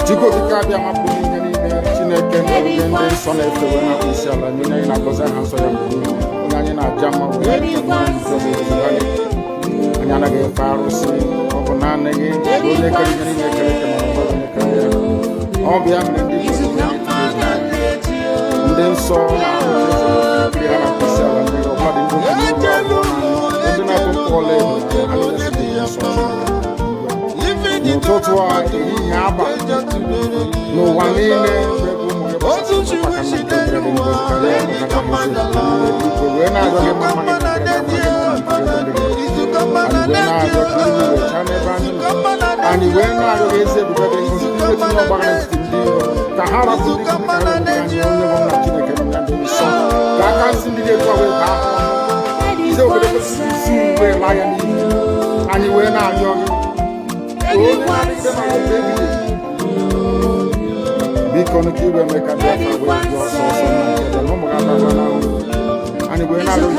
Jiko dikabia mapuni nyani chineke no gende sona efewe na kushala nyina ina koza hanso ya mkuni nyanya na jama we anyana ge farusi okonane ge dole kali nyani mekele kama mbona kaya obia mrendi nden so na kiri na kushala ndiro padi ndo ndina ko kole no totwa nyaba no wanene Because you will make a difference with your source and no more now. And we're not going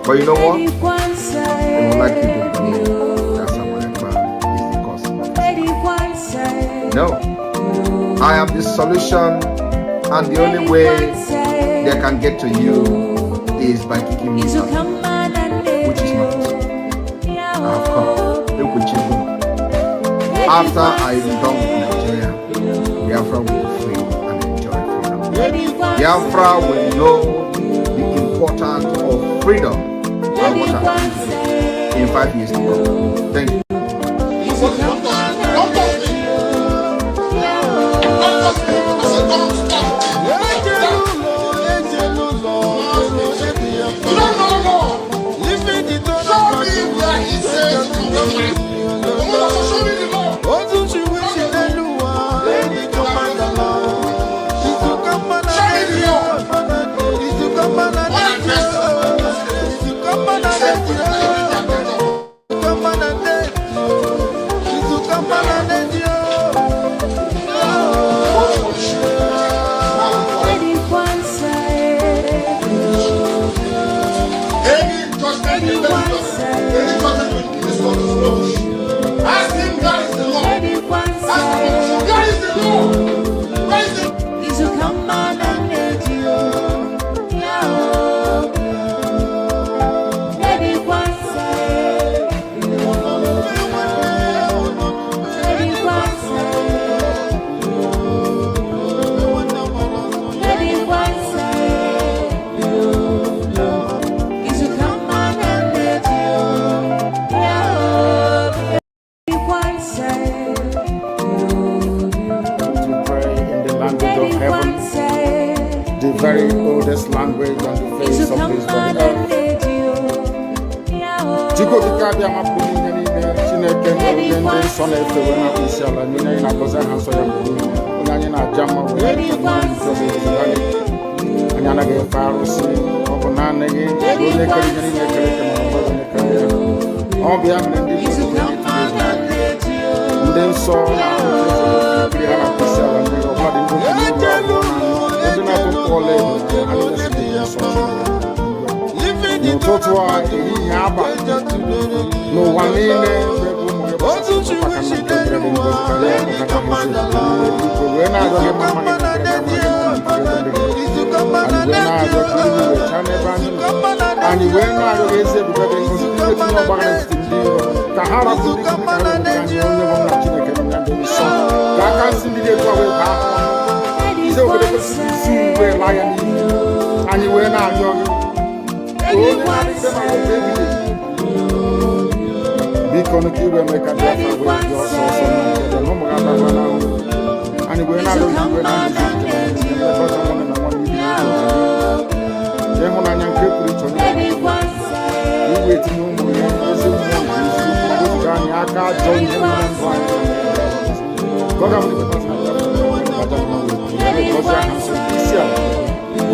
But you know what? I would like you to believe that someone is the cause of it. No. I am the solution, and the only way they can get to you is by kicking me out, which is not possible. I have come. Look with you. After I am done with Nigeria, Biafra will be free and enjoy freedom. Biafra will know the importance of freedom and what I'm going to do in 5 years to come. Thank you. Very oldest language on the face of this earth. Jiko dikabia mapuni nyani chineke no gende sona efewe na kushala nyina ina koza hanso ya mkuni nyanya na jama we anyana ge farusi okonane ge dole kali nyani mekele kama mbona kaya obia mrendi nden so na kiri na kushala ndiro padi ndo no totwa nyaba no wanene and you were not young. Because you will make a difference with your source and no more now. And you were not young.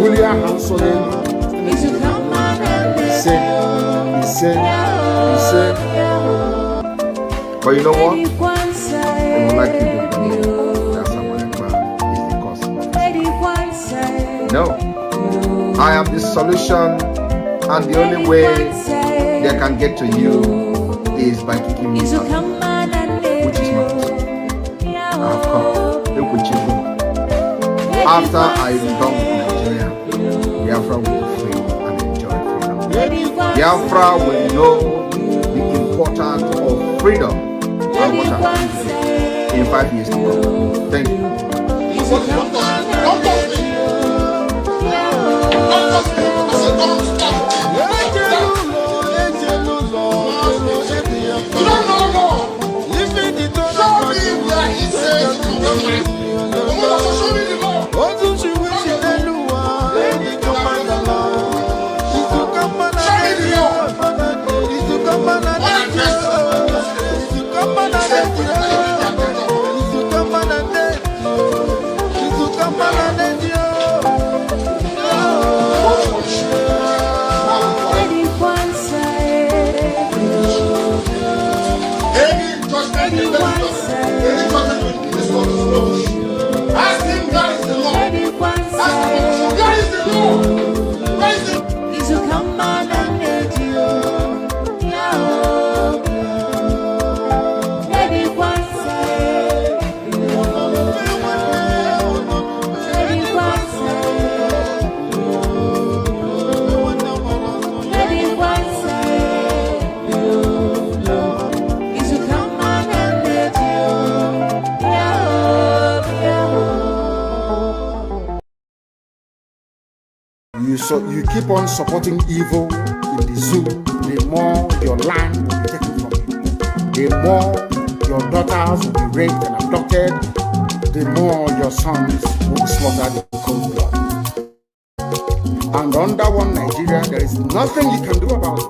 Julia Hanson He said. But you know what? They would like you to believe that someone is the cause of it. No. I am the solution, and the only way they can get to you is by kicking me out, which is not possible. I have come. Look with you. After I am done with Nigeria, Biafra will be free and enjoy freedom. Biafra will know the importance of freedom and what happens in 5 years to come. Thank you. So you keep on supporting evil in the zoo, the more your land will be taken from you. The more your daughters will be raped and abducted, the more your sons will be slaughtered in cold blood. And under one Nigeria, there is nothing you can do about it.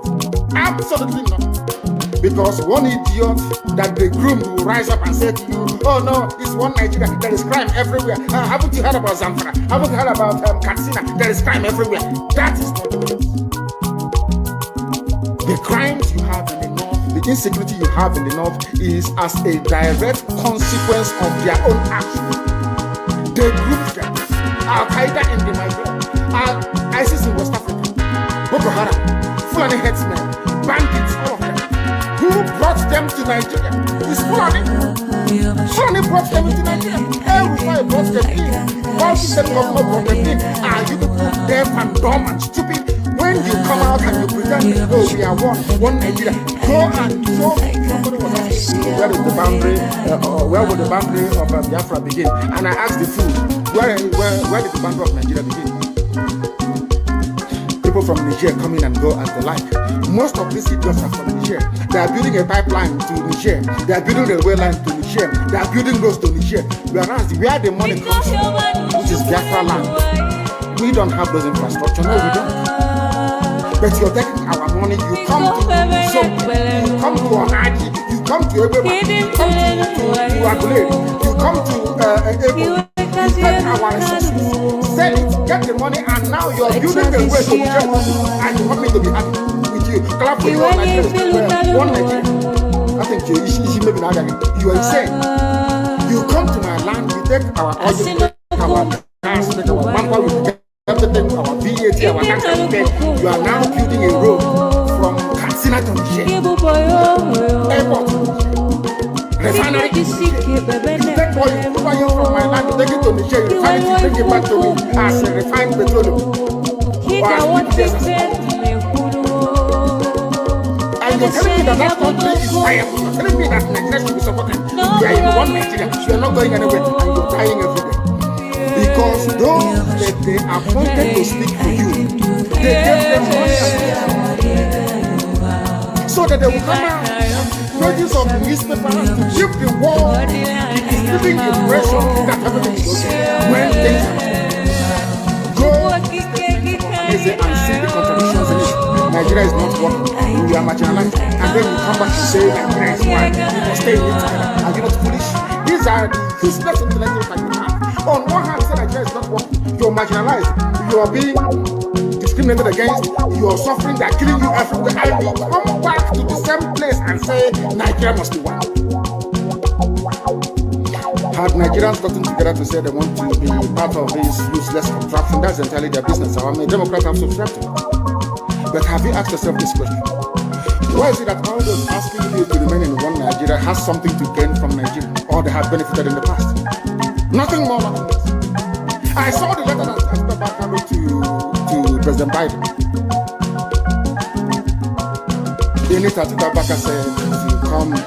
Absolutely nothing. Because one idiot that they groomed will rise up and say to you, oh no, it's one Nigeria, there is crime everywhere. Haven't you heard about Zamfara? Haven't you heard about Katsina? There is crime everywhere. That is not the case. The crimes you have in the north, the insecurity you have in the north is as a direct consequence of their own actions. They grouped them. Al-Qaeda in the Nigeria, ISIS in West Africa, Boko Haram, Fulani headsmen, bandits, all of them. Who brought them to Nigeria? It's Fulani. Fulani brought them into Nigeria. Everybody brought them in. All the state government brought them in. Are you deaf and dumb and stupid? When you come out and you pretend, oh, we are one Nigeria, go and show somebody was asking, where is the boundary, where would the boundary of Biafra begin? And I asked the fool, where did the boundary of Nigeria begin? People from Niger come in and go as they like. Most of these idiots are from Niger. They are building a pipeline to Niger. They are building a railway line to Niger. They are building roads to Niger. Whereas where the money comes from, which is Biafra land, we don't have those infrastructure. No, we don't. But you're taking our money. You come to you come to Onaji, you come to everybody, you come to Agulere, you come to Ebo, you take our resources, sell it, get the money, and now you're building the way to Nigeria, and you want me to be happy with you. Clap for your Nigeria, one Nigeria. I think you maybe not. You are insane. You come to my land, you take our oil, take our gas, take our bumper, everything, our VAT, our tax, everything. You are now building a road from Katsina to Niger, airport to Niger, refinery to Niger. You take oil from my land, you take it to Niger, you refine it, you bring it back to me as a refined petroleum. And you're telling me that country is viable. You're telling me that Nigeria should be supported. You are in one Nigeria, you're not going anywhere, and you're dying every day. Because those that they appointed to speak for you, they gave them money so that they will come out, pages of the newspapers to give the world the misleading impression that everything is okay. When things are go and see the contradictions in it. Nigeria is not working. We are marginalized. And then you come back to say Nigeria is one. You must stay in it together. Are you not foolish? These are the useless intellectuals that you have. On one hand, you say Nigeria is not working. You're marginalized. You are being discriminated discriminated against, you're suffering, they're killing you everywhere, and you come back to the same place and say Nigeria must be one. Had Nigerians gotten together to say they want to be part of this useless contraption, that's entirely their business. I mean, Democrats have subscribed to it. But have you asked yourself this question? Why is it that all those asking you to remain in one Nigeria has something to gain from Nigeria, or they have benefited in the past? Nothing more, nothing less. I saw the letter that Herbert wrote to President Biden. In it, Herbert said,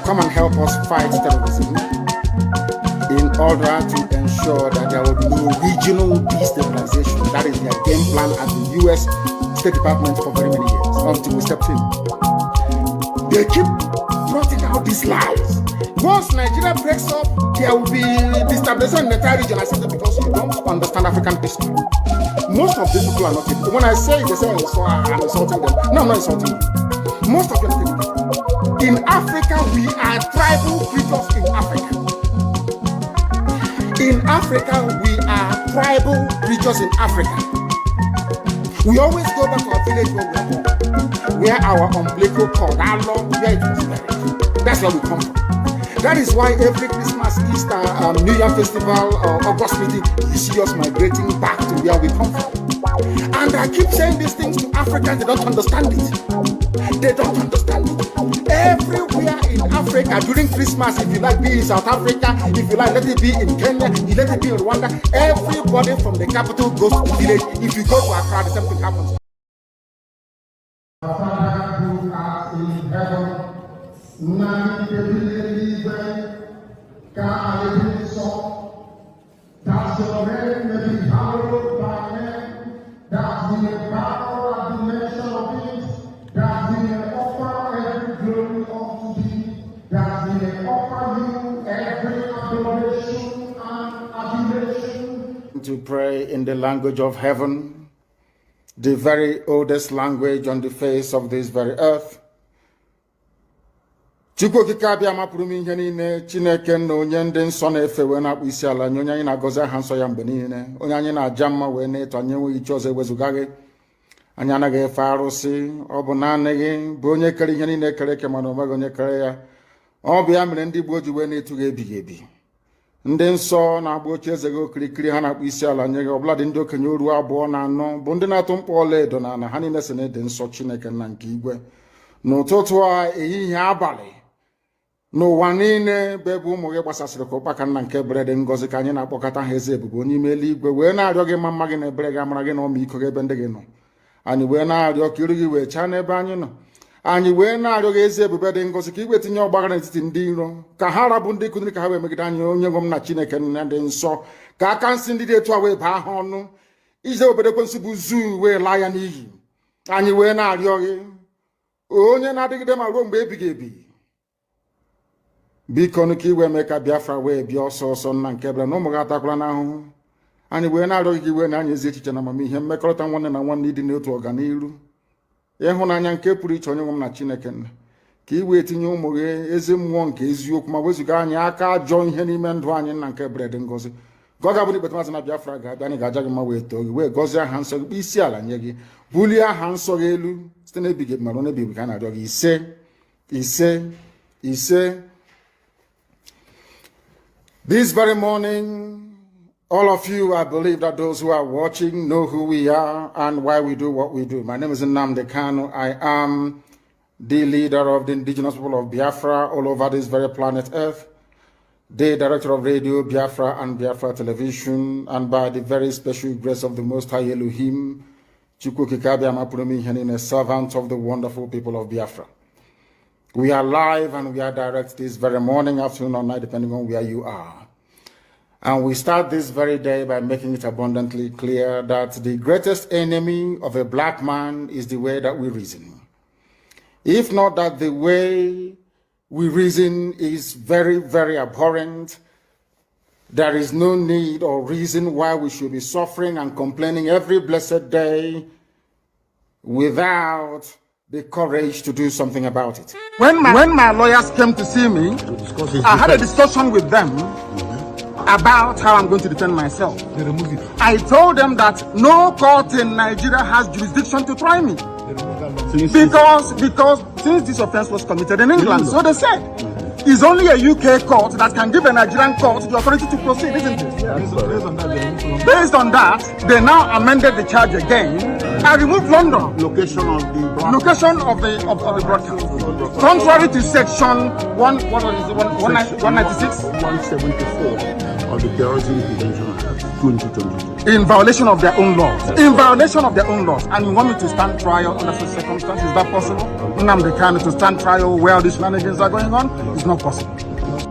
come and help us fight terrorism in order to ensure that there will be no regional destabilization. That is their game plan at the U.S. State Department for very many years, until we stepped in. They keep trotting out these lies. Once Nigeria breaks up, there will be destabilization in the entire region. I said that because you don't understand African history. Most of these people are not people. When I say it, they say I'm insulting them. No, I'm not insulting you. Most of them are people. In Africa, we are tribal creatures in Africa. In Africa, we are tribal creatures in Africa. We always go back to our village where we are born, where our umbilical cord, our long, where it was buried. That's where we come from. That is why every Christmas, Easter, New Year festival, or August meeting, you see us migrating back to where we come from. And I keep saying these things to Africans, they don't understand it. They don't understand it. Everywhere in Africa during Christmas, if you like, be in South Africa, if you like, let it be in Kenya, you let it be in Rwanda, everybody from the capital goes to the village. If you go to Accra, the same thing happens. Our Father who art in heaven, that your name may be hallowed by name, that we may bow at the mention of it, that we may offer every glory unto thee, that we may offer you every adoration and adulation. To pray in the language of heaven, the very oldest language on the face of this very earth. Chukwu okike abịa mapụrụ m ihe niile, Chineke na onye ndị nsọ na-efe wee na-akpụ isi ala nye onye anyị na-agọzi aha nsọ ya mgbe niile, onye anyị na-aja mma wee na-eto anyị enweghị iche ọzọ ewezuga gị. Anyị anaghị efe arụsị, ọ bụ naanị gị bụ onye kere ihe niile kere eke mana onweghị onye kere ya. Ọ bụ ya mere ndị Igbo ji wee na-etu gị ebighị ebi. Ndị nsọ na-agba oche eze gị okirikiri ha na-akpụ isi ala nye gị, ọbụladị ndị okenye oru 2 na 4 bụ ndị na-atụ mkpọ ọla edo na ana ha niile si na-ede nsọ Chineke nna nke igwe. N'ụtụtụ a, ehihie, abalị, n'ụwa niile bụ ebe ụmụ gị gbasasịrị ka ụkpaka nna nke ebere dị ngọzi ka anyị na-akpọkọta ha eze ebube onye ime eluigwe wee na-arịọ gị ma mma gị na ebere gị amara gị na ọmịiko gị ebe ndị gị nọ. Anyị wee na-arịọ ka iru gị wee chaa n'ebe anyị nọ. Anyị wee na-arịọ gị eze ebube dị ngọzi ka iwe tinye ọgbaghara n'etiti ndị iro, ka ha rabụ ndị kụziri ka ha wee megide anyị onye nwe m na Chineke nna dị nsọ, ka aka nsị ndị dị etu a wee baa ha ọnụ, ije obodo ekwensu bụ zuu wee laa ya n'iyi. Anyị wee na-arịọ gị onye na-adịgide ma ruo mgbe ebighị ebi, biko ka iwe mee ka Biafra wee bịa ọsọ ọsọ nna nke ebere na ụmụ gị atakwala n'ahụhụ. Anyị wee na-arịọ gị iwe na anyị ezi echiche na amamihe, mmekọrịta nwanne na nwanne ịdị n'otu ọganiru, ịhụnanya nke pụrụ iche onye nwe m na Chineke nna, ka iwe tinye ụmụ gị ezi mmụọ nke eziokwu ma wezuga anyị aka ajọ ihe n'ime ndụ anyị nna nke ebere dị ngọzi. Ka ọ ga-abụ na ikpeta mazị na Biafra ga-abịa, anyị ga-aja gị mma wee too gị wee gọzie aha nsọ gị, kpụ isi ala nye gị, bulie aha nsọ gị elu site n'ebighị ebi ma ruo n'ebighị ebi ka a na-arịọ gị ise ise ise. This very morning, all of you, I believe that those who are watching know who we are and why we do what we do. My name is Unending. I am the leader of the indigenous people of Biafra all over this very planet Earth, the director of Radio Biafra and Biafra Television, and by the very special grace of the Most High Elohim, Chukwu Kikabia Mapurumi Henine, servant of the wonderful people of Biafra. We are live and we are direct this very morning, afternoon, or night, depending on where you are. And we start this very day by making it abundantly clear that the greatest enemy of a black man is the way that we reason. If not that the way we reason is very, very abhorrent, there is no need or reason why we should be suffering and complaining every blessed day without the courage to do something about it. When my lawyers came to see me, I had a discussion with them, about how I'm going to defend myself. I told them that no court in Nigeria has jurisdiction to try me. Because since this offense was committed in England, so they said, it's only a UK court that can give a Nigerian court the authority to proceed, isn't it? Based on that, they now amended the charge again and removed London. Location of the broadcast. Contrary to section 196, 174 of the Terrorism Prevention Act 2022. In violation of their own laws. In violation of their own laws. And you want me to stand trial under such circumstances? Is that possible? Nnamdi Kanu to stand trial where these shenanigans are going on? It's not possible.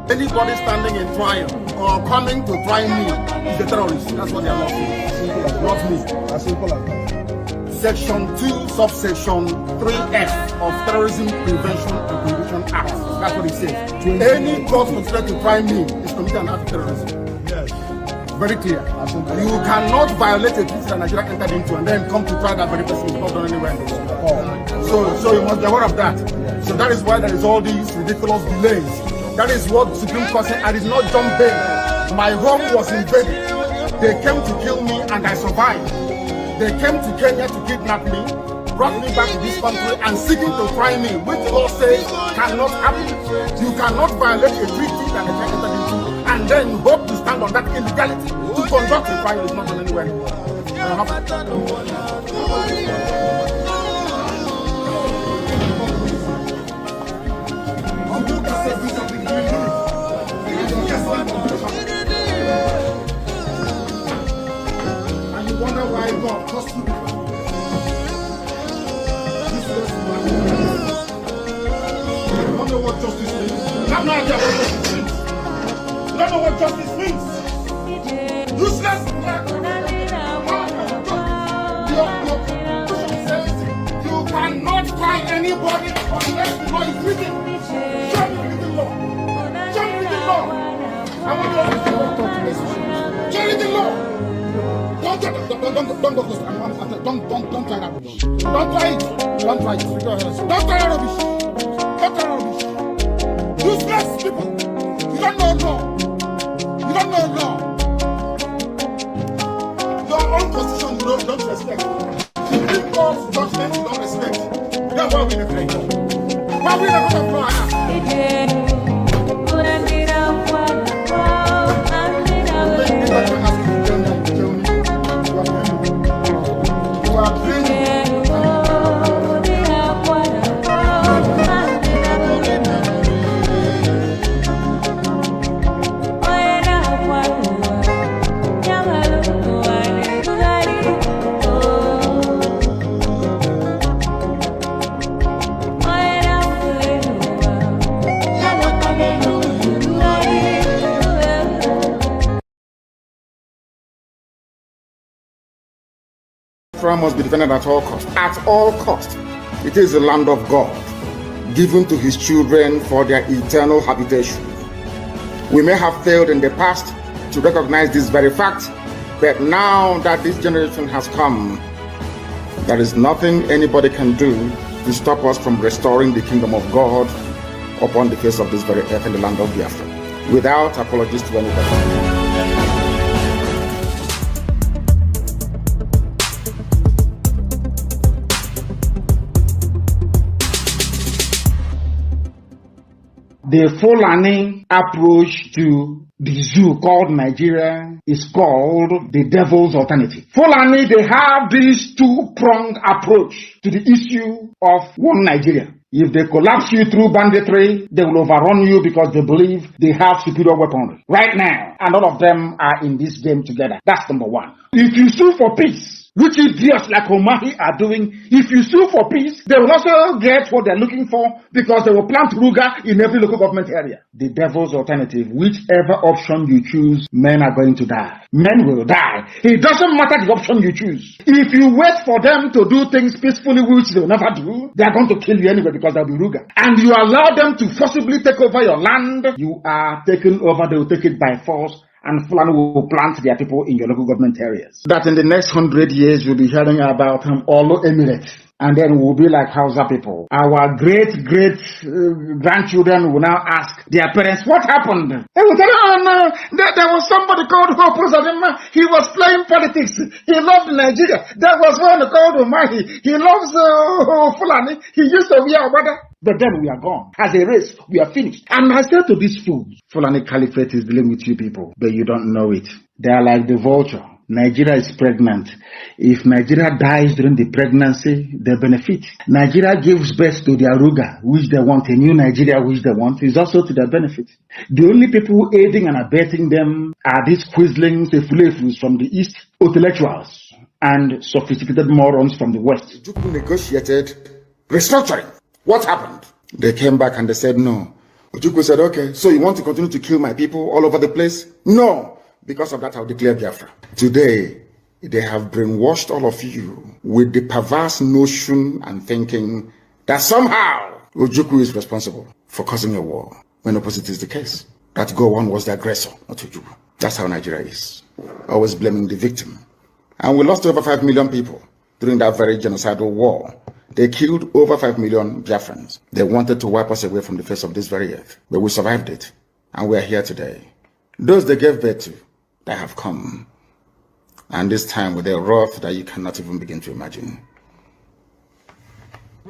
Anybody standing in trial or coming to try me is a terrorist. That's what they are not saying. Not me. As simple as that. Section 2, subsection 3F of Terrorism Prevention and Prohibition Act. That's what it says. Any court considered to try me is committed an act of terrorism. Yes. Very clear. You cannot violate a treaty that Nigeria entered into and then come to try that very person. It's not done anywhere in the world. So you must be aware of that. So that is why there is all these ridiculous delays. That is what the Supreme Court said. I did not jump bail. My home was invaded. They came to kill me and I survived. They came to Kenya to kidnap me, brought me back to this country and seeking to try me, which the law says cannot happen. You cannot violate a treaty that Nigeria entered into and then hope to stand on that illegality to conduct a trial is not done anywhere in the world. And you wonder why God cost you. You don't know what justice means. You have no idea what justice means. You don't know what justice means. Useless. Your constitution says you cannot try anybody unless the law is written. Show me the law. Show me the law. I want you to talk to this. Show me the law. Don't try that. Don't try that. Don't try it. Don't try it. Don't try rubbish. Don't try rubbish. Useless people. You don't know law. You don't know law. Your own constitution you don't respect. Supreme Court's judgment you don't respect. Then why we in the play? Why we in the play? Must be defended at all cost. At all cost. It is the land of God, given to his children for their eternal habitation. We may have failed in the past to recognize this very fact, but now that this generation has come, there is nothing anybody can do to stop us from restoring the kingdom of God upon the face of this very earth in the land of Biafra, without apologies to anybody. The Fulani approach to the zoo called Nigeria is called the devil's alternative. Fulani, they have this two-pronged approach to the issue of one Nigeria. If they collapse you through banditry, they will overrun you because they believe they have superior weaponry. Right now, and all of them are in this game together. That's number one. If you sue for peace, which idiots like Omahi are doing, if you sue for peace, they will also get what they're looking for because they will plant Ruga in every local government area. The devil's alternative, whichever option you choose, men are going to die. Men will die. It doesn't matter the option you choose. If you wait for them to do things peacefully, which they will never do, they are going to kill you anyway because they'll be Ruga. And you allow them to forcibly take over your land, you are taken over, they will take it by force. And Fulani will plant their people in your local government areas. That in the next 100 years, you'll be hearing about Olo Emirates. And then we'll be like Hausa people. Our grandchildren will now ask their parents, what happened? They will tell, oh no, there was somebody called Hope. He was playing politics. He loved Nigeria. That was one called Umahi. He loves Fulani. He used to be our brother. But then we are gone. As a race, we are finished. And I said to these fools, Fulani Caliphate is dealing with you people, but you don't know it. They are like the vulture. Nigeria is pregnant. If Nigeria dies during the pregnancy, they benefit. Nigeria gives birth to the Aruga, which they want, a new Nigeria, which they want, is also to their benefit. The only people aiding and abetting them are these quislings, the fulefus from the East, intellectuals, and sophisticated morons from the West. Juku negotiated restructuring. What happened? They came back and they said no. Ojukwu said, okay, so you want to continue to kill my people all over the place? No. Because of that, I'll declare Biafra. Today, they have brainwashed all of you with the perverse notion and thinking that somehow Ojukwu is responsible for causing a war, when opposite is the case. That Gowon was the aggressor, not Ojukwu. That's how Nigeria is. Always blaming the victim. And we lost over 5 million people during that very genocidal war. They killed over 5 million Biafrans. They wanted to wipe us away from the face of this very earth. But we survived it. And we are here today. Those they gave birth to, they have come. And this time with a wrath that you cannot even begin to imagine.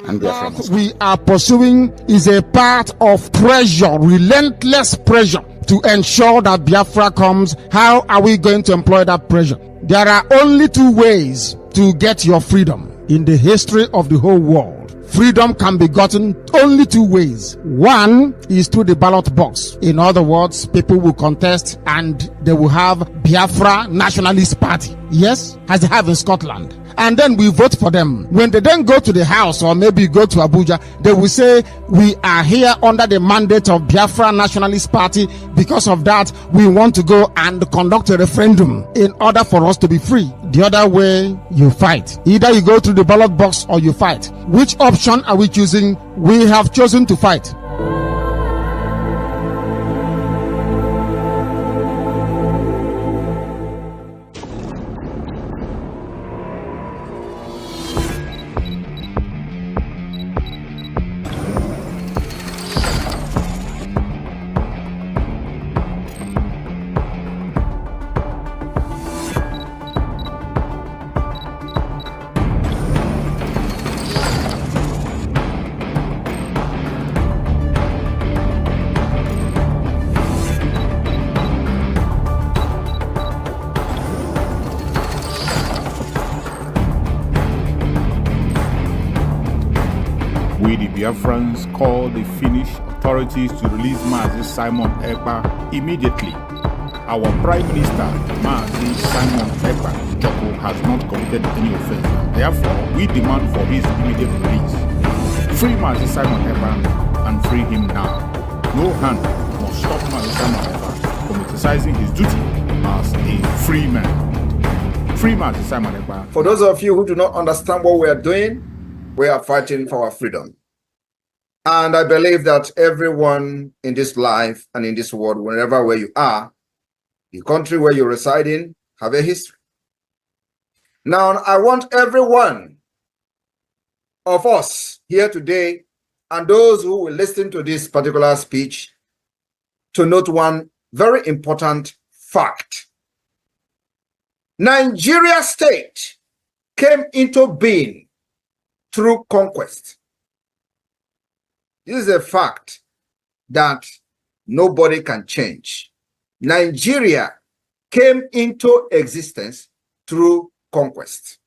And what we are pursuing is a part of pressure, relentless pressure, to ensure that Biafra comes. How are we going to employ that pressure? There are only two ways to get your freedom in the history of the whole world. Freedom can be gotten only two ways. One is through the ballot box. In other words, people will contest and they will have Biafra Nationalist Party. Yes, as they have in Scotland. And then we vote for them. When they then go to the house or maybe go to Abuja, they will say, we are here under the mandate of Biafra Nationalist Party. Because of that, we want to go and conduct a referendum in order for us to be free. The other way, you fight. Either you go through the ballot box or you fight. Which option are we choosing? We have chosen to fight. We, the Biafrans, call the Finnish authorities to release Mazi Simon Ekpa immediately. Our Prime Minister, Mazi Simon Ekpa Joko, has not committed any offense. Therefore, we demand for his immediate release. Free Mazi Simon Ekpa and free him now. No hand must stop Mazi Simon Ekpa from exercising his duty as a free man. Free Mazi Simon Ekpa. For those of you who do not understand what we are doing, we are fighting for our freedom. And I believe that everyone in this life and in this world, wherever where you are, the country where you reside in, have a history. Now, I want every one of us here today and those who will listen to this particular speech to note one very important fact. Nigeria state came into being through conquest. This is a fact that nobody can change. Nigeria came into existence through conquest.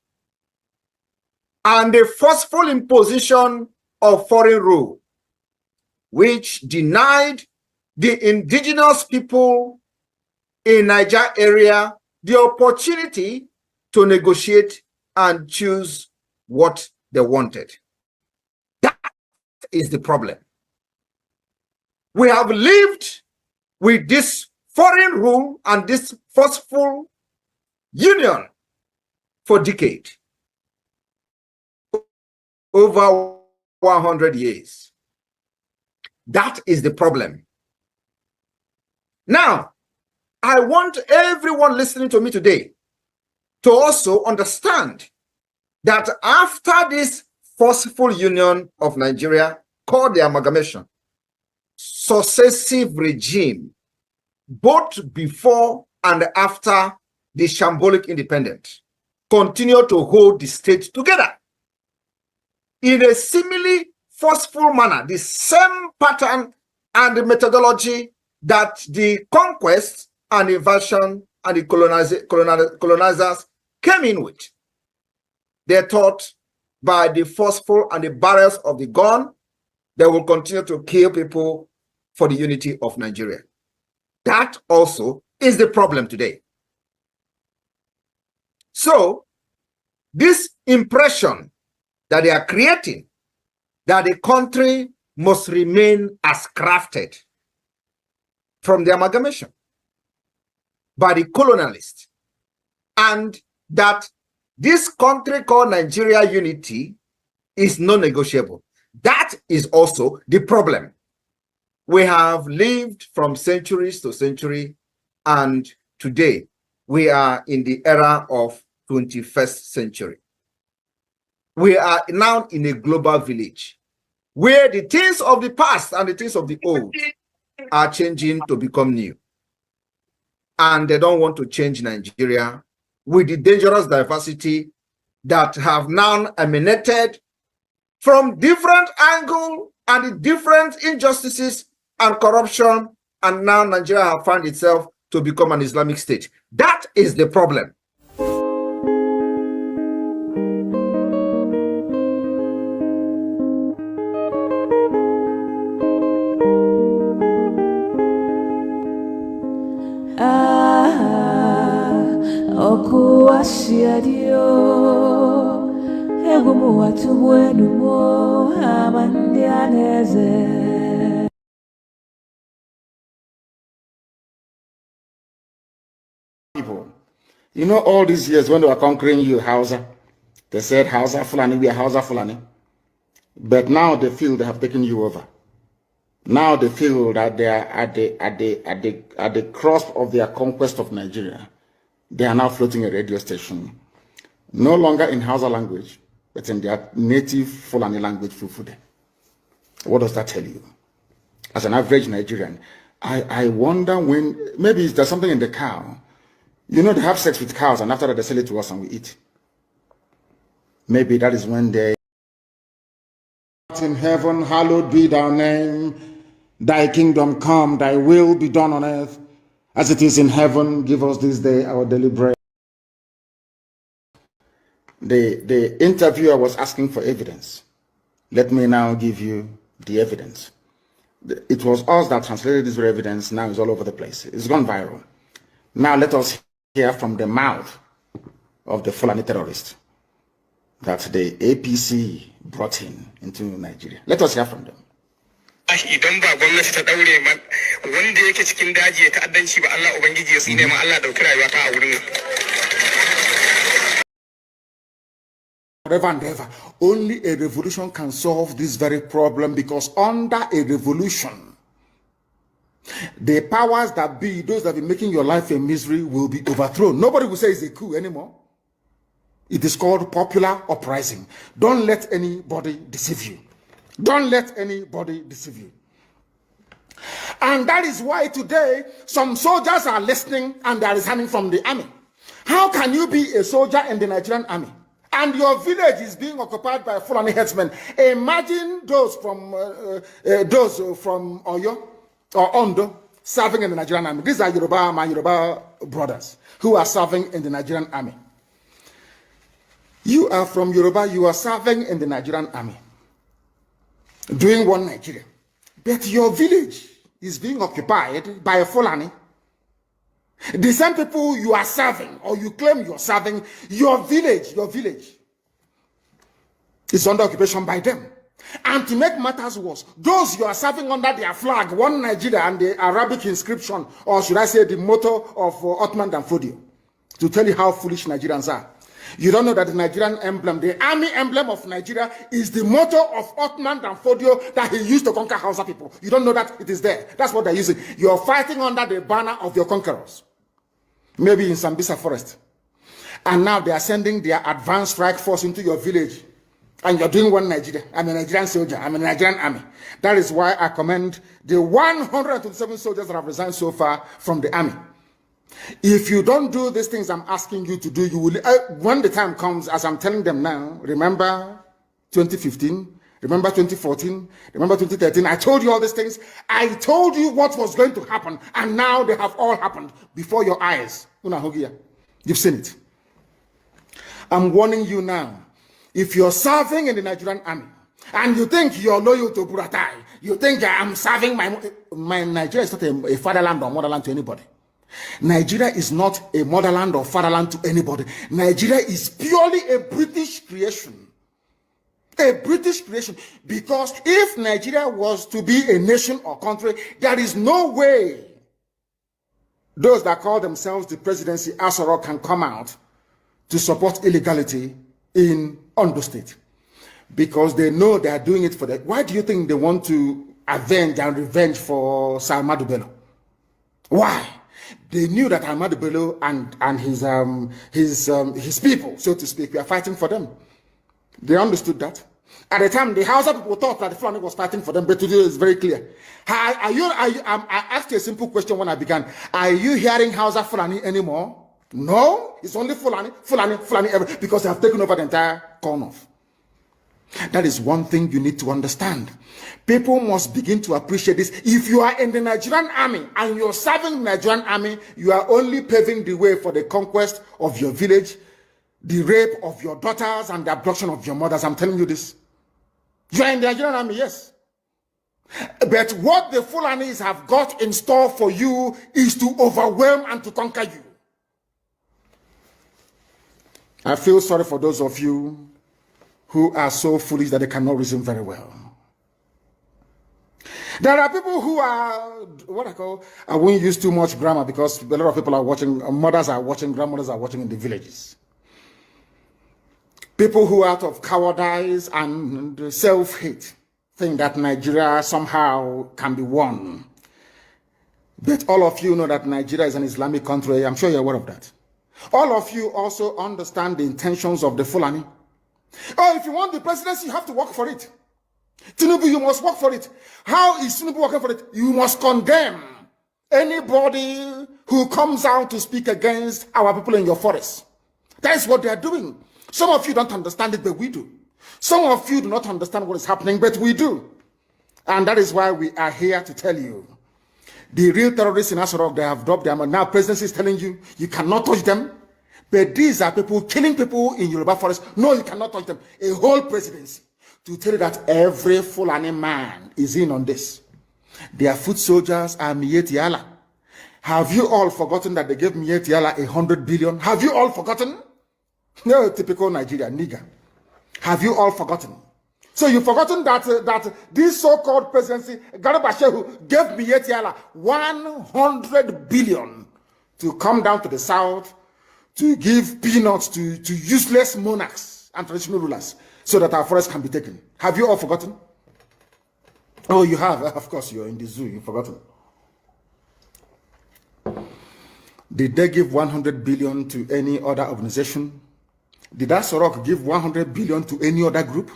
And the forceful imposition of foreign rule, which denied the indigenous people in Niger area the opportunity to negotiate and choose what they wanted. That is the problem. We have lived with this foreign rule and this forceful union for decades, over 100 years. That is the problem. Now, I want everyone listening to me today to also understand that after this forceful union of Nigeria called the amalgamation, successive regime, both before and after the shambolic independence, continue to hold the state together in a similarly forceful manner, the same pattern and the methodology that the conquest and invasion and the colonizers came in with. They thought by the forceful and the barrels of the gun, they will continue to kill people for the unity of Nigeria. That also is the problem today. So, this impression that they are creating, that the country must remain as crafted from the amalgamation by the colonialists, and that this country called Nigeria unity is non-negotiable. That is also the problem. We have lived from centuries to century, and today we are in the era of 21st century. We are now in a global village where the things of the past and the things of the old are changing to become new. And they don't want to change Nigeria with the dangerous diversity that have now emanated from different angles and the different injustices and corruption, and now Nigeria has found itself to become an Islamic state. That is the problem. People, you know, all these years when they were conquering you, Hausa, they said Hausa Fulani, we are Hausa Fulani. But now they feel they have taken you over. Now they feel that they are at the crust of their conquest of Nigeria. They are now floating a radio station, no longer in Hausa language, but in their native Fulani language, Fufude. What does that tell you? As an average Nigerian, I wonder when, maybe there's something in the cow. You know, they have sex with cows, and after that they sell it to us and we eat. Maybe that is when they... In heaven, hallowed be thy name. Thy kingdom come, thy will be done on earth as it is in heaven. Give us this day our daily bread. The interviewer was asking for evidence. Let me now give you the evidence. It was us that translated this very evidence. Now it's all over the place. It's gone viral. Now let us hear from the mouth of the Fulani terrorist that the APC brought into Nigeria. Let us hear from them. Idan ba gwamnati ta daure man wanda yake cikin daji ya ta'addanci ba Allah ubangiji ya tsine ma Allah dauki rayuwa ta a wurin. Forever and ever, only a revolution can solve this very problem, because under a revolution, the powers that be, those that be making your life a misery, will be overthrown. Nobody will say it's a coup anymore. It is called popular uprising. Don't let anybody deceive you. Don't let anybody deceive you. And that is why today some soldiers are listening and they are resigning from the army. How can you be a soldier in the Nigerian army and your village is being occupied by Fulani headsmen? Imagine those from Oyo or Ondo serving in the Nigerian army. These are my Yoruba brothers who are serving in the Nigerian army. You are from Yoruba, you are serving in the Nigerian army, doing one Nigeria. But your village is being occupied by a Fulani. The same people you are serving, or you claim you are serving, your village is under occupation by them. And to make matters worse, those you are serving under their flag, one Nigeria, and the Arabic inscription, or should I say the motto of Ottoman Danfodio, to tell you how foolish Nigerians are. You don't know that the Nigerian emblem, the army emblem of Nigeria, is the motto of Ottoman Danfodio that he used to conquer Hausa people. You don't know that it is there. That's what they're using. You're fighting under the banner of your conquerors. Maybe in Sambisa forest. And now they are sending their advanced strike force into your village And you're doing one Nigeria. I'm a Nigerian soldier. I'm a Nigerian army. That is why I commend the 127 soldiers that have resigned so far from the army. If you don't do these things I'm asking you to do, you will, when the time comes, as I'm telling them now, remember 2015, remember 2014, remember 2013, I told you all these things. I told you what was going to happen, and now they have all happened before your eyes. You've seen it. I'm warning you now. If you're serving in the Nigerian army, and you think you're loyal to Buratai, you think I'm serving my Nigeria is not a fatherland or motherland to anybody. Nigeria is not a motherland or fatherland to anybody. Nigeria is purely a British creation. A British creation. Because if Nigeria was to be a nation or country, there is no way those that call themselves the presidency Asoro can come out to support illegality in Ondo State. Because they know they are doing it for that. Why do you think they want to avenge and revenge for Sir Ahmadu Bello? Why? They knew that Ahmadu Bello and his people, so to speak, were fighting for them. They understood that. At the time, the Hausa people thought that the Fulani was fighting for them, but today it's very clear. I asked you a simple question when I began. Are you hearing Hausa Fulani anymore? No, it's only Fulani, because they have taken over the entire corner. That is one thing you need to understand. People must begin to appreciate this. If you are in the Nigerian army and you're serving the Nigerian army, you are only paving the way for the conquest of your village, the rape of your daughters, and the abduction of your mothers. I'm telling you this. You are in the Nigerian army, yes. But what the Fulanis have got in store for you is to overwhelm and to conquer you. I feel sorry for those of you who are so foolish that they cannot reason very well. There are people who are, I won't use too much grammar because a lot of people are watching, mothers are watching, grandmothers are watching in the villages. People who out of cowardice and self-hate think that Nigeria somehow can be won. But all of you know that Nigeria is an Islamic country. I'm sure you're aware of that. All of you also understand the intentions of the Fulani. Oh, if you want the presidency, you have to work for it. Tinubu, you must work for it. How is Tinubu working for it? You must condemn anybody who comes out to speak against our people in your forest. That is what they are doing. Some of you don't understand it, but we do. Some of you do not understand what is happening, but we do. And that is why we are here to tell you. The real terrorists in Asarok, they have dropped them. And now presidency is telling you, you cannot touch them. But these are people killing people in Yoruba forest. No, you cannot touch them. A whole presidency to tell you that every Fulani man is in on this. Their foot soldiers are Mieti Allah. Have you all forgotten that they gave Mieti Allah 100 billion? Have you all forgotten? No, typical Nigeria, nigger. Have you all forgotten? So you've forgotten that this so-called presidency, Garba Shehu, gave Mieti Allah 100 billion to come down to the south to give peanuts to useless monarchs and traditional rulers so that our forests can be taken. Have you all forgotten? Oh, you have. Of course, you're in the zoo. You've forgotten. Did they give 100 billion to any other organization? Did Asorok give 100 billion to any other group?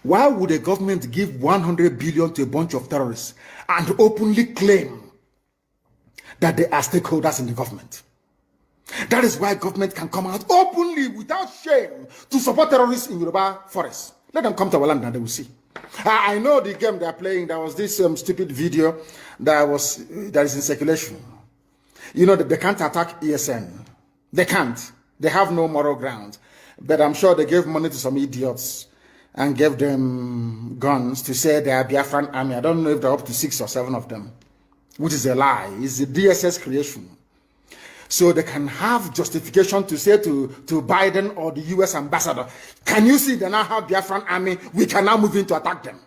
Why would a government give 100 billion to a bunch of terrorists and openly claim that they are stakeholders in the government? That is why government can come out openly without shame to support terrorists in Yoruba forests. Let them come to our land and they will see. I know the game they are playing. There was this stupid video that is in circulation. You know that they can't attack ESN. They can't. They have no moral ground. But I'm sure they gave money to some idiots and gave them guns to say they are Biafran army. I don't know if they're up to 6 or 7 of them, which is a lie. It's a DSS creation. So they can have justification to say to Biden or the US ambassador, can you see they now have Biafran army? We can now move in to attack them.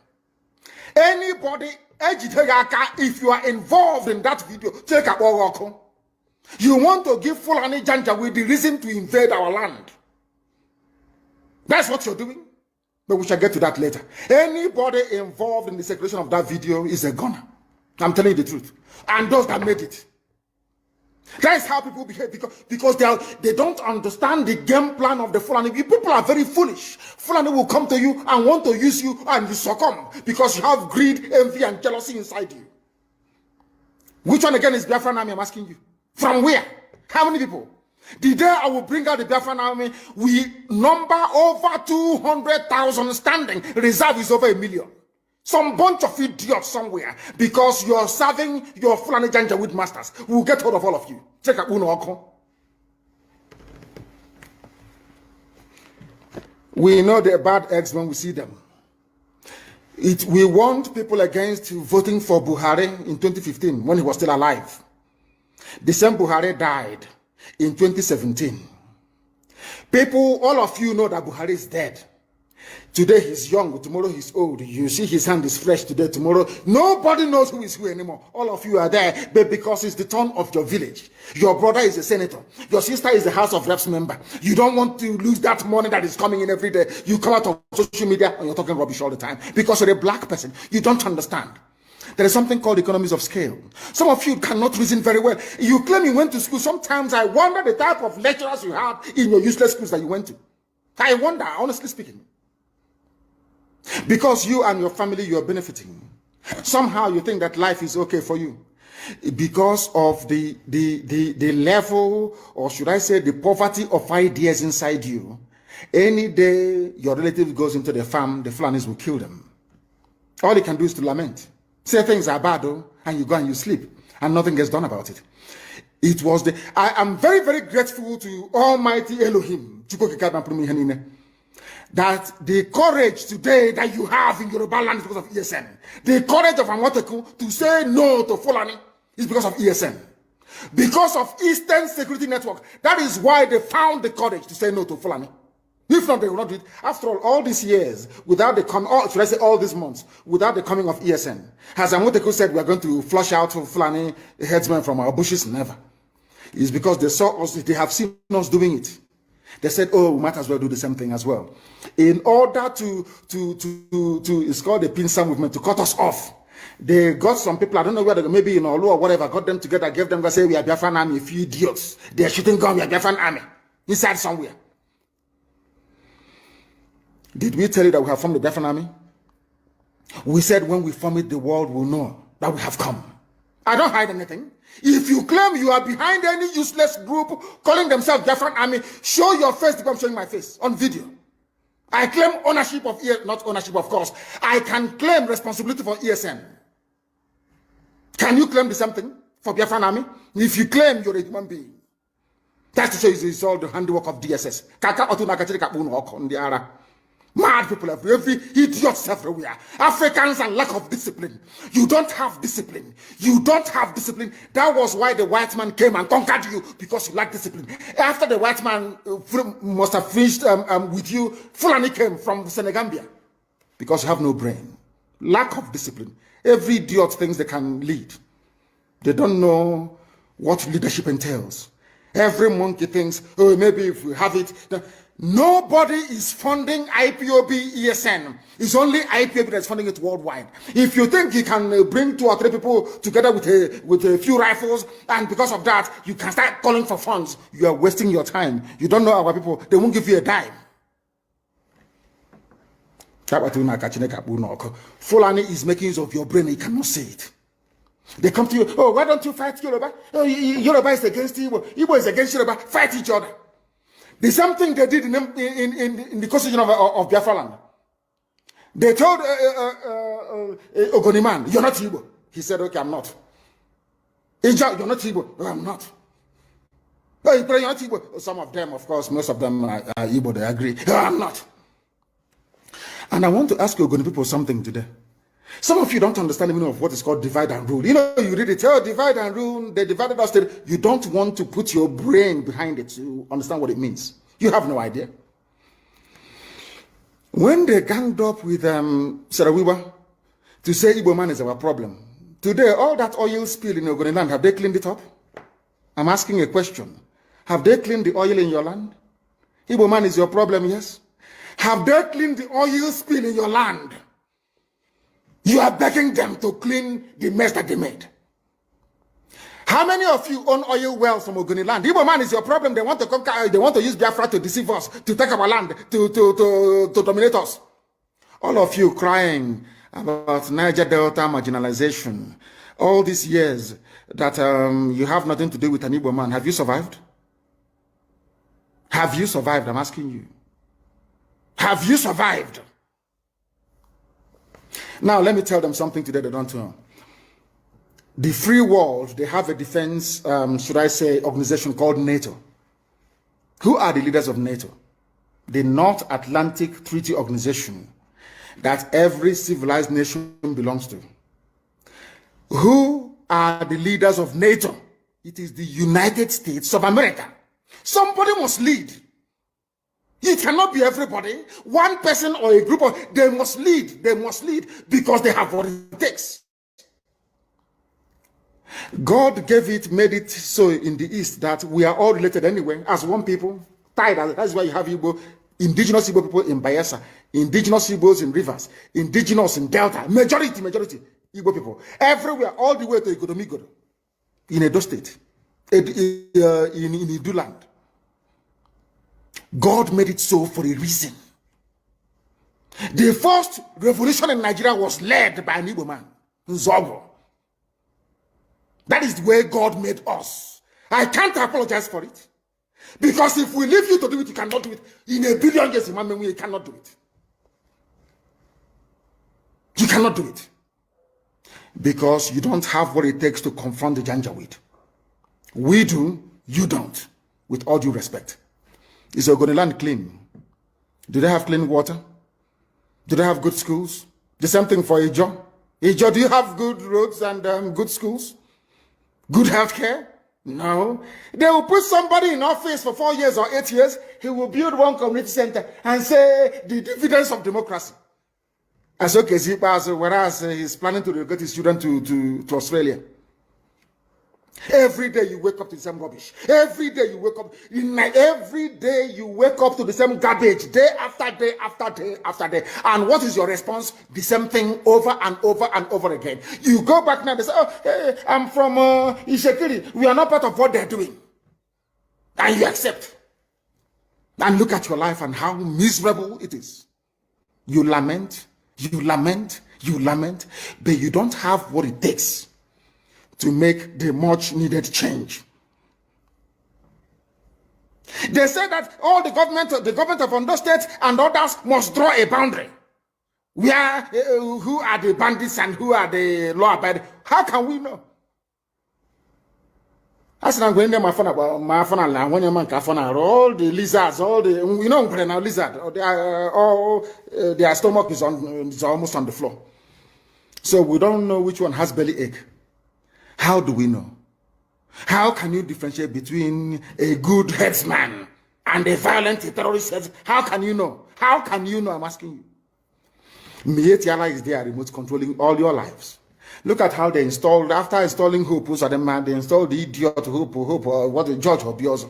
Anybody, if you are involved in that video, take a walk. You want to give Fulani Janja with the reason to invade our land. That's what you're doing. But we shall get to that later. Anybody involved in the circulation of that video is a gunner. I'm telling you the truth. And those that made it. That is how people behave because they don't understand the game plan of the Fulani. People are very foolish. Fulani will come to you and want to use you and you succumb because you have greed, envy, and jealousy inside you. Which one again is Biafran Army? I'm asking you. From where? How many people? The day I will bring out the Biafran Army, we number over 200,000 standing. Reserve is over 1 million. Some bunch of idiots somewhere because you're serving your Fulani Janjaweed masters. We'll get hold of all of you. Check out Uno. We know the bad eggs when we see them. We warned people against voting for Buhari in 2015 when he was still alive. The same Buhari died in 2017. People, all of you know that Buhari is dead. Today he's young, tomorrow he's old. You see his hand is fresh today, tomorrow. Nobody knows who is who anymore. All of you are there, but because it's the turn of your village. Your brother is a senator. Your sister is a House of Reps member. You don't want to lose that money that is coming in every day. You come out on social media and you're talking rubbish all the time because you're a black person. You don't understand. There is something called economies of scale. Some of you cannot reason very well. You claim you went to school. Sometimes I wonder the type of lecturers you had in your useless schools that you went to. I wonder, honestly speaking. Because you and your family, you are benefiting. Somehow you think that life is okay for you. Because of the level, or should I say the poverty of ideas inside you. Any day your relative goes into the farm, the Fulanis will kill them. All you can do is to lament. Say things are bad, though, and you go and you sleep. And nothing gets done about it. I am very, very grateful to Almighty Elohim. That the courage today that you have in Yoruba land is because of ESN. The courage of Amoteku to say no to Fulani is because of ESN. Because of Eastern Security Network. That is why they found the courage to say no to Fulani. If not, they will not do it. After all these years, without the should I say all these months, without the coming of ESN, as Amoteku said, we are going to flush out Fulani headsmen from our bushes. Never. It's because they saw us, they have seen us doing it. They said, oh, we might as well do the same thing as well. In order to it's called the pincer movement, to cut us off. They got some people, I don't know whether, maybe in Olu or whatever, got them together, gave them, say, we are Biafran Army, a few idiots. They are shooting gun, we are Biafran Army. Inside somewhere. Did we tell you that we have formed the Biafran Army? We said when we form it, the world will know that we have come. I don't hide anything. If you claim you are behind any useless group calling themselves Biafran Army, show your face because I'm showing my face on video. I claim ownership of not ownership, of course. I can claim responsibility for ESN. Can you claim the same thing for Biafran Army? If you claim you're a human being, that's to say it's all the handiwork of DSS. Mad people every idiots everywhere. Africans and lack of discipline. You don't have discipline. You don't have discipline. That was why the white man came and conquered you, because you lack discipline. After the white man must have finished with you, Fulani came from Senegambia because you have no brain. Lack of discipline. Every idiot thinks they can lead. They don't know what leadership entails. Every monkey thinks, oh, maybe if we have it. Nobody is funding IPOB ESN. It's only IPOB that's funding it worldwide. If you think you can bring 2 or 3 people together with a few rifles, and because of that, you can start calling for funds, you are wasting your time. You don't know our people. They won't give you a dime. Fulani is making use of your brain. You cannot say it. They come to you, oh, why don't you fight Yoruba? Oh, Yoruba is against Igbo. Igbo is against Yoruba. Fight each other. The same thing they did in the constitution of Biafra land. They told Ogoniman, you're not Igbo. He said, okay, I'm not. Ija, you're not Igbo. No, I'm not. Oh, you're not Igbo. Some of them, of course, most of them are Igbo, they agree. No, I'm not. And I want to ask Ogoni people something today. Some of you don't understand the meaning of what is called divide and rule. You know, you read it, oh, divide and rule, they divided us. You don't want to put your brain behind it to understand what it means. You have no idea. When they ganged up with Sarawiwa to say Igbo man is our problem, today, all that oil spill in Ogoni land, have they cleaned it up? I'm asking a question. Have they cleaned the oil in your land? Igbo man is your problem, yes? Have they cleaned the oil spill in your land? You are begging them to clean the mess that they made. How many of you own oil wells from Ogoni land? Igbo man is your problem. They want to conquer, they want to use Biafra to deceive us, to take our land, to dominate us. All of you crying about Niger Delta marginalization, all these years that you have nothing to do with an Igbo man. Have you survived? Have you survived? I'm asking you. Have you survived? Now, let me tell them something today they don't know. The free world, they have a defense, should I say, organization called NATO. Who are the leaders of NATO? The North Atlantic Treaty Organization that every civilized nation belongs to. Who are the leaders of NATO? It is the United States of America. Somebody must lead. It cannot be everybody. One person or a group of, they must lead. They must lead because they have what it takes. God gave it, made it so in the East that we are all related anyway, as one people, tied. That's why you have Igbo, indigenous Igbo people in Bayelsa, indigenous Igbos in Rivers, indigenous in Delta, majority Igbo people. Everywhere, all the way to Igodomigodo, in Edo State, in Idu land. God made it so for a reason. The first revolution in Nigeria was led by an Igbo man, Nzogo. That is the way God made us. I can't apologize for it. Because if we leave you to do it, you cannot do it. In a billion years, you cannot do it. You cannot do it. Because you don't have what it takes to confront the Janjaweed. We do, you don't. With all due respect. Is Ogoni land clean? Do they have clean water? Do they have good schools? The same thing for Ijo. Ijo, do you have good roads and good schools? Good health care? No. They will put somebody in office for 4 years or 8 years. He will build one community center and say the dividends of democracy. As okay, whereas he's planning to relocate his children to Australia. Every day you wake up to the same rubbish. Every day you wake up. Every day you wake up to the same garbage. Day after day after day after day. And what is your response? The same thing over and over and over again. You go back now and say, oh, hey, I'm from Insecurity. We are not part of what they're doing. And you accept. And look at your life and how miserable it is. You lament, you lament, you lament, but you don't have what it takes to make the much needed change. They say that all the government of Ondo State and others must draw a boundary. Where, who are the bandits and who are the law-abiding? How can we know? As I'm going there, my phone, when your man all the lizards, all the, you know, now lizard, their stomach is almost on the floor. So we don't know which one has belly ache. How do we know? How can you differentiate between a good headsman and a violent terrorist headsman? How can you know? How can you know? I'm asking you. Mietiala is there, remote controlling all your lives. Look at how they installed, after installing Hope, they installed the idiot Hope, George Obiozo.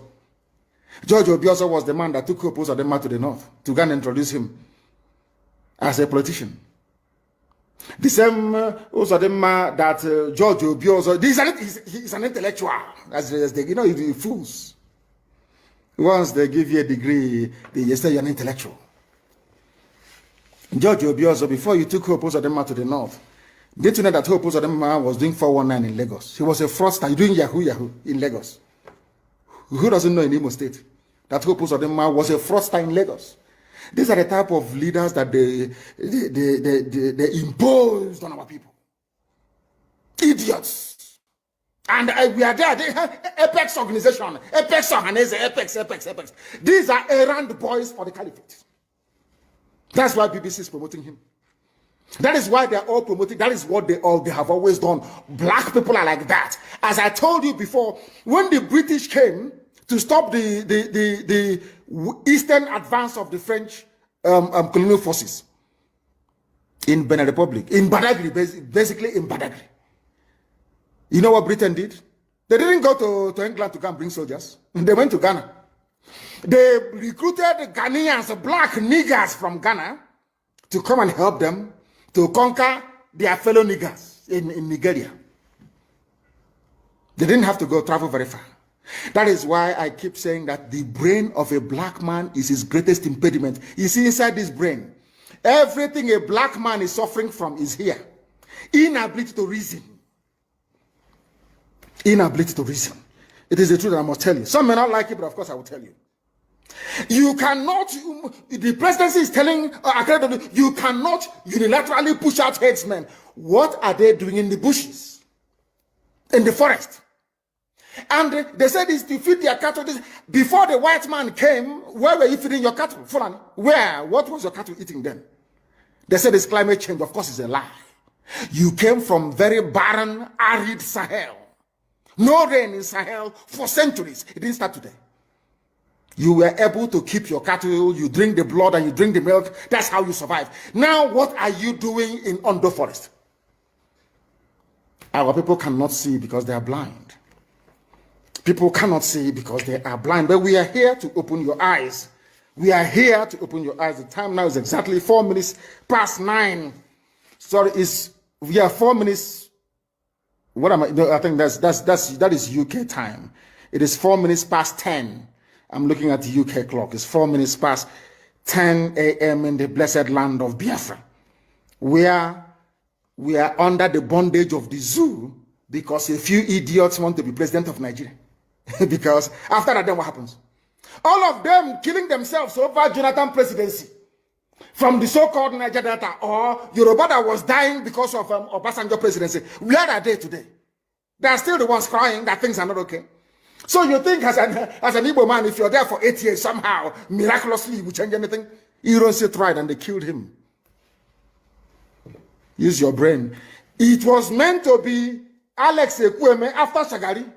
George Obiozo was the man that took Hope to the north to go and introduce him as a politician. The same Uzodinma that George Obiozo, he's an intellectual, as they, you know, the fools. Once they give you a degree, they say you're an intellectual. George Obiozo, before you took Hope Uzodinma to the north, did you know that Hope Uzodinma was doing 419 in Lagos? He was a fraudster doing Yahoo in Lagos. Who doesn't know in Imo State that Hope Uzodinma was a fraudster in Lagos? These are the type of leaders that they imposed on our people. Idiots. And we are there. Apex organization. Apex organization. Apex. These are errand boys for the caliphate. That's why BBC is promoting him. That is why they're all promoting. That is what they have always done. Black people are like that. As I told you before, when the British came to stop the eastern advance of the French colonial forces in Benin Republic, in Badagry, basically in Badagry. You know what Britain did? They didn't go to England to come bring soldiers. They went to Ghana. They recruited Ghanaians, black niggers from Ghana, to come and help them to conquer their fellow niggers in Nigeria. They didn't have to go travel very far. That is why I keep saying that the brain of a black man is his greatest impediment. You see, inside this brain, everything a black man is suffering from is here. Inability to reason. Inability to reason. It is the truth that I must tell you. Some may not like it, but of course I will tell you. You cannot, the presidency is telling, you cannot unilaterally push out headsmen. What are they doing in the bushes? In the forest? And they said it's to feed their cattle. Before the white man came, where were you feeding your cattle? Fulani? Where? What was your cattle eating then? They said it's climate change. Of course, it's a lie. You came from very barren, arid Sahel. No rain in Sahel for centuries. It didn't start today. You were able to keep your cattle, you drink the blood and you drink the milk. That's how you survive. Now, what are you doing in Ondo Forest? Our people cannot see because they are blind. People cannot see because they are blind. But we are here to open your eyes. We are here to open your eyes. The time now is exactly 4 minutes past 9. Sorry, we are 4 minutes. What am I? No, I think that is UK time. It is 4 minutes past 10. I'm looking at the UK clock. It's 4 minutes past 10 a.m. in the blessed land of Biafra. We are under the bondage of the zoo because a few idiots want to be president of Nigeria. Because after that, then what happens? All of them killing themselves over Jonathan presidency. From the so-called Niger Delta or Yoruba that was dying because of Obasanjo presidency. Where are they today? They are still the ones crying that things are not okay. So you think as an Igbo man, if you're there for 8 years, somehow, miraculously, you will change anything? Ironsi tried and they killed him. Use your brain. It was meant to be Alex Ekwueme after Shagari.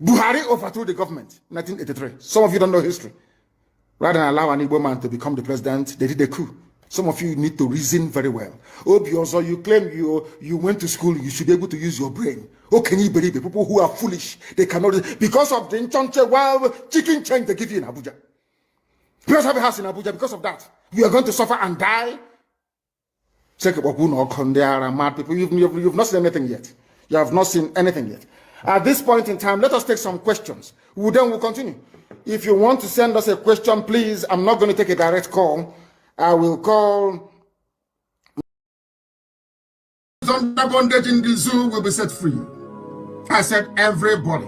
Buhari overthrew the government in 1983. Some of you don't know history. Rather than allow an Igbo man to become the president, they did a coup. Some of you need to reason very well. Obioso, you claim you went to school, you should be able to use your brain. Oh, can you believe it? People who are foolish, they cannot, because of the Nchonche wild chicken change they give you in Abuja. You don't have a house in Abuja because of that. You are going to suffer and die. Check it, there are mad people. You've not seen anything yet. You have not seen anything yet. At this point in time, let us take some questions. Then we'll continue. If you want to send us a question, please, I'm not going to take a direct call. I will call. Under bondage in the zoo will be set free. I said everybody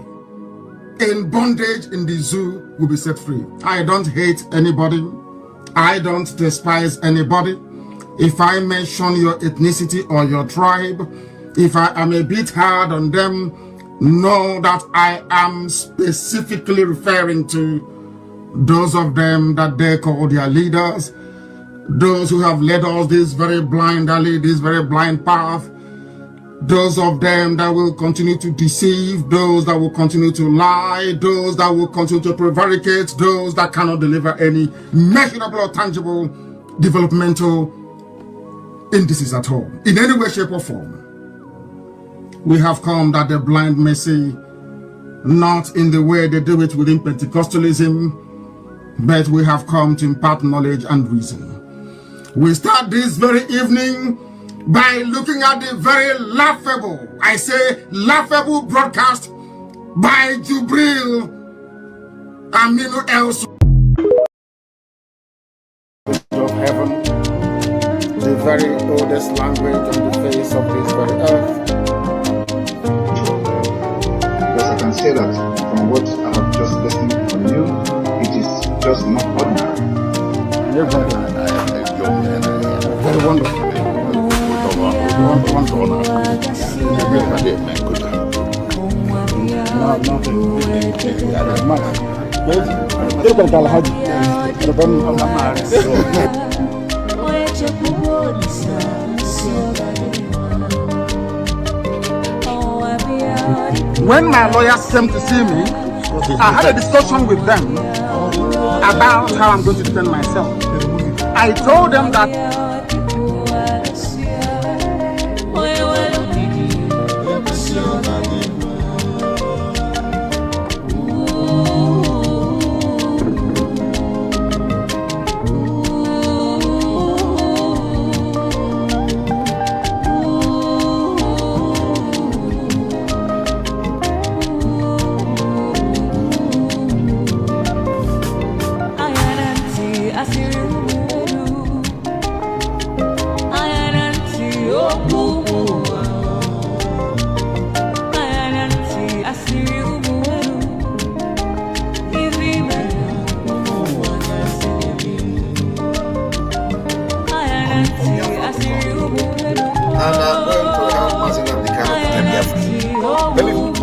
in bondage in the zoo will be set free. I don't hate anybody. I don't despise anybody. If I mention your ethnicity or your tribe, if I am a bit hard on them, know that I am specifically referring to those of them that they call their leaders, those who have led us this very blind alley, this very blind path, those of them that will continue to deceive, those that will continue to lie, those that will continue to prevaricate, those that cannot deliver any measurable or tangible developmental indices at all, in any way, shape, or form. We have come that the blind may see, not in the way they do it within Pentecostalism, but we have come to impart knowledge and reason. We start this very evening by looking at the very laughable, I say laughable broadcast by Jubril Aminu Els of heaven, the very oldest language on the face of this very earth. Because I can say that from what I have just listened from you, it is just not ordinary. You're very wonderful. When my lawyers came to see me, I had a discussion with them about how I'm going to defend myself. I told them that and I'm going to help Mazin and the Believe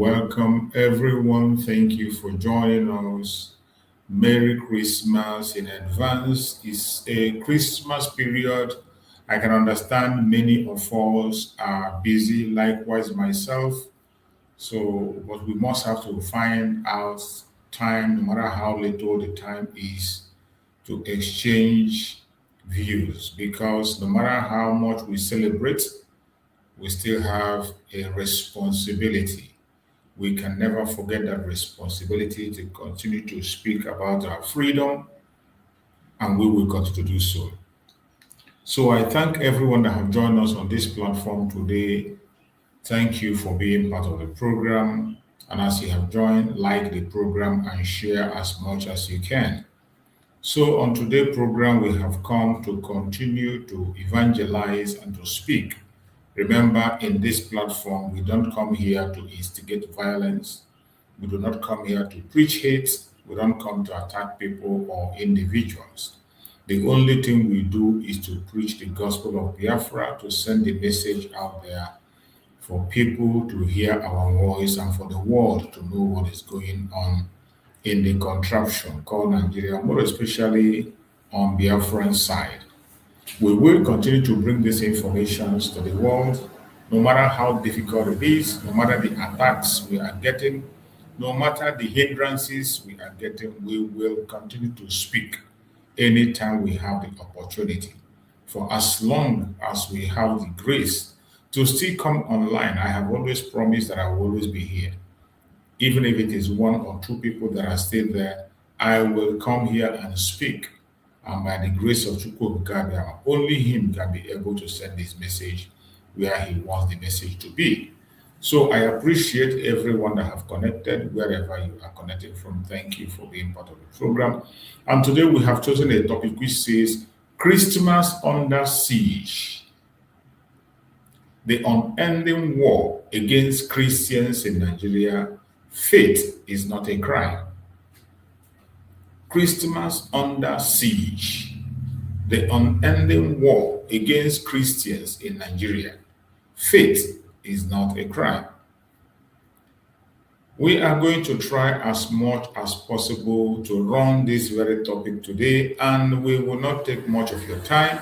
Welcome, everyone. Thank you for joining us. Merry Christmas in advance. It's a Christmas period. I can understand many of us are busy, likewise myself. So, but we must have to find out time, no matter how little the time is, to exchange views, because no matter how much we celebrate, we still have a responsibility. We can never forget that responsibility to continue to speak about our freedom, and we will continue to do so. So I thank everyone that have joined us on this platform today. Thank you for being part of the program. And as you have joined, like the program and share as much as you can. So on today's program, we have come to continue to evangelize and to speak. Remember, in this platform, we don't come here to instigate violence. We do not come here to preach hate. We don't come to attack people or individuals. The only thing we do is to preach the gospel of Biafra, to send the message out there for people to hear our voice and for the world to know what is going on in the contraption called Nigeria, more especially on Biafran side. We will continue to bring these informations to the world, no matter how difficult it is, no matter the attacks we are getting, no matter the hindrances we are getting, we will continue to speak anytime we have the opportunity. For as long as we have the grace to still come online, I have always promised that I will always be here. Even if it is one or two people that are still there, I will come here and speak. And by the grace of Chukwu, only him can be able to send this message where he wants the message to be. So I appreciate everyone that have connected, wherever you are connected from. Thank you for being part of the program. And today we have chosen a topic which says, Christmas under siege. The unending war against Christians in Nigeria. Faith is not a crime. Christmas under siege. The unending war against Christians in Nigeria. Faith is not a crime. We are going to try as much as possible to run this very topic today, and we will not take much of your time.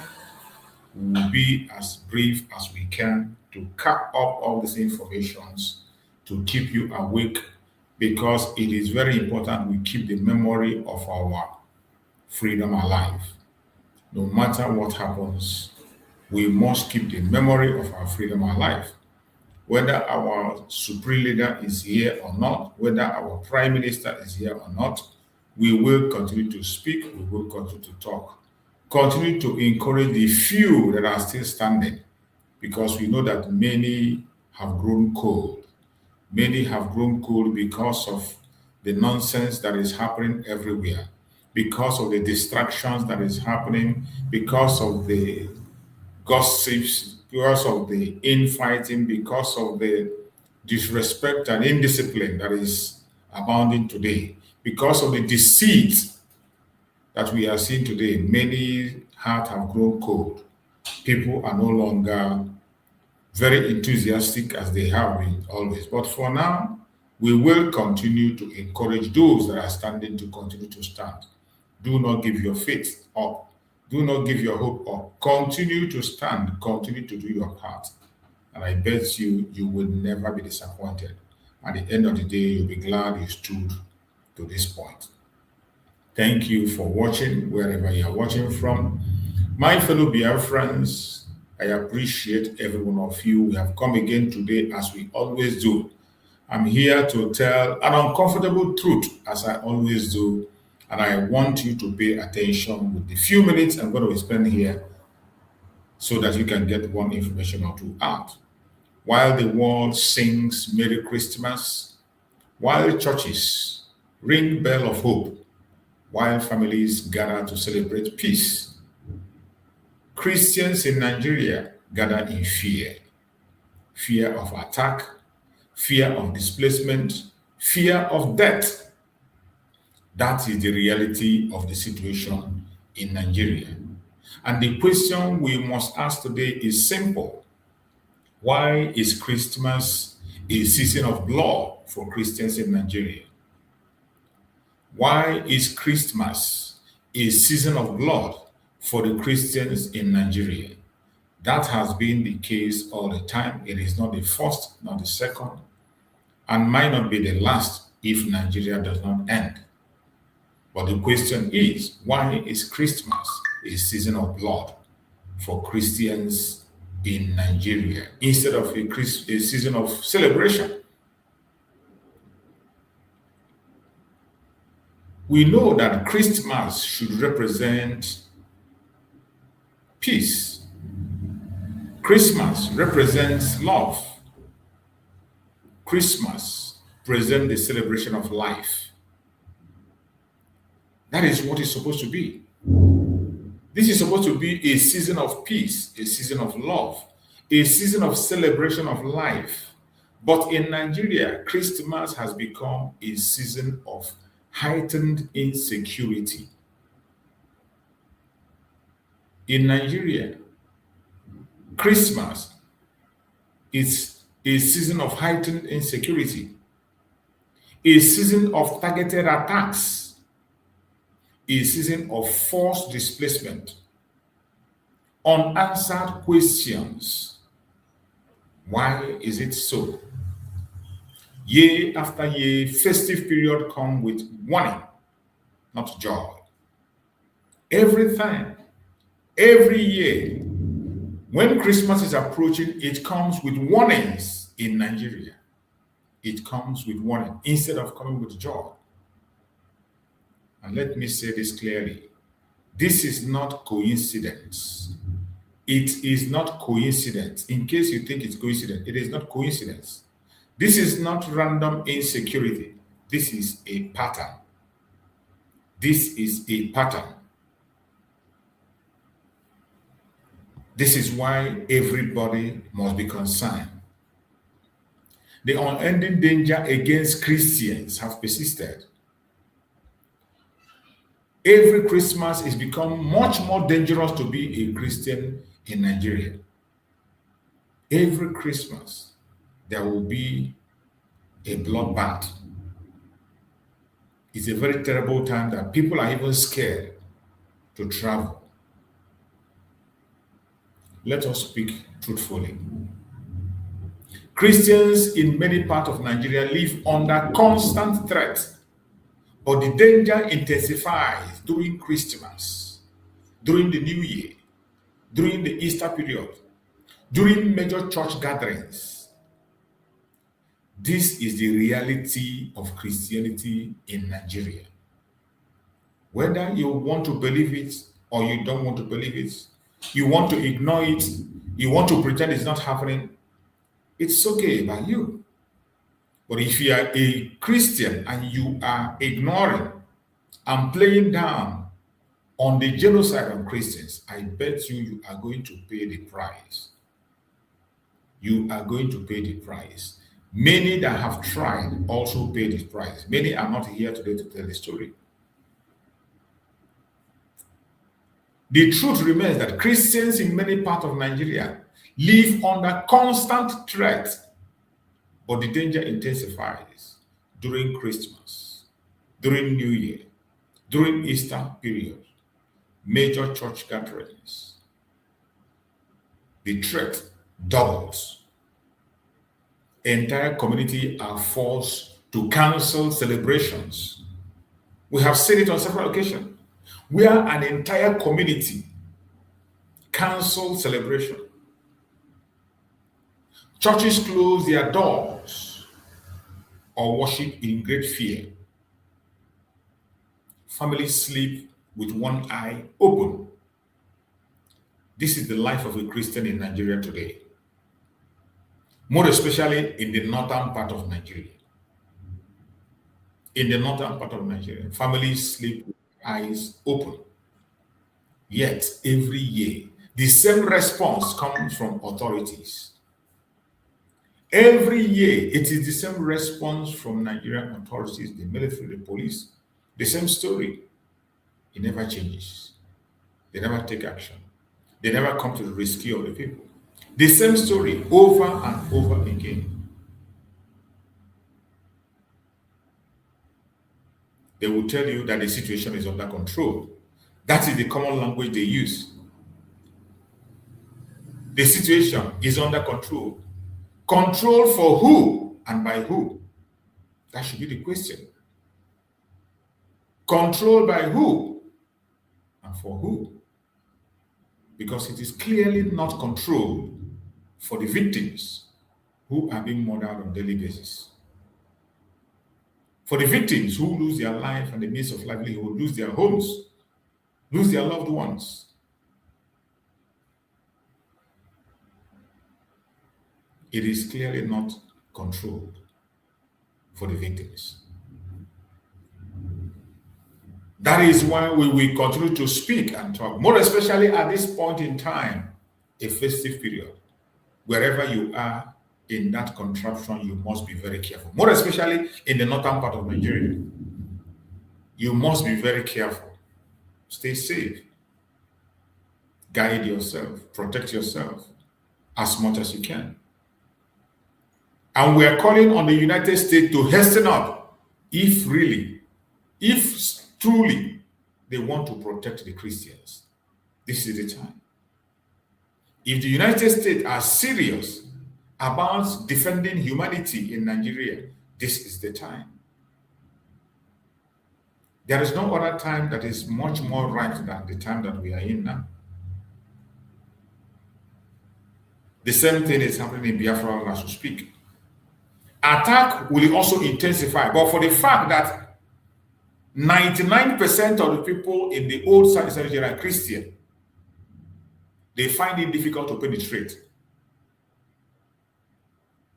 We will be as brief as we can to cap up all these informations to keep you awake, because it is very important we keep the memory of our freedom alive. No matter what happens, we must keep the memory of our freedom alive. Whether our supreme leader is here or not, whether our prime minister is here or not, we will continue to speak, we will continue to talk. Continue to encourage the few that are still standing, because we know that many have grown cold. Many have grown cold because of the nonsense that is happening everywhere, because of the distractions that is happening, because of the gossips, because of the infighting, because of the disrespect and indiscipline that is abounding today, because of the deceit that we are seeing today, many hearts have grown cold. People are no longer very enthusiastic as they have been always. But for now, we will continue to encourage those that are standing to continue to stand. Do not give your faith up. Do not give your hope up. Continue to stand. Continue to do your part. And I bet you will never be disappointed. At the end of the day, you'll be glad you stood to this point. Thank you for watching wherever you are watching from. My fellow Biafrans, I appreciate every one of you. We have come again today as we always do. I'm here to tell an uncomfortable truth as I always do. And I want you to pay attention with the few minutes I'm going to spend here so that you can get one information or two out. While the world sings Merry Christmas, while churches ring bell of hope, while families gather to celebrate peace, Christians in Nigeria gather in fear. Fear of attack, fear of displacement, fear of death. That is the reality of the situation in Nigeria. And the question we must ask today is simple. Why is Christmas a season of blood for Christians in Nigeria? Why is Christmas a season of blood for the Christians in Nigeria? That has been the case all the time. It is not the first, not the second, and might not be the last if Nigeria does not end. But the question is, why is Christmas a season of blood for Christians in Nigeria instead of a season of celebration? We know that Christmas should represent peace. Christmas represents love. Christmas presents the celebration of life. That is what it's supposed to be. This is supposed to be a season of peace, a season of love, a season of celebration of life. But in Nigeria, Christmas has become a season of heightened insecurity. In Nigeria, Christmas is a season of heightened insecurity, a season of targeted attacks, a season of forced displacement, unanswered questions. Why is it so? Year after year, festive period come with warning, not joy. Every time, every year, when Christmas is approaching, it comes with warnings in Nigeria. It comes with warning instead of coming with joy. And let me say this clearly. This is not coincidence. It is not coincidence. In case you think it's coincidence, it is not coincidence. This is not random insecurity. This is a pattern. This is a pattern. This is why everybody must be concerned. The unending danger against Christians have persisted. Every Christmas it's become much more dangerous to be a Christian in Nigeria. Every Christmas, there will be a bloodbath. It's a very terrible time that people are even scared to travel. Let us speak truthfully. Christians in many parts of Nigeria live under constant threat. But the danger intensifies during Christmas, during the New Year, during the Easter period, during major church gatherings. This is the reality of Christianity in Nigeria. Whether you want to believe it or you don't want to believe it, you want to ignore it, you want to pretend it's not happening, it's okay by you. But if you are a Christian and you are ignoring and playing down on the genocide of Christians, I bet you are going to pay the price. You are going to pay the price. Many that have tried also pay the price. Many are not here today to tell the story. The truth remains that Christians in many parts of Nigeria live under constant threat, but the danger intensifies during Christmas, during New Year, during Easter period, major church gatherings. The threat doubles. Entire community are forced to cancel celebrations. We have seen it on several occasions, where an entire community cancel celebration. Churches close their doors or worship in great fear. Families sleep with one eye open. This is the life of a Christian in Nigeria today, more especially in the northern part of Nigeria. In the northern part of Nigeria, families sleep with eyes open. Yet, every year, the same response comes from authorities. Every year, it is the same response from Nigerian authorities, the military, the police, the same story. It never changes. They never take action. They never come to the rescue of the people. The same story over and over again. They will tell you that the situation is under control. That is the common language they use. The situation is under control. Control for who and by who? That should be the question. Control by who and for who? Because it is clearly not controlled for the victims who are being murdered on a daily basis. For the victims who lose their life and the means of livelihood, lose their homes, lose their loved ones. It is clearly not controlled for the victims. That is why we will continue to speak and talk, more especially at this point in time, a festive period. Wherever you are in that contraption, you must be very careful, more especially in the northern part of Nigeria. You must be very careful. Stay safe. Guide yourself. Protect yourself as much as you can. And we are calling on the United States to hasten up if truly they want to protect the Christians. This is the time. If the United States are serious about defending humanity in Nigeria, this is the time. There is no other time that is much more right than the time that we are in now. The same thing is happening in Biafra as we speak. Attack will also intensify, but for the fact that 99% of the people in the old South Nigeria are Christian, they find it difficult to penetrate.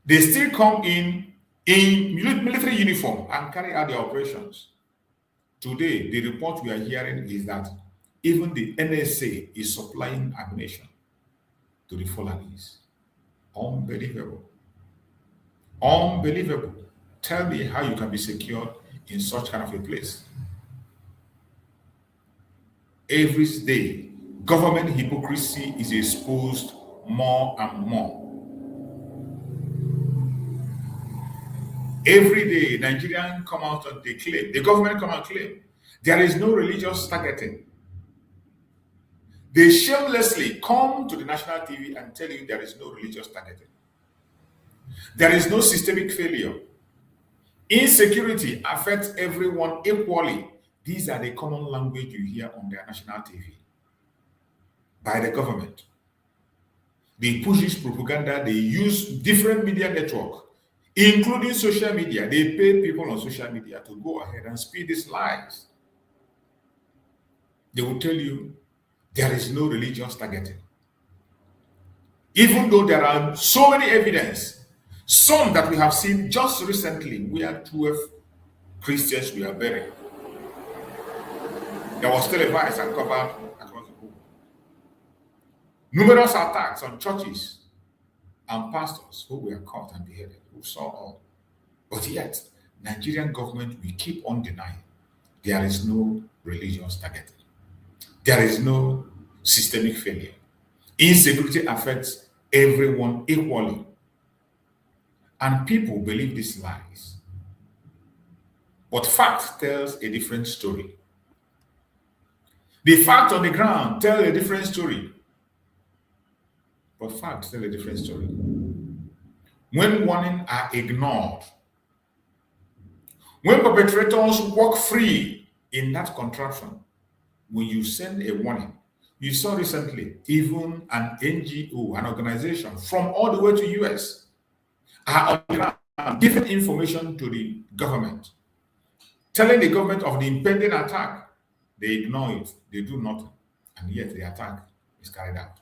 They still come in military uniform and carry out their operations. Today, the report we are hearing is that even the NSA is supplying ammunition to the Fulanis. Unbelievable. Unbelievable. Tell me how you can be secured in such kind of a place. Every day, government hypocrisy is exposed more and more. Every day, Nigerians come out and they claim, the government come and claim, there is no religious targeting. They shamelessly come to the national TV and tell you there is no religious targeting. There is no systemic failure. Insecurity affects everyone equally. These are the common language you hear on their national TV by the government. They push this propaganda. They use different media networks, including social media. They pay people on social media to go ahead and speak these lies. They will tell you there is no religious targeting. Even though there are so many evidence, some that we have seen just recently, we had 12 Christians we are buried. There was televised and covered across the board. Numerous attacks on churches and pastors who were caught and beheaded. We saw all. But yet, Nigerian government will keep on denying there is no religious targeting. There is no systemic failure. Insecurity affects everyone equally. And people believe these lies. But fact tells a different story. The fact on the ground tells a different story. But facts tell a different story. When warnings are ignored, when perpetrators walk free in that contraption, when you send a warning, you saw recently even an NGO, an organization from all the way to US, are on the ground giving information to the government, telling the government of the impending attack. They ignore it, they do nothing, and yet the attack is carried out.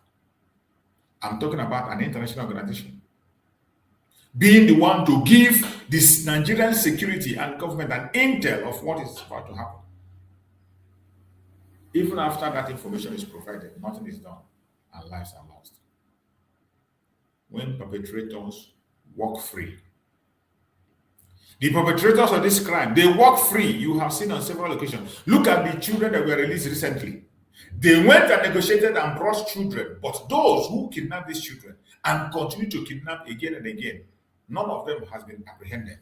I'm talking about an international organization being the one to give this Nigerian security and government an intel of what is about to happen. Even after that information is provided, nothing is done and lives are lost. When perpetrators walk free, the perpetrators of this crime, they walk free. You have seen on several occasions. Look at the children that were released recently. They went and negotiated and brought children, but those who kidnapped these children and continue to kidnap again and again, none of them has been apprehended.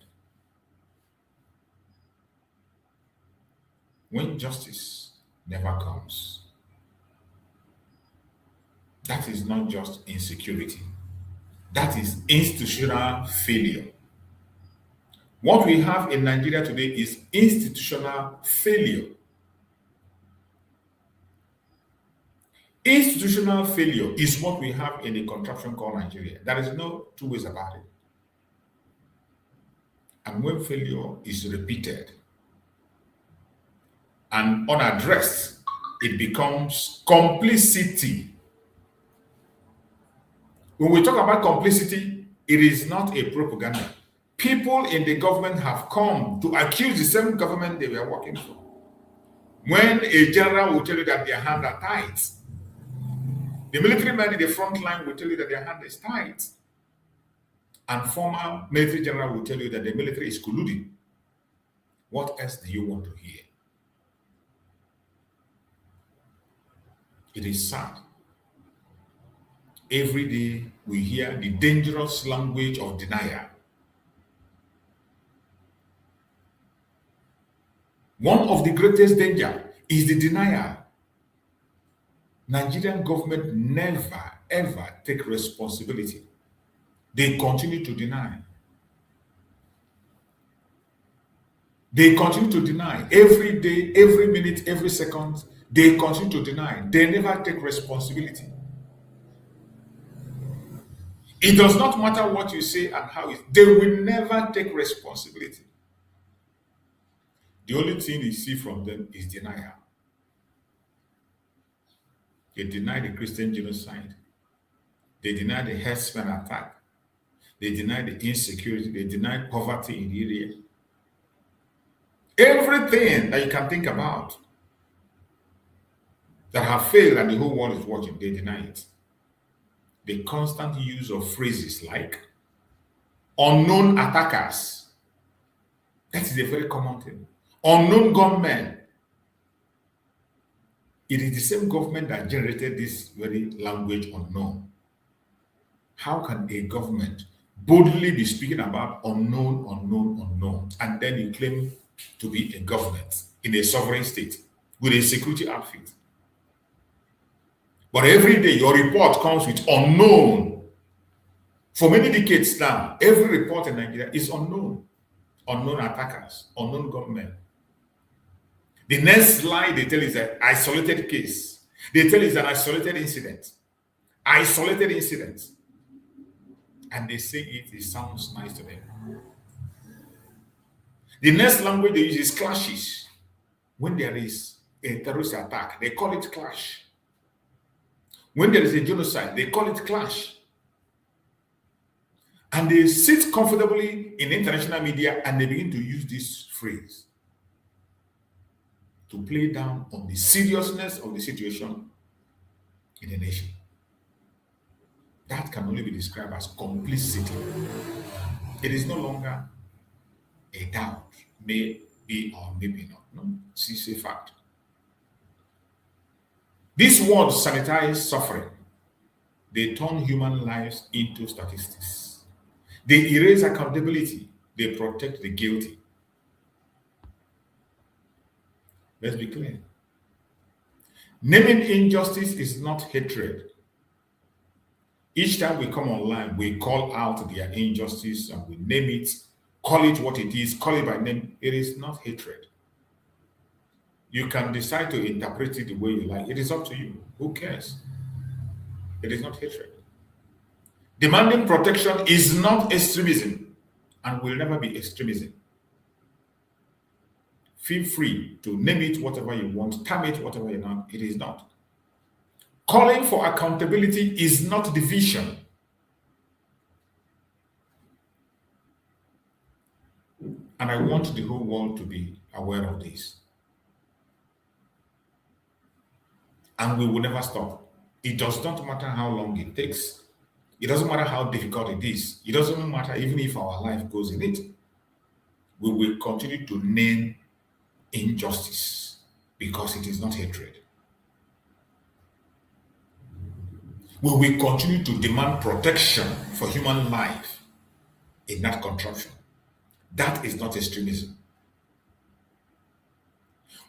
When justice never comes, that is not just insecurity. That is institutional failure. What we have in Nigeria today is institutional failure. Institutional failure is what we have in a contraption called Nigeria. There is no two ways about it. And when failure is repeated and unaddressed, it becomes complicity. When we talk about complicity, it is not a propaganda. People in the government have come to accuse the same government they were working for. When a general will tell you that their hands are tied, the military men in the front line will tell you that their hand is tight. And former military general will tell you that the military is colluding. What else do you want to hear? It is sad. Every day we hear the dangerous language of denial. One of the greatest danger is the denial. Nigerian government never ever take responsibility. They continue to deny. They continue to deny. Every day, every minute, every second, they continue to deny. They never take responsibility. It does not matter what you say and how they will never take responsibility. The only thing you see from them is denial. They deny the Christian genocide. They deny the herdsmen attack. They deny the insecurity. They deny poverty in the area. Everything that you can think about that have failed and the whole world is watching, they deny it. The constant use of phrases like unknown attackers. That is a very common thing. Unknown gunmen. It is the same government that generated this very language unknown. How can a government boldly be speaking about unknown, and then you claim to be a government in a sovereign state with a security outfit? But every day your report comes with unknown. For many decades now, every report in Nigeria is unknown. Unknown attackers, unknown government. The next lie they tell is an isolated case. They tell it's an isolated incident. Isolated incident. And they say it sounds nice to them. The next language they use is clashes. When there is a terrorist attack, they call it clash. When there is a genocide, they call it clash. And they sit comfortably in international media and they begin to use this phrase. to play down on the seriousness of the situation in the nation. That can only be described as complicity. It is no longer a doubt, may be or maybe not. No, it's a fact. These words sanitize suffering. They turn human lives into statistics. They erase accountability. They protect the guilty. Let's be clear. Naming injustice is not hatred. Each time we come online, we call out their injustice and we name it, call it what it is, call it by name. It is not hatred. You can decide to interpret it the way you like. It is up to you. Who cares? It is not hatred. Demanding protection is not extremism and will never be extremism. Feel free to name it whatever you want, term it whatever you want. It is not. Calling for accountability is not division. And I want the whole world to be aware of this. And we will never stop. It does not matter how long it takes. It doesn't matter how difficult it is. It doesn't matter even if our life goes in it. We will continue to name injustice because it is not hatred. We will continue to demand protection for human life in that contraption. That is not extremism.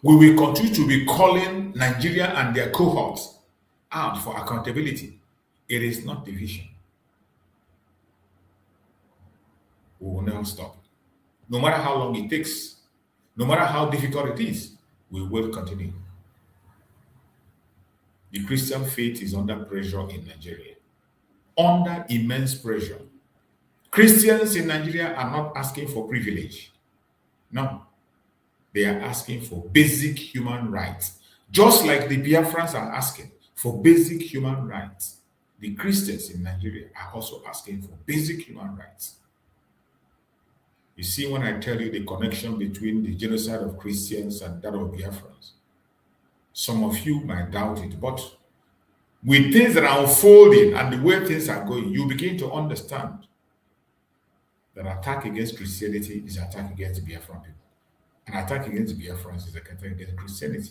We will continue to be calling Nigeria and their cohorts out for accountability. It is not division. We will never stop. No matter how long it takes, no matter how difficult it is, we will continue. The Christian faith is under pressure in Nigeria. Under immense pressure. Christians in Nigeria are not asking for privilege. No. They are asking for basic human rights. Just like the Biafrans are asking for basic human rights. The Christians in Nigeria are also asking for basic human rights. You see, when I tell you the connection between the genocide of Christians and that of Biafrans, some of you might doubt it, but with things that are unfolding and the way things are going, you begin to understand that attack against Christianity is an attack against the Biafran people. An attack against the Biafrans is an attack against Christianity.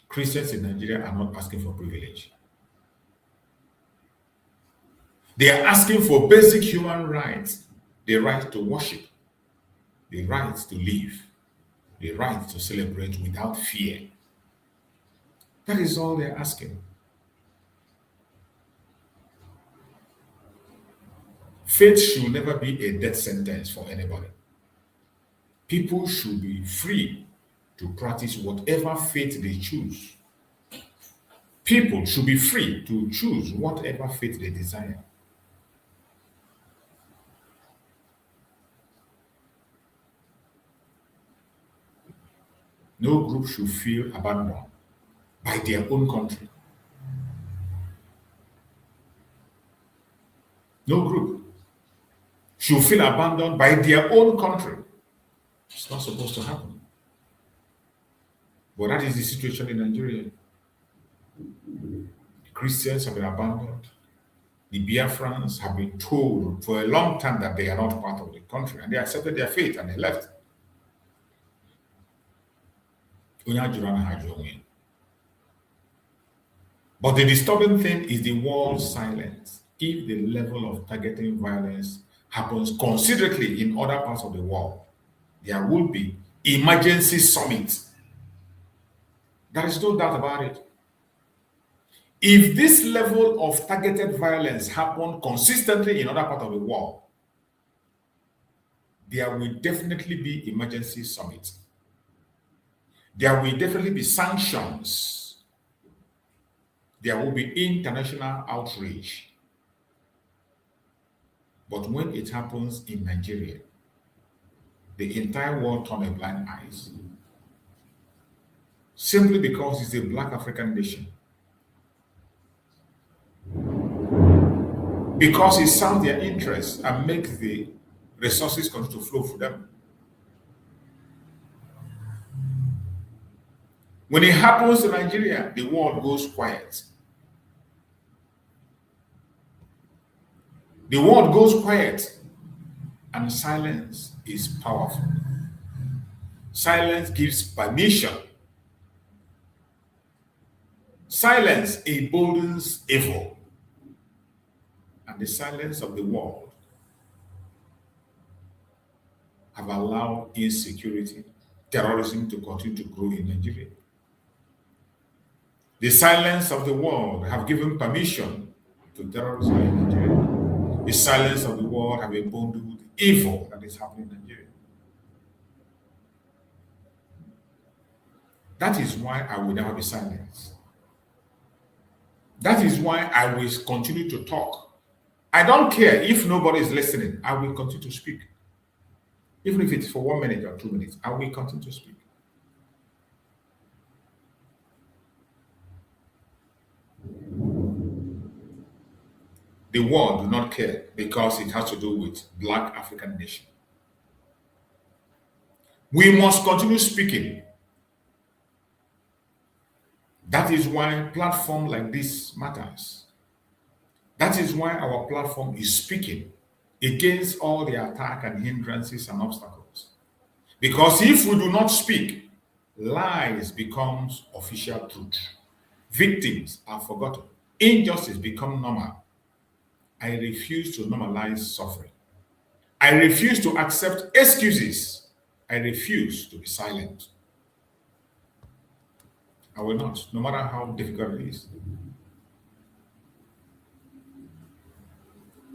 Christians in Nigeria are not asking for privilege. They are asking for basic human rights, the right to worship, the right to live, the right to celebrate without fear. That is all they're asking. Faith should never be a death sentence for anybody. People should be free to practice whatever faith they choose. People should be free to choose whatever faith they desire. No group should feel abandoned by their own country. No group should feel abandoned by their own country. It's not supposed to happen. But that is the situation in Nigeria. The Christians have been abandoned. The Biafrans have been told for a long time that they are not part of the country, and they accepted their fate and they left. But the disturbing thing is the world's silence. If the level of targeting violence happens considerably in other parts of the world, there will be emergency summits. There is no doubt about it. If this level of targeted violence happens consistently in other parts of the world, there will definitely be emergency summits. There will definitely be sanctions. There will be international outrage. But when it happens in Nigeria, the entire world turns a blind eye. Simply because it's a black African nation. Because it serves their interests and makes the resources continue to flow for them. When it happens in Nigeria, the world goes quiet. The world goes quiet, and silence is powerful. Silence gives permission. Silence emboldens evil. And the silence of the world have allowed insecurity, terrorism to continue to grow in Nigeria. The silence of the world have given permission to terrorism in Nigeria. The silence of the world have emboldened evil that is happening in Nigeria. That is why I will never be silent. That is why I will continue to talk. I don't care if nobody is listening. I will continue to speak. Even if it's for 1 minute or 2 minutes, I will continue to speak. The world do not care because it has to do with Black African nation. We must continue speaking. That is why platform like this matters. That is why our platform is speaking against all the attack and hindrances and obstacles. Because if we do not speak, lies becomes official truth. Victims are forgotten. Injustice becomes normal. I refuse to normalize suffering. I refuse to accept excuses. I refuse to be silent. I will not, no matter how difficult it is.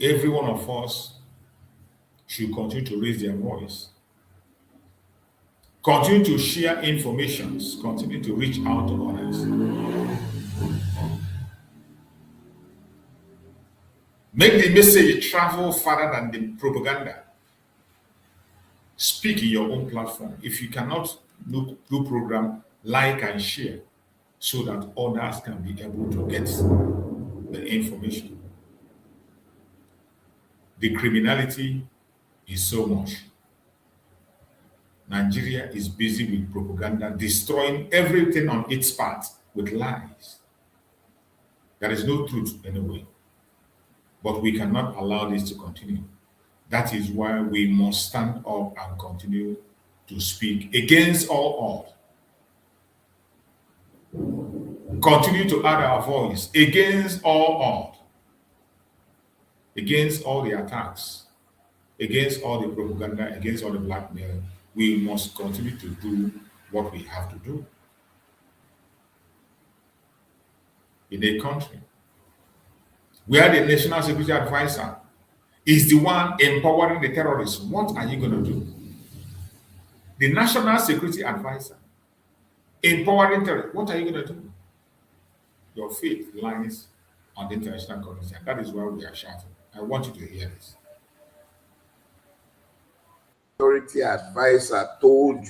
Every one of us should continue to raise their voice. Continue to share information. Continue to reach out to others. Make the message travel farther than the propaganda. Speak in your own platform. If you cannot do program, like and share so that others can be able to get the information. The criminality is so much. Nigeria is busy with propaganda, destroying everything on its path with lies. There is no truth anyway. But we cannot allow this to continue. That is why we must stand up and continue to speak against all odds. Continue to add our voice against all odds, against all the attacks, against all the propaganda, against all the blackmail. We must continue to do what we have to do. In a country where the National Security Advisor is the one empowering the terrorists, what are you going to do? The National Security Advisor empowering terrorists, what are you going to do? Your faith lies on the international community, and that is why we are shouting. I want you to hear this. Security Advisor told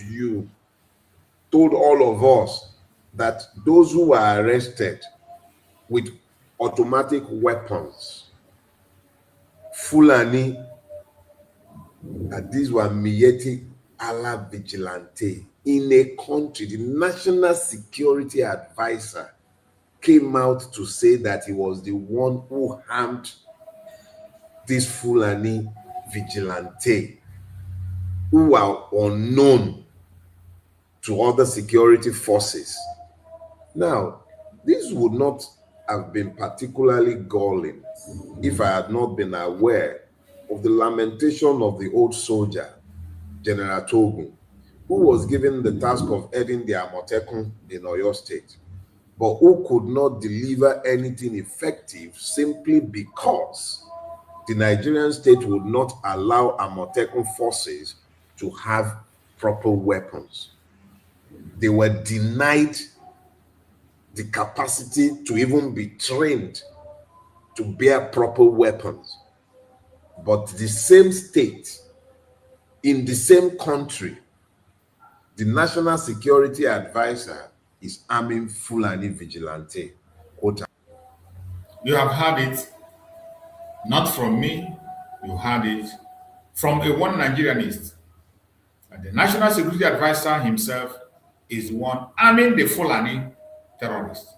all of us that those who were arrested with automatic weapons, Fulani, that these were Miyetti Allah vigilante in a country. The National Security Advisor came out to say that he was the one who harmed this Fulani vigilante, who are unknown to other security forces. Now, this would not have been particularly galling if I had not been aware of the lamentation of the old soldier, General Togun, who was given the task of heading the Amotekun in Oyo State, but who could not deliver anything effective simply because the Nigerian state would not allow Amotekun forces to have proper weapons. They were denied the capacity to even be trained to bear proper weapons. But the same state, in the same country, the National Security Advisor is arming Fulani vigilante. You have heard it not from me, you heard it from a one Nigerianist. And the National Security Advisor himself is one arming the Fulani terrorists.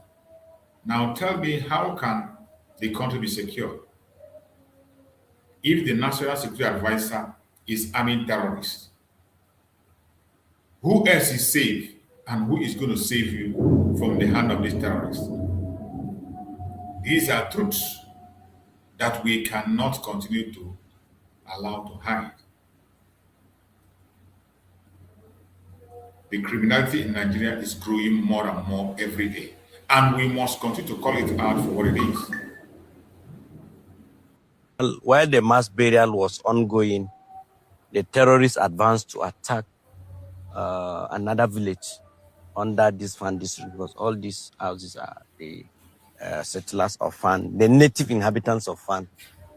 Now tell me, how can the country be secure if the National Security Advisor is arming terrorists? Who else is safe, and who is going to save you from the hand of these terrorists? These are truths that we cannot continue to allow to hide. The criminality in Nigeria is growing more and more every day, and we must continue to call it out for what it is. While the mass burial was ongoing, the terrorists advanced to attack another village under this Fan district, because all these houses are the settlers of Fan, the native inhabitants of Fan.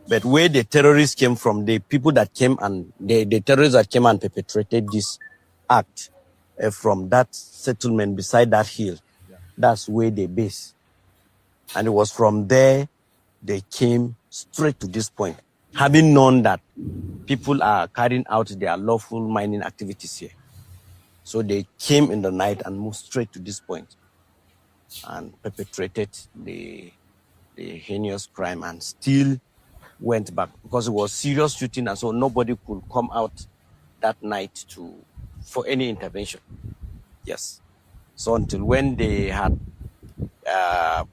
But where the terrorists came from, the people that came and the terrorists that came and perpetrated this act from that settlement beside that hill, that's where they base. And it was from there they came straight to this point, having known that people are carrying out their lawful mining activities here. So they came in the night and moved straight to this point and perpetrated the heinous crime, and still went back because it was serious shooting, and so nobody could come out that night for any intervention. Yes. So until when they had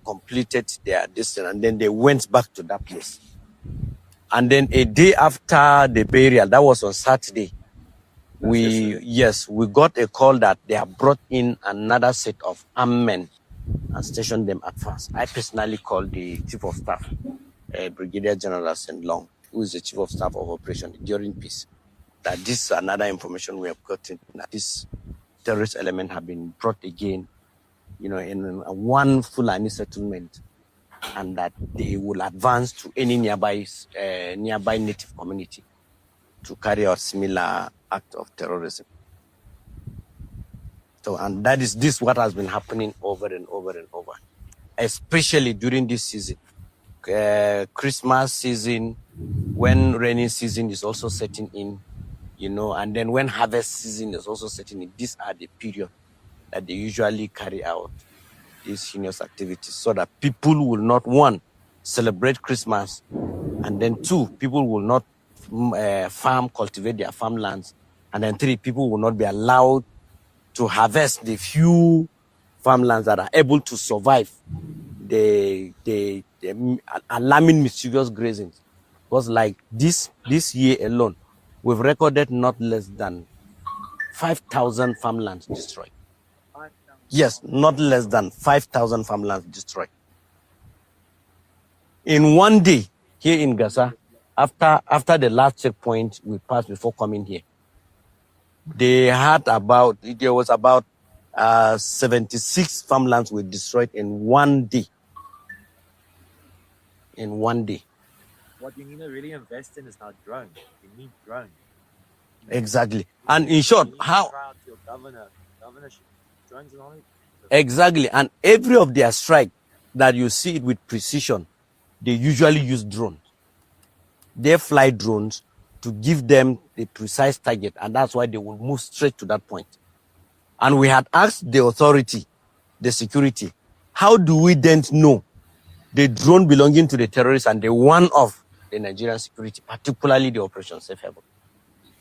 completed their distance, and then they went back to that place. And then a day after the burial, that was on Saturday, we got a call that they have brought in another set of armed men and stationed them at first. I personally called the Chief of Staff, Brigadier General St. Long, who is the Chief of Staff of Operation during peace, that this is another information we have gotten, that this terrorist element have been brought again, in one Fulani settlement, and that they will advance to any nearby native community to carry out similar act of terrorism. So, and that is this what has been happening over and over and over, especially during this season, Christmas season, when rainy season is also setting in, and then when harvest season is also setting in. These are the period that they usually carry out these heinous activities, so that people will not, one, celebrate Christmas, and then two, people will not cultivate their farmlands, and then three, people will not be allowed to harvest the few farmlands that are able to survive the alarming mischievous grazings. Because like this year alone, we've recorded not less than 5,000 farmlands destroyed. Yes, not less than 5,000 farmlands destroyed. In one day, here in Gaza, after the last checkpoint we passed before coming here, there was about 76 farmlands were destroyed in one day. In one day. What you need to really invest in is not drones. You need drones. Exactly. And in short, how... Your governorship. Drones and all it. Exactly. And every of their strike that you see it with precision, they usually use drones. They fly drones to give them the precise target, and that's why they will move straight to that point. And we had asked the authority, the security, how do we then know the drone belonging to the terrorists and the one of the Nigerian security, particularly the Operation Safe Haven?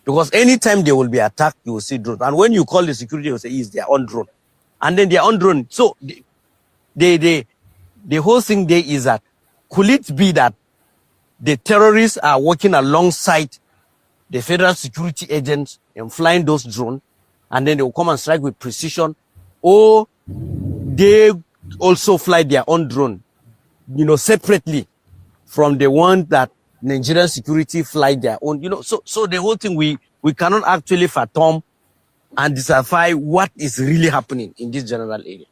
Because anytime they will be attacked, you will see drones. And when you call the security, they will say, it's their own drone. And then their own drone. So the whole thing there is that, could it be that the terrorists are working alongside the federal security agents and flying those drones, and then they will come and strike with precision, or they also fly their own drone, separately from the one that Nigerian security fly their own, so the whole thing, we cannot actually fathom and decipher what is really happening in this general area.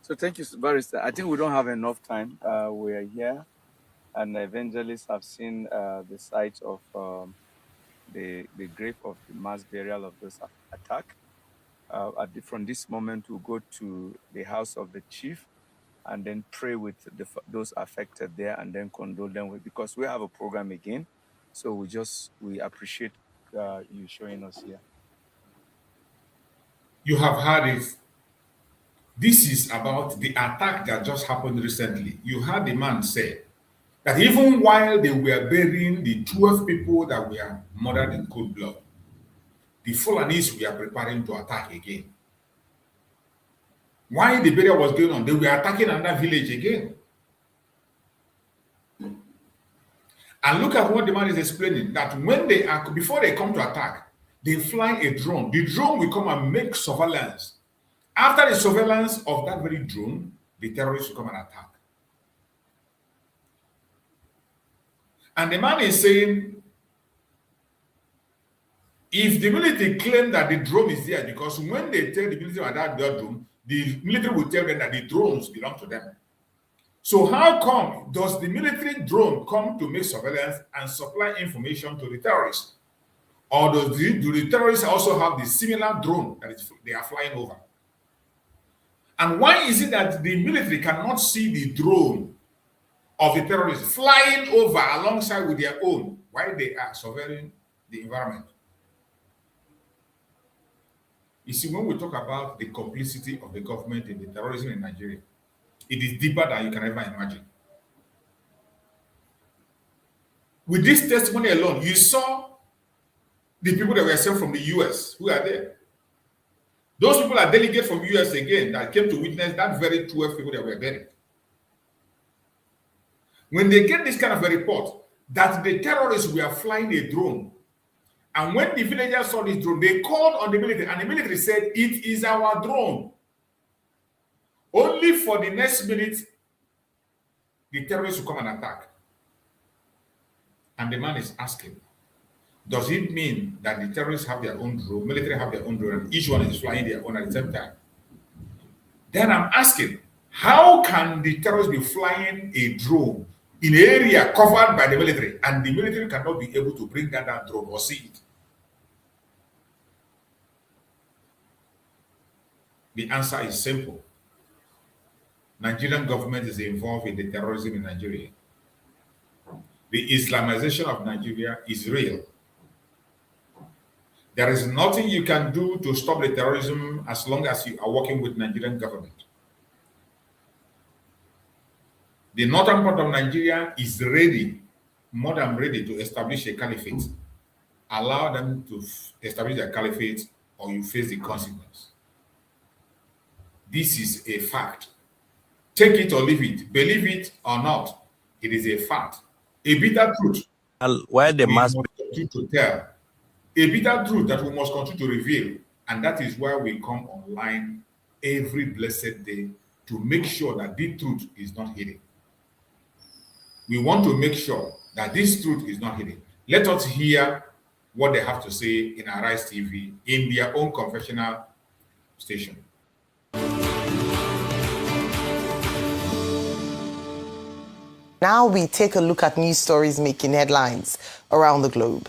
So thank you, Barrister. I think we don't have enough time. We are here, and evangelists have seen the site of the grave of the mass burial of this attack. From this moment, we'll go to the house of the chief and then pray with those affected there, and then condole them with, because we have a program again. So we appreciate you showing us here. You have heard it This is about the attack that just happened recently. You heard the man say that even while they were burying the 12 people that were murdered in cold blood, the Fulanis were preparing to attack again. While the burial was going on, they were attacking another village again. And look at what the man is explaining, that when they are, before they come to attack, they fly a drone. The drone will come and make surveillance. After the surveillance of that very drone, the terrorists will come and attack. And the man is saying, if the military claim that the drone is there, because when they tell the military about that drone, the military will tell them that the drones belong to them. So how come does the military drone come to make surveillance and supply information to the terrorists? Or do the terrorists also have the similar drone that they are flying over? And why is it that the military cannot see the drone of the terrorists flying over alongside with their own while they are surveilling the environment? You see, when we talk about the complicity of the government in the terrorism in Nigeria, it is deeper than you can ever imagine. With this testimony alone, you saw the people that were sent from the US who are there. Those people are delegates from US again that came to witness that very 12 people that were buried. When they get this kind of a report that the terrorists were flying a drone, and when the villagers saw this drone, they called on the military, and the military said, "It is our drone." Only for the next minute, the terrorists will come and attack. And the man is asking, does it mean that the terrorists have their own drone, military have their own drone, and each one is flying their own at the same time? Then I'm asking, how can the terrorists be flying a drone in an area covered by the military, and the military cannot be able to bring down that drone or see it? The answer is simple. Nigerian government is involved in the terrorism in Nigeria. The Islamization of Nigeria is real. There is nothing you can do to stop the terrorism as long as you are working with Nigerian government. The northern part of Nigeria is ready, more than ready, to establish a caliphate. Allow them to establish a caliphate, or you face the consequence. This is a fact. Take it or leave it, believe it or not, it is a fact. A bitter truth. Where the must continue to tell. A bitter truth that we must continue to reveal. And that is why we come online every blessed day to make sure that this truth is not hidden. We want to make sure that this truth is not hidden. Let us hear what they have to say in Arise TV in their own confessional station. Now we take a look at news stories making headlines around the globe.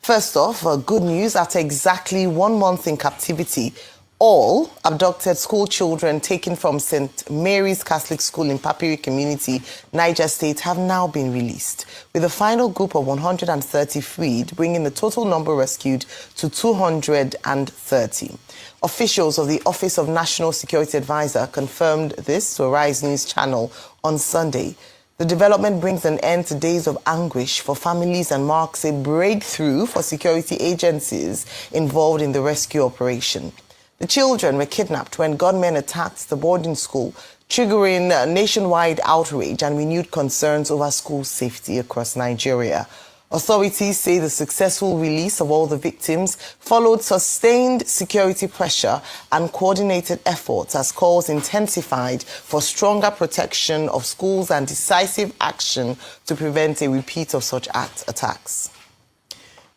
First off, good news. After exactly 1 month in captivity, all abducted school children taken from St. Mary's Catholic School in Papiri Community, Niger State, have now been released, with a final group of 130 freed, bringing the total number rescued to 230. Officials of the Office of National Security Advisor confirmed this to Arise News Channel on Sunday. The development brings an end to days of anguish for families and marks a breakthrough for security agencies involved in the rescue operation. The children were kidnapped when gunmen attacked the boarding school, triggering nationwide outrage and renewed concerns over school safety across Nigeria. Authorities say the successful release of all the victims followed sustained security pressure and coordinated efforts as calls intensified for stronger protection of schools and decisive action to prevent a repeat of such attacks.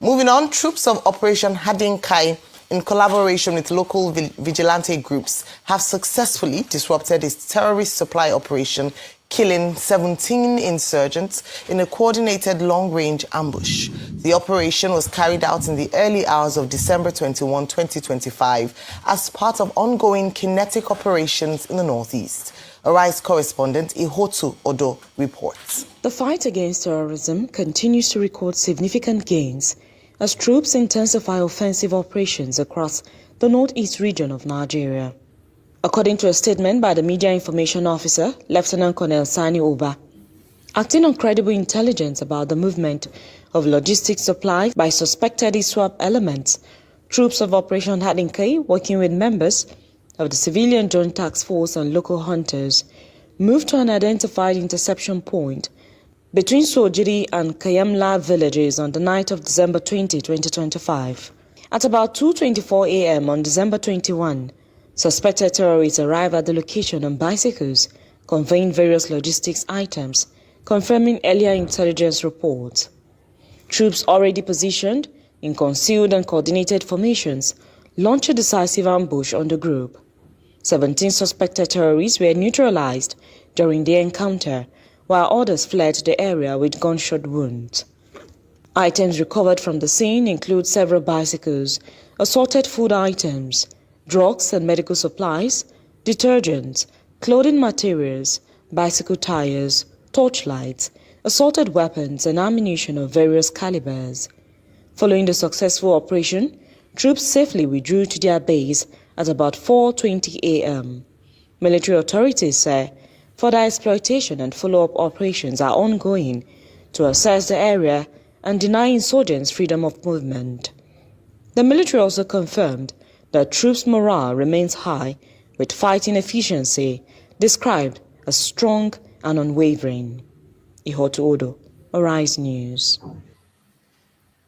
Moving on, troops of Operation Hadinkai, in collaboration with local vigilante groups, have successfully disrupted a terrorist supply operation, killing 17 insurgents in a coordinated long-range ambush. The operation was carried out in the early hours of December 21, 2025, as part of ongoing kinetic operations in the northeast. Arise correspondent Ihotu Odo reports. The fight against terrorism continues to record significant gains as troops intensify offensive operations across the northeast region of Nigeria. According to a statement by the Media Information Officer, Lieutenant Colonel Sani Oba, acting on credible intelligence about the movement of logistics supply by suspected ISWAP elements, troops of Operation Hadinkai, working with members of the Civilian Joint Task Force and local hunters, moved to an identified interception point between Sojiri and Kayamla villages on the night of December 20, 2025. At about 2:24 a.m. on December 21, suspected terrorists arrived at the location on bicycles, conveying various logistics items, confirming earlier intelligence reports. Troops already positioned in concealed and coordinated formations launched a decisive ambush on the group. 17 suspected terrorists were neutralized during the encounter, while others fled the area with gunshot wounds. Items recovered from the scene include several bicycles, assorted food items, drugs and medical supplies, detergents, clothing materials, bicycle tires, torchlights, assorted weapons and ammunition of various calibers. Following the successful operation, troops safely withdrew to their base at about 4:20 a.m. Military authorities say further exploitation and follow-up operations are ongoing to assess the area and deny insurgents freedom of movement. The military also confirmed that troops' morale remains high, with fighting efficiency described as strong and unwavering. Ihotu Odo, Arise News.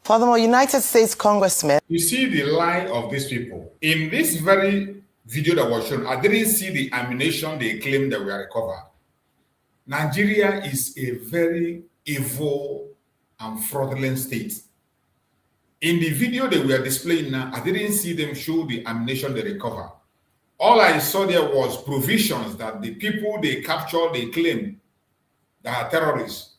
Furthermore, United States Congressman... You see the lie of these people. In this very video that was shown, I didn't see the ammunition they claim that we are recovered. Nigeria is a very evil and fraudulent state. In the video that we are displaying now, I didn't see them show the ammunition they recovered. All I saw there was provisions that the people they captured, they claim that are terrorists.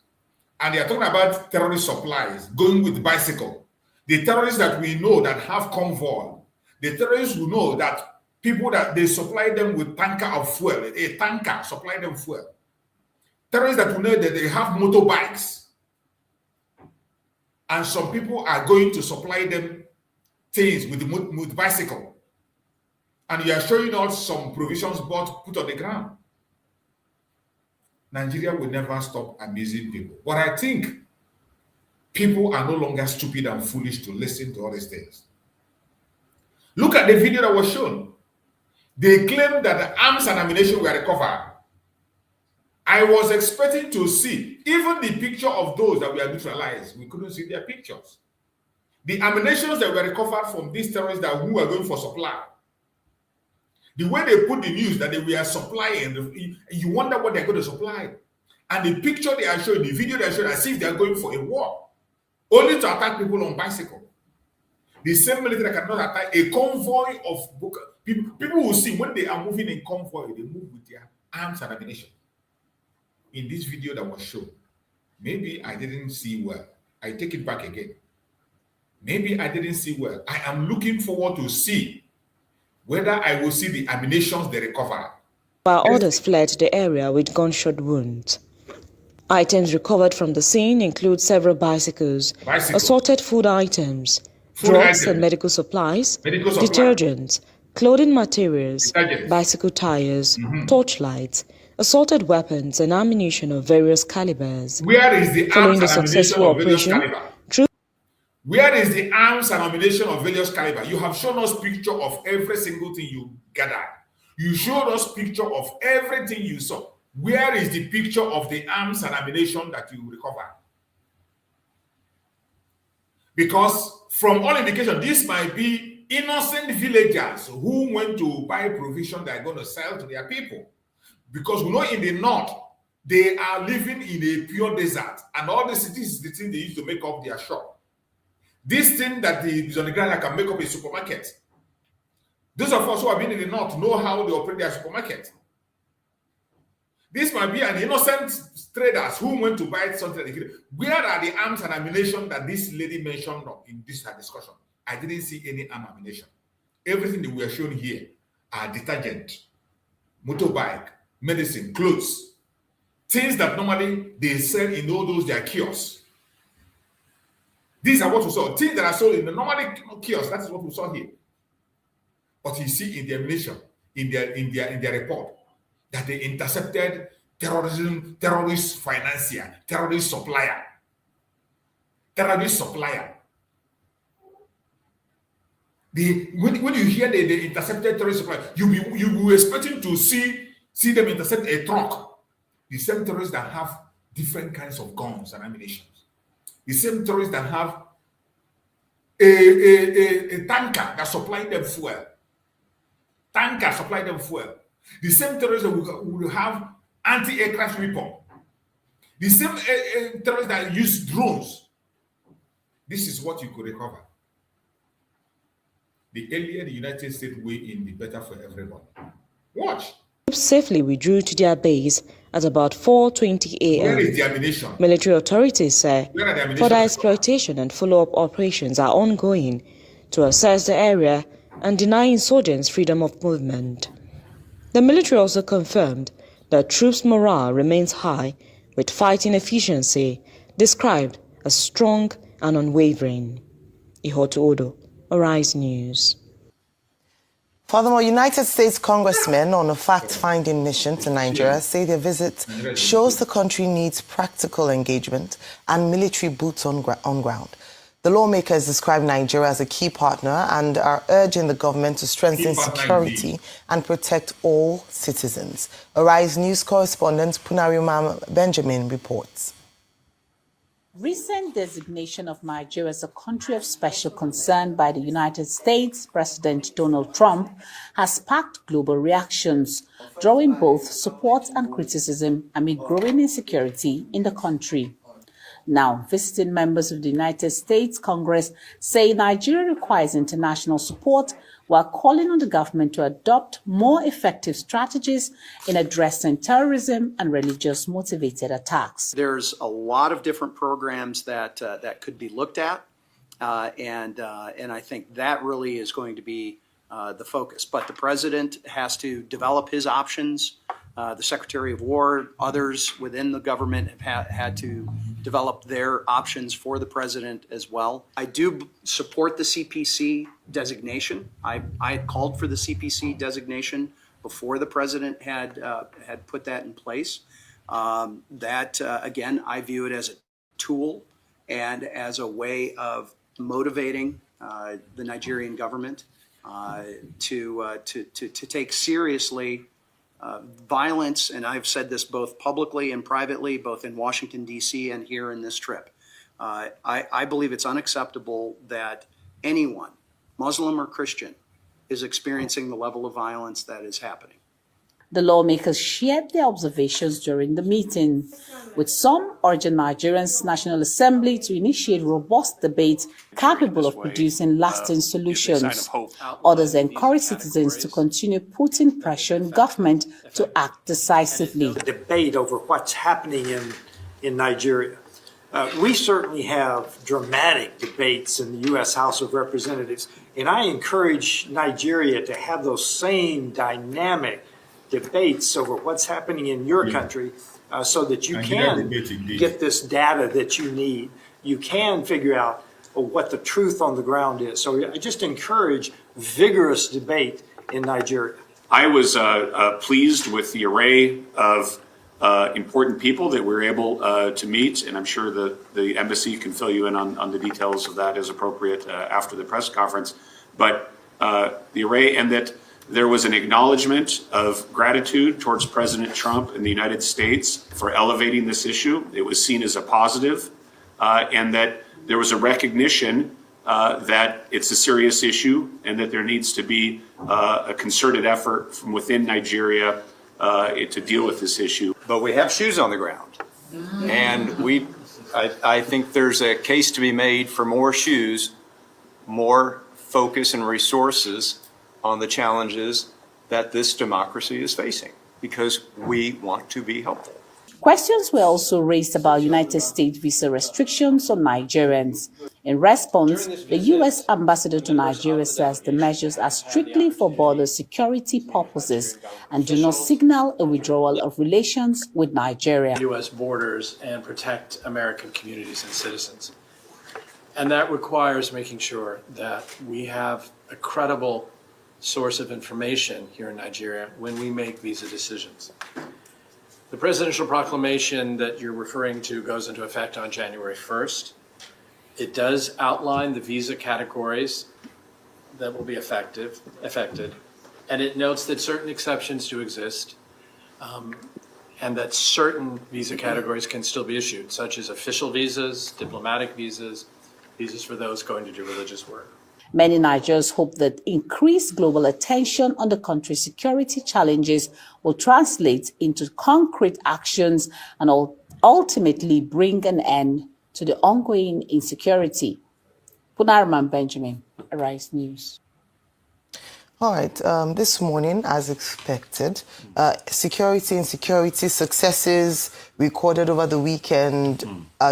And they are talking about terrorist supplies, going with bicycle. The terrorists that we know that have convoy, the terrorists who know that people that they supply them with tanker of fuel, a tanker supply them fuel. Terrorists that we know that they have motorbikes. And some people are going to supply them things with bicycle. And you are showing us some provisions bought, put on the ground. Nigeria will never stop abusing people. But I think people are no longer stupid and foolish to listen to all these things. Look at the video that was shown. They claim that the arms and ammunition were recovered. I was expecting to see even the picture of those that were neutralized. We couldn't see their pictures. The ammunitions that were recovered from these terrorists that who were going for supply. The way they put the news that they were supplying, you wonder what they're going to supply. And the picture they are showing, the video they are showing, as if they are going for a war, only to attack people on bicycle. The same military that cannot attack a convoy of people. People will see when they are moving in convoy, they move with their arms and ammunition. In this video that was shown, maybe I didn't see well. I take it back again. Maybe I didn't see well. I am looking forward to see whether I will see the ammunitions they recovered. While others fled the area with gunshot wounds. Items recovered from the scene include several bicycles, assorted food items, drugs and medical supplies, detergents, clothing materials, bicycle tires, torchlights, assorted weapons and ammunition of various calibers. Where is the Following arms the and ammunition successful of various operation, caliber? Where is the arms and ammunition of various caliber? You have shown us picture of every single thing you gathered. You showed us picture of everything you saw. Where is the picture of the arms and ammunition that you recovered? Because from all indication, this might be innocent villagers who went to buy provision they are going to sell to their people. Because we know in the north, they are living in a pure desert. And all the cities is the thing they use to make up their shop. This thing that is on the ground that can make up a supermarket. Those of us who have been in the north know how they operate their supermarket. This might be an innocent traders who went to buy something. Where are the arms and ammunition that this lady mentioned in this discussion? I didn't see any arm ammunition. Everything that we are showing here are detergent, motorbike, medicine, clothes. Things that normally they sell in all those their kiosks. These are what we saw. Things that are sold in the normal kiosk. That is what we saw here. But you see in the ammunition, in their report that they intercepted terrorist financier, terrorist supplier. When you hear the intercepted terrorist supplier, you be expecting to see them intercept a truck. The same terrorists that have different kinds of guns and ammunition. The same terrorists that have a tanker that supplying them fuel. The same terrorists that will have anti-aircraft weapon. The same terrorists that use drones. This is what you could recover. The earlier the United States weigh in, the better for everybody. Watch. Safely withdrew to their base at about 4:20 a.m. Where is the ammunition? Military authorities say further exploitation and follow-up operations are ongoing to assess the area and deny insurgents freedom of movement. The military also confirmed that troops' morale remains high, with fighting efficiency described as strong and unwavering. Ihoto Odo, Arise News. Furthermore, United States congressmen on a fact-finding mission to Nigeria say their visit shows the country needs practical engagement and military boots on ground. The lawmakers describe Nigeria as a key partner and are urging the government to strengthen security and protect all citizens. Arise News correspondent Punariumam Benjamin reports. Recent designation of Nigeria as a country of special concern by the United States President Donald Trump has sparked global reactions, drawing both support and criticism amid growing insecurity in the country. Now, visiting members of the United States Congress say Nigeria requires international support while calling on the government to adopt more effective strategies in addressing terrorism and religious-motivated attacks. There's a lot of different programs that could be looked at, and I think that really is going to be the focus. But the president has to develop his options. The Secretary of War, others within the government have had to develop their options for the president as well. I do support the CPC designation. I called for the CPC designation before the president had put that in place. Again, I view it as a tool and as a way of motivating the Nigerian government to take seriously violence, and I've said this both publicly and privately, both in Washington, D.C. and here in this trip. I believe it's unacceptable that anyone, Muslim or Christian, is experiencing the level of violence that is happening. The lawmakers shared their observations during the meeting, with some urging Nigeria's National Assembly to initiate robust debate capable of producing lasting solutions. Others encourage citizens to continue putting pressure on government to act decisively. The debate over what's happening in Nigeria. We certainly have dramatic debates in the U.S. House of Representatives, and I encourage Nigeria to have those same dynamic debates over what's happening in your country so that you can get this data that you need. You can figure out what the truth on the ground is. So I just encourage vigorous debate in Nigeria. I was pleased with the array of important people that we were able to meet, and I'm sure the embassy can fill you in on the details of that as appropriate after the press conference. But the array, and that there was an acknowledgement of gratitude towards President Trump and the United States for elevating this issue. It was seen as a positive, and that there was a recognition that it's a serious issue and that there needs to be a concerted effort from within Nigeria to deal with this issue. But we have shoes on the ground, and I think there's a case to be made for more shoes, more focus and resources on the challenges that this democracy is facing, because we want to be helpful. Questions were also raised about United States visa restrictions on Nigerians. In response, the U.S. ambassador to Nigeria says the measures are strictly for border security purposes and do not signal a withdrawal of relations with Nigeria. U.S. borders and protect American communities and citizens. And that requires making sure that we have a credible source of information here in Nigeria when we make visa decisions. The presidential proclamation that you're referring to goes into effect on January 1st. It does outline the visa categories that will be affected, and it notes that certain exceptions do exist, and that certain visa categories can still be issued, such as official visas, diplomatic visas, visas for those going to do religious work. Many Nigerians hope that increased global attention on the country's security challenges will translate into concrete actions and ultimately bring an end to the ongoing insecurity. Punarman Benjamin, Arise News. All right, this morning, as expected, security successes recorded over the weekend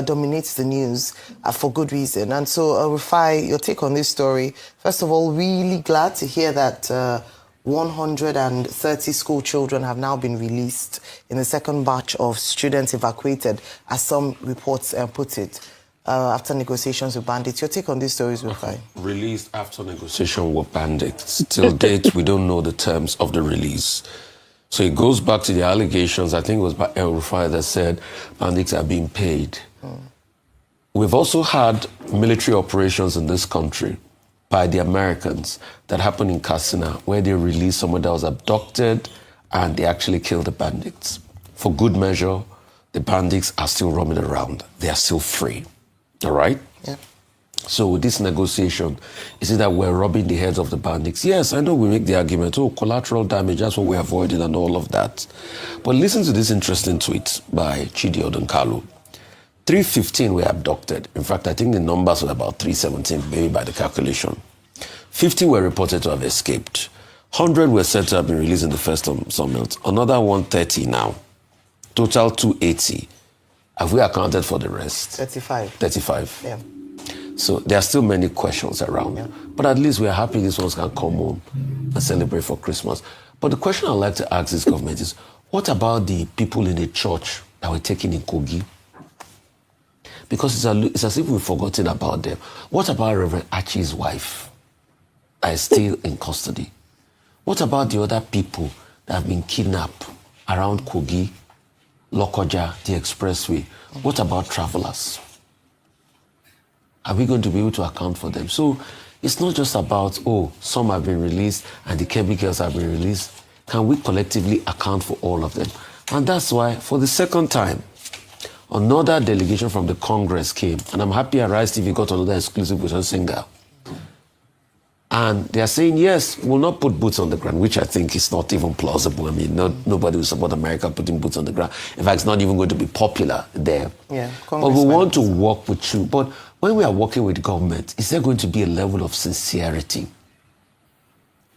dominates the news for good reason. And so, Rufai, your take on this story. First of all, really glad to hear that 130 school children have now been released in the second batch of students evacuated, as some reports put it. After negotiations with bandits. Your take on these stories, Rufai? Released after negotiation with bandits. Till date, we don't know the terms of the release. So it goes back to the allegations, I think it was by El Rufai that said bandits are being paid. We've also had military operations in this country by the Americans that happened in Katsina, where they released someone that was abducted and they actually killed the bandits. For good measure, the bandits are still roaming around. They are still free. All right? Yeah. So with this negotiation, is it that we're robbing the heads of the bandits? Yes, I know we make the argument, collateral damage, that's what we're avoiding and all of that. But listen to this interesting tweet by Chidi Odonkalu. 315 were abducted. In fact, I think the numbers were about 317, maybe by the calculation. 50 were reported to have escaped. 100 were said to have been released in the first summit. Another 130 now. Total 280. Have we accounted for the rest? 35. Yeah. So there are still many questions around. Yeah. But at least we are happy these ones can come home and celebrate for Christmas. But the question I'd like to ask this government is, what about the people in the church that were taken in Kogi? Because it's as if we've forgotten about them. What about Reverend Archie's wife that is still in custody? What about the other people that have been kidnapped around Kogi, Lokoja, the expressway? What about travelers? Are we going to be able to account for them? So it's not just about, some have been released and the chemicals have been released. Can we collectively account for all of them? And that's why, for the second time, another delegation from the Congress came, and I'm happy Arise TV got another exclusive with Osinga. And they are saying, yes, we'll not put boots on the ground, which I think is not even plausible. I mean, nobody will support America putting boots on the ground. In fact, it's not even going to be popular there. Yeah, but we want to work with you. But when we are working with government, is there going to be a level of sincerity?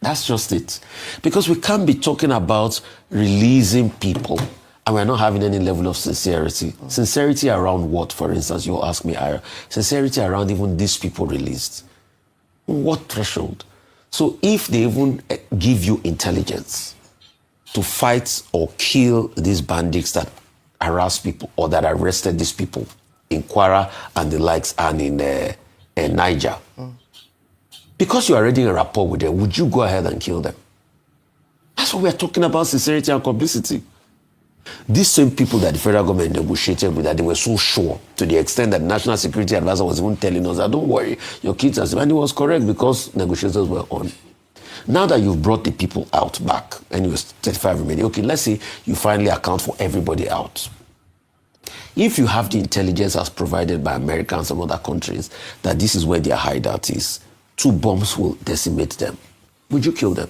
That's just it. Because we can't be talking about releasing people and we're not having any level of sincerity. Sincerity around what, for instance, you'll ask me, Ira? Sincerity around even these people released. What threshold? So if they even give you intelligence to fight or kill these bandits that harass people or that arrested these people in Kwara and the likes and in Niger, because you're already in rapport with them, would you go ahead and kill them? That's what we're talking about, sincerity and complicity. These same people that the federal government negotiated with, that they were so sure, to the extent that the National Security Advisor was even telling us that, don't worry, your kids are safe. And it was correct because negotiations were on. Now that you've brought the people out back, and you 35 remaining, okay, let's say you finally account for everybody out. If you have the intelligence as provided by America and some other countries, that this is where their hideout is, 2 bombs will decimate them. Would you kill them?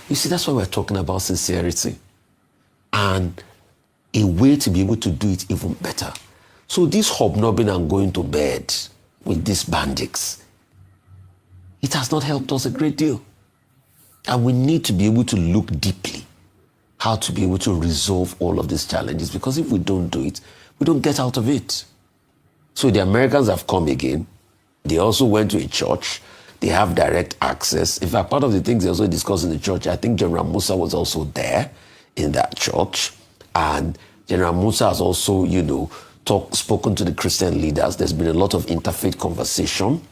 You see, that's why we're talking about sincerity. And a way to be able to do it even better. So this hobnobbing and going to bed with these bandits, it has not helped us a great deal. And we need to be able to look deeply how to be able to resolve all of these challenges, because if we don't do it, we don't get out of it. So the Americans have come again. They also went to a church. They have direct access. In fact, part of the things they also discussed in the church, I think General Musa was also there in that church. And General Musa has also, spoken to the Christian leaders. There's been a lot of interfaith conversation.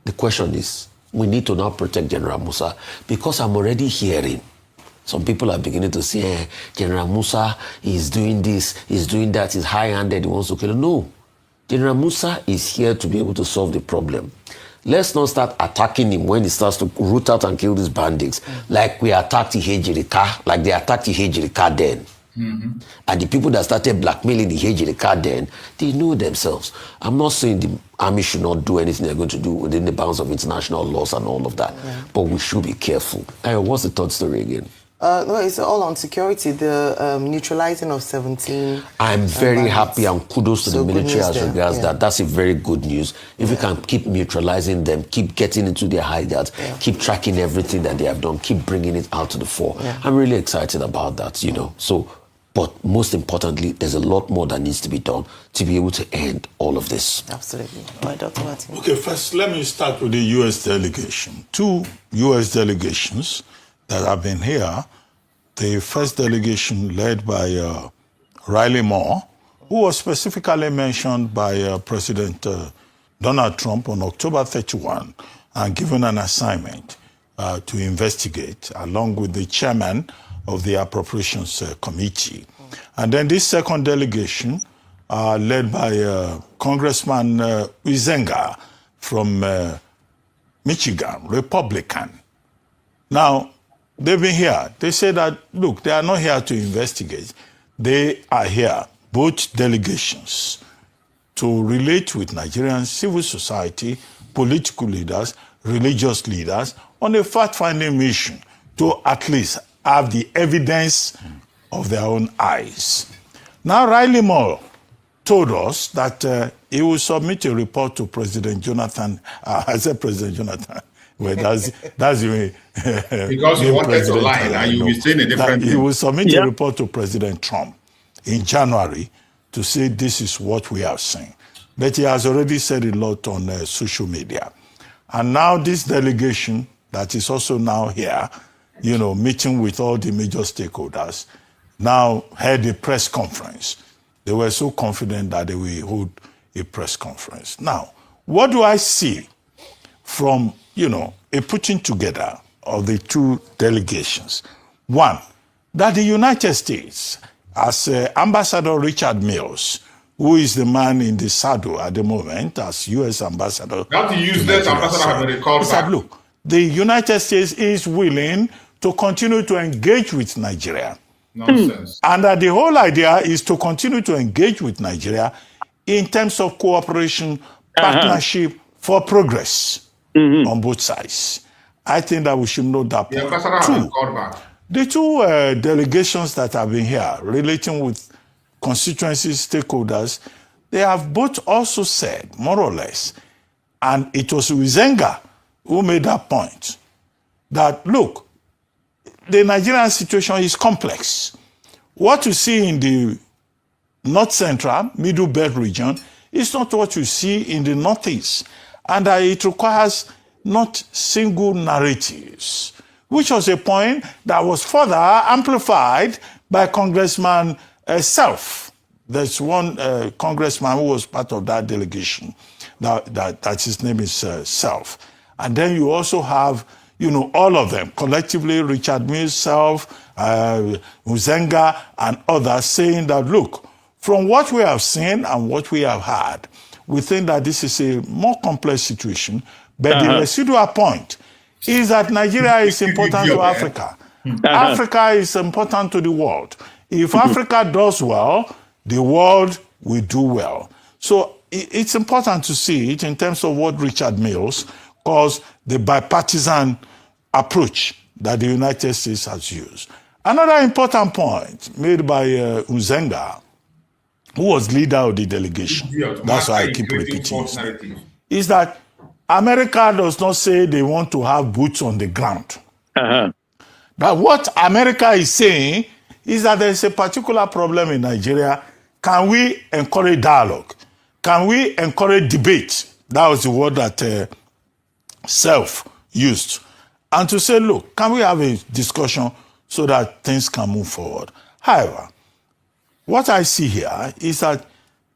The question is, we need to now protect General Musa, because I'm already hearing some people are beginning to say, General Musa is doing this, he's doing that, he's high-handed, he wants to kill him. No. General Musa is here to be able to solve the problem. Let's not start attacking him when he starts to root out and kill these bandits, like we attacked Ihejirika, like they attacked Ihejirika then. And the people that started blackmailing Ihejirika then, they know themselves. I'm not saying the army should not do anything they're going to do within the bounds of international laws and all of that, but we should be careful. What's the third story again? No, it's all on security, the neutralizing of 17. I'm very happy, and kudos to the military as regards that. That's a very good news. If we can keep neutralizing them, keep getting into their hideouts, keep tracking everything that they have done, keep bringing it out to the fore. I'm really excited about that, you know. So, but most importantly, there's a lot more that needs to be done to be able to end all of this. Absolutely. All right, Dr. Martin. Okay, first, let me start with the U.S. delegation. 2 U.S. delegations that have been here. The first delegation led by Riley Moore, who was specifically mentioned by President Donald Trump on October 31 and given an assignment to investigate, along with the chairman of the Appropriations Committee. And then this second delegation, led by Congressman Uzenga from Michigan, Republican. Now, they've been here. They say that, look, they are not here to investigate. They are here, both delegations, to relate with Nigerian civil society, political leaders, religious leaders, on a fact-finding mission to at least have the evidence of their own eyes. Now, Riley Moore told us that he will submit a report to President Jonathan. I said President Jonathan. Well, that's the way. Because you wanted to lie, and you will say a different thing. He will submit a report to President Trump in January to say this is what we are saying. But he has already said a lot on social media. And now this delegation that is also now here, you know, meeting with all the major stakeholders, now had a press conference. They were so confident that they will hold a press conference. Now, what do I see from, you know, a putting together of the 2 delegations? One, that the United States, as Ambassador Richard Mills, who is the man in the saddle at the moment as U.S. Ambassador. That the useless ambassador has been recalled back. Look, the United States is willing to continue to engage with Nigeria. Nonsense. And that the whole idea is to continue to engage with Nigeria in terms of cooperation, partnership for progress on both sides. I think that we should note that point. Ambassador has been called back. The 2 delegations that have been here relating with constituencies, stakeholders, they have both also said, more or less, and it was Uzenga who made that point, that, look, the Nigerian situation is complex. What you see in the North Central, Middle Belt region is not what you see in the Northeast. And it requires not single narratives, which was a point that was further amplified by Congressman Self. There's one congressman who was part of that delegation, that his name is Self. And then you also have, you know, all of them, collectively, Richard Mills, Self, Uzenga, and others, saying that, look, from what we have seen and what we have had, we think that this is a more complex situation, but the residual point is that Nigeria is important to Africa. Africa is important to the world. If Africa does well, the world will do well. So it's important to see it in terms of what Richard Mills calls the bipartisan approach that the United States has used. Another important point made by Uzenga, who was leader of the delegation, that's why I keep repeating it, is that America does not say they want to have boots on the ground. But what America is saying is that there is a particular problem in Nigeria. Can we encourage dialogue? Can we encourage debate? That was the word that Self used. And to say, look, can we have a discussion so that things can move forward? However, what I see here is that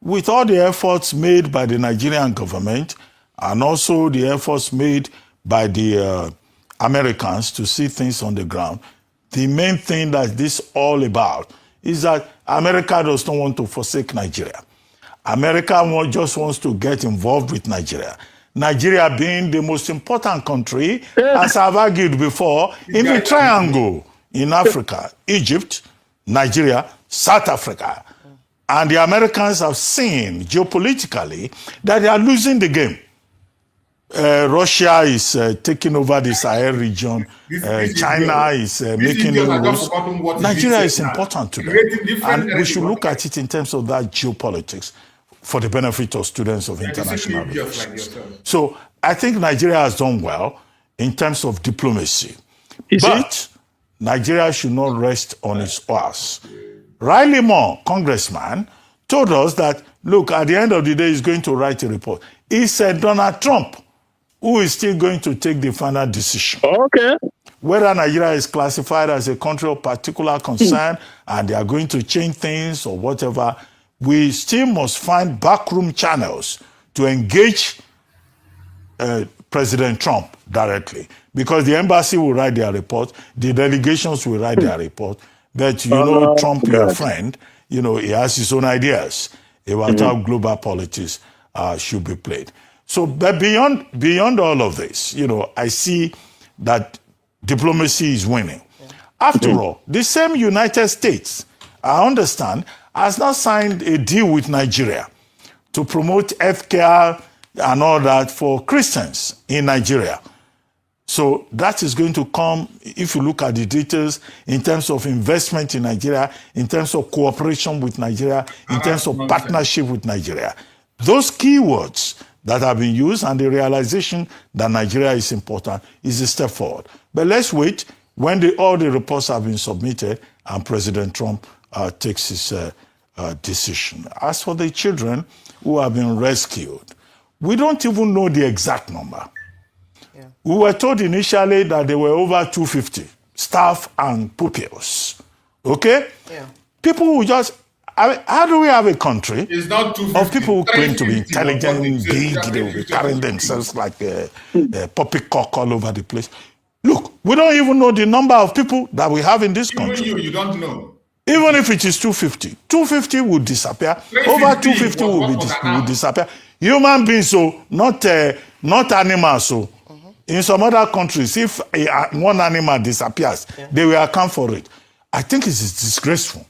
with all the efforts made by the Nigerian government and also the efforts made by the Americans to see things on the ground. The main thing that this is all about is that America does not want to forsake Nigeria. America just wants to get involved with Nigeria. Nigeria being the most important country, as I've argued before, in the triangle in Africa, Egypt, Nigeria, South Africa. And the Americans have seen geopolitically that they are losing the game. Russia is taking over the Sahel region. China is making inroads. Nigeria is important to them. And we should look at it in terms of that geopolitics for the benefit of students of international relations. So I think Nigeria has done well in terms of diplomacy. But Nigeria should not rest on its oars. Riley Moore, congressman, told us that, look, at the end of the day, he's going to write a report. He said Donald Trump, who is still going to take the final decision. Okay. Whether Nigeria is classified as a country of particular concern and they are going to change things or whatever, we still must find backroom channels to engage President Trump directly. Because the embassy will write their report, the delegations will write their report, but you know Trump, your friend, you know, he has his own ideas about how global politics should be played. So, but beyond all of this, you know, I see that diplomacy is winning. After all, the same United States, I understand, has not signed a deal with Nigeria to promote healthcare and all that for Christians in Nigeria. So that is going to come, if you look at the details, in terms of investment in Nigeria, in terms of cooperation with Nigeria, in terms of partnership with Nigeria. Those keywords that have been used and the realization that Nigeria is important is a step forward. But let's wait when all the reports have been submitted and President Trump takes his decision. As for the children who have been rescued, we don't even know the exact number. We were told initially that there were over 250 staff and pupils. Okay? Yeah. People who just, how do we have a country of people who claim to be intelligent, big, they will be carrying themselves like a poppycock all over the place? Look, we don't even know the number of people that we have in this country. Even you don't know. Even if it is 250, 250 will disappear. Over 250 will disappear. Human beings, so not animals, so. In some other countries, if one animal disappears, they will account for it. I think it is disgraceful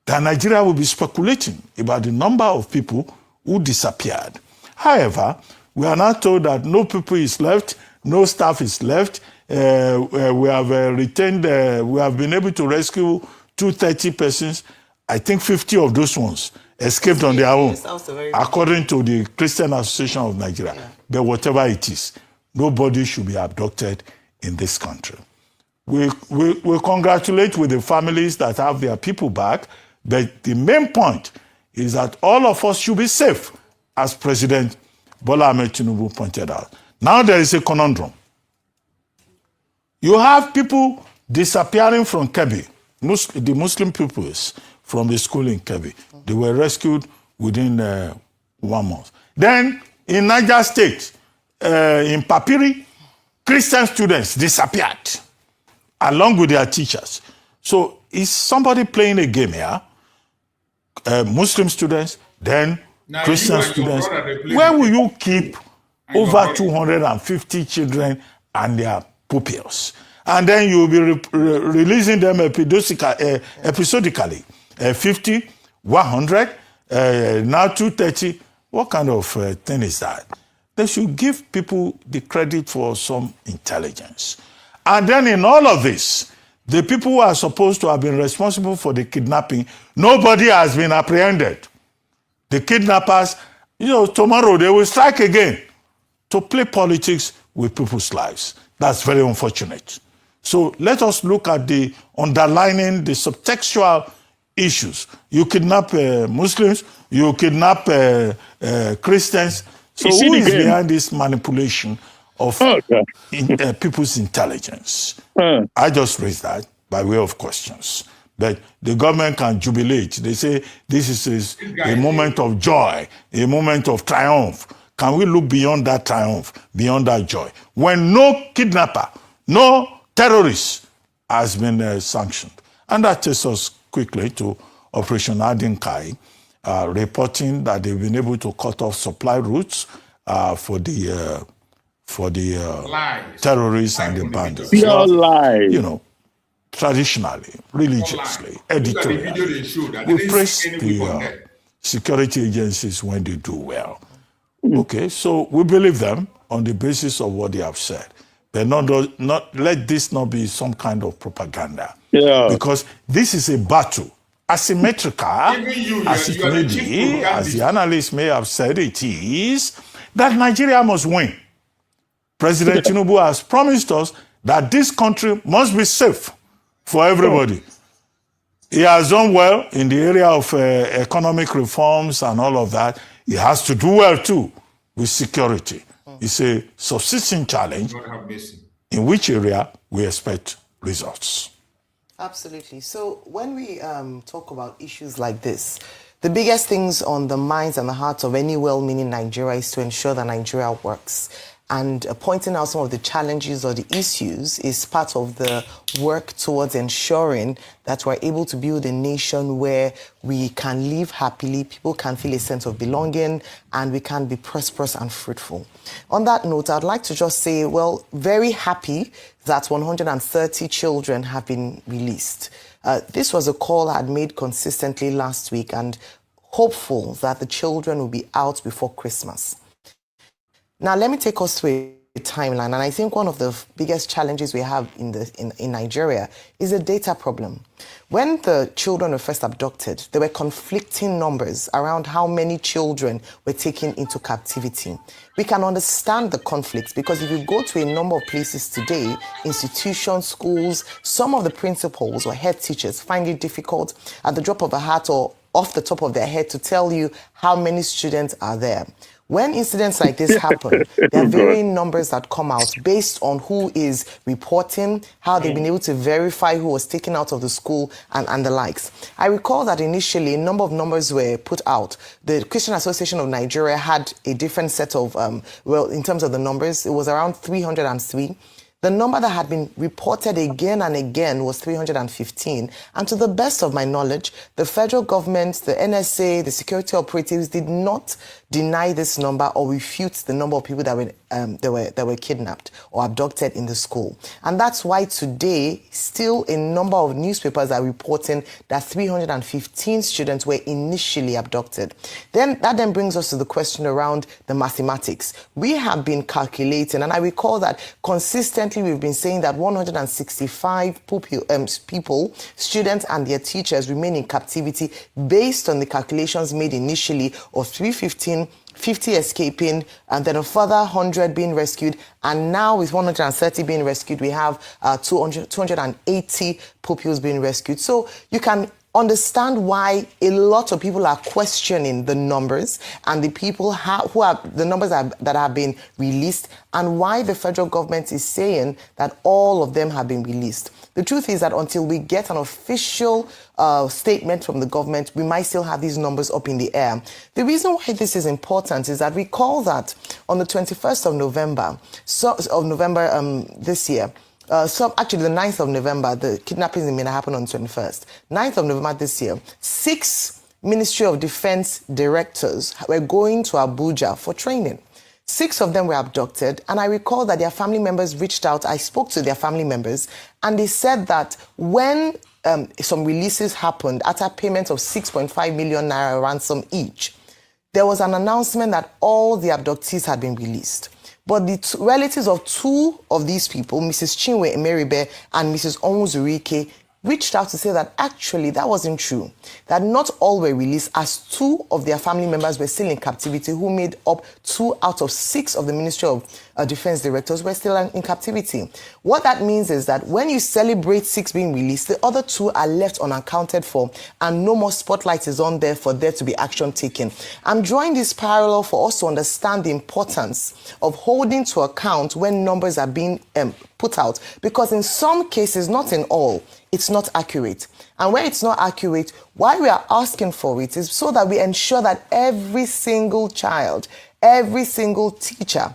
that Nigeria will be speculating about the number of people who disappeared. However, we are now told that no people is left, no staff is left. We have retained, we have been able to rescue 230 persons. I think 50 of those ones escaped on their own, according to the Christian Association of Nigeria. Yeah. But whatever it is, nobody should be abducted in this country. We congratulate with the families that have their people back, but the main point is that all of us should be safe, as President Bola Ahmed Tinubu pointed out. Now there is a conundrum. You have people disappearing from Kebbi, the Muslim pupils from the school in Kebbi. They were rescued within 1 month. Then in Niger State, in Papiri, Christian students disappeared along with their teachers. So is somebody playing a game here? Muslim students, then Christian students. Where will you keep over 250 children and their pupils? And then you will be releasing them episodically. 50, 100, now 230. What kind of thing is that? They should give people the credit for some intelligence. And then in all of this, the people who are supposed to have been responsible for the kidnapping, nobody has been apprehended. The kidnappers, you know, tomorrow they will strike again to play politics with people's lives. That's very unfortunate. So let us look at the underlining, the subtextual issues. You kidnap Muslims, you kidnap Christians. So who is behind this manipulation of people's intelligence? I just raised that by way of questions. But the government can jubilate. They say this is a moment of joy, a moment of triumph. can we look beyond that triumph, beyond that joy, when no kidnapper, no terrorist has been sanctioned? And that takes us quickly to Operation Adinkai, reporting that they've been able to cut off supply routes for the terrorists and the bandits. Pure lies. You know, traditionally, religiously, editorially, we praise the security agencies when they do well. Okay, so we believe them on the basis of what they have said. But not let this not be some kind of propaganda. Yeah. Because this is a battle, asymmetrical, as it may be, as the analysts may have said it is, that Nigeria must win. President Tinubu has promised us that this country must be safe for everybody. He has done well in the area of economic reforms and all of that. He has to do well too with security. It's a subsisting challenge in which area we expect results. Absolutely. So when we talk about issues like this, the biggest things on the minds and the hearts of any well-meaning Nigeria is to ensure that Nigeria works. And pointing out some of the challenges or the issues is part of the work towards ensuring that we're able to build a nation where we can live happily, people can feel a sense of belonging, and we can be prosperous and fruitful. On that note, I'd like to just say, well, very happy that 130 children have been released. This was a call I had made consistently last week, and hopeful that the children will be out before Christmas. Now, let me take us through a timeline. And I think one of the biggest challenges we have in Nigeria is a data problem. When the children were first abducted, there were conflicting numbers around how many children were taken into captivity. We can understand the conflicts because if you go to a number of places today, institutions, schools, some of the principals or head teachers find it difficult at the drop of a hat or off the top of their head to tell you how many students are there. When incidents like this happen, there are varying numbers that come out based on who is reporting, how they've been able to verify who was taken out of the school, and the likes. I recall that initially a number of numbers were put out. The Christian Association of Nigeria had a different set of, well, in terms of the numbers, it was around 303. The number that had been reported again and again was 315. And to the best of my knowledge, the federal government, the NSA, the security operatives did not deny this number or refute the number of people that were kidnapped or abducted in the school. And that's why today, still a number of newspapers are reporting that 315 students were initially abducted. That then brings us to the question around the mathematics. We have been calculating, and I recall that consistently we've been saying that 165 people, students and their teachers, remain in captivity based on the calculations made initially of 315, 50 escaping, and then a further 100 being rescued. And now with 130 being rescued, we have 280 pupils being rescued. So you can understand why a lot of people are questioning the numbers and the people the numbers that have been released, and why the federal government is saying that all of them have been released. The truth is that until we get an official statement from the government, we might still have these numbers up in the air. The reason why this is important is that recall that on the 21st of November, this year, actually the 9th of November, the kidnappings in Mina happened on the 21st. 9th of November this year, 6 Ministry of Defense directors were going to Abuja for training. 6 of them were abducted, and I recall that their family members reached out. I spoke to their family members, and they said that when some releases happened at a payment of 6.5 million naira ransom each, there was an announcement that all the abductees had been released. But the relatives of 2 of these people, Mrs. Chinwe Emeribe and Mrs. Onwuzurike, reached out to say that actually that wasn't true, that not all were released, as 2 of their family members were still in captivity, who made up 2 out of 6 of the Ministry of Defense directors were still in captivity. What that means is that when you celebrate 6 being released, the other 2 are left unaccounted for, and no more spotlight is on there for there to be action taken. I'm drawing this parallel for us to understand the importance of holding to account when numbers are being put out, because in some cases, not in all, it's not accurate. And where it's not accurate, why we are asking for it is so that we ensure that every single child, every single teacher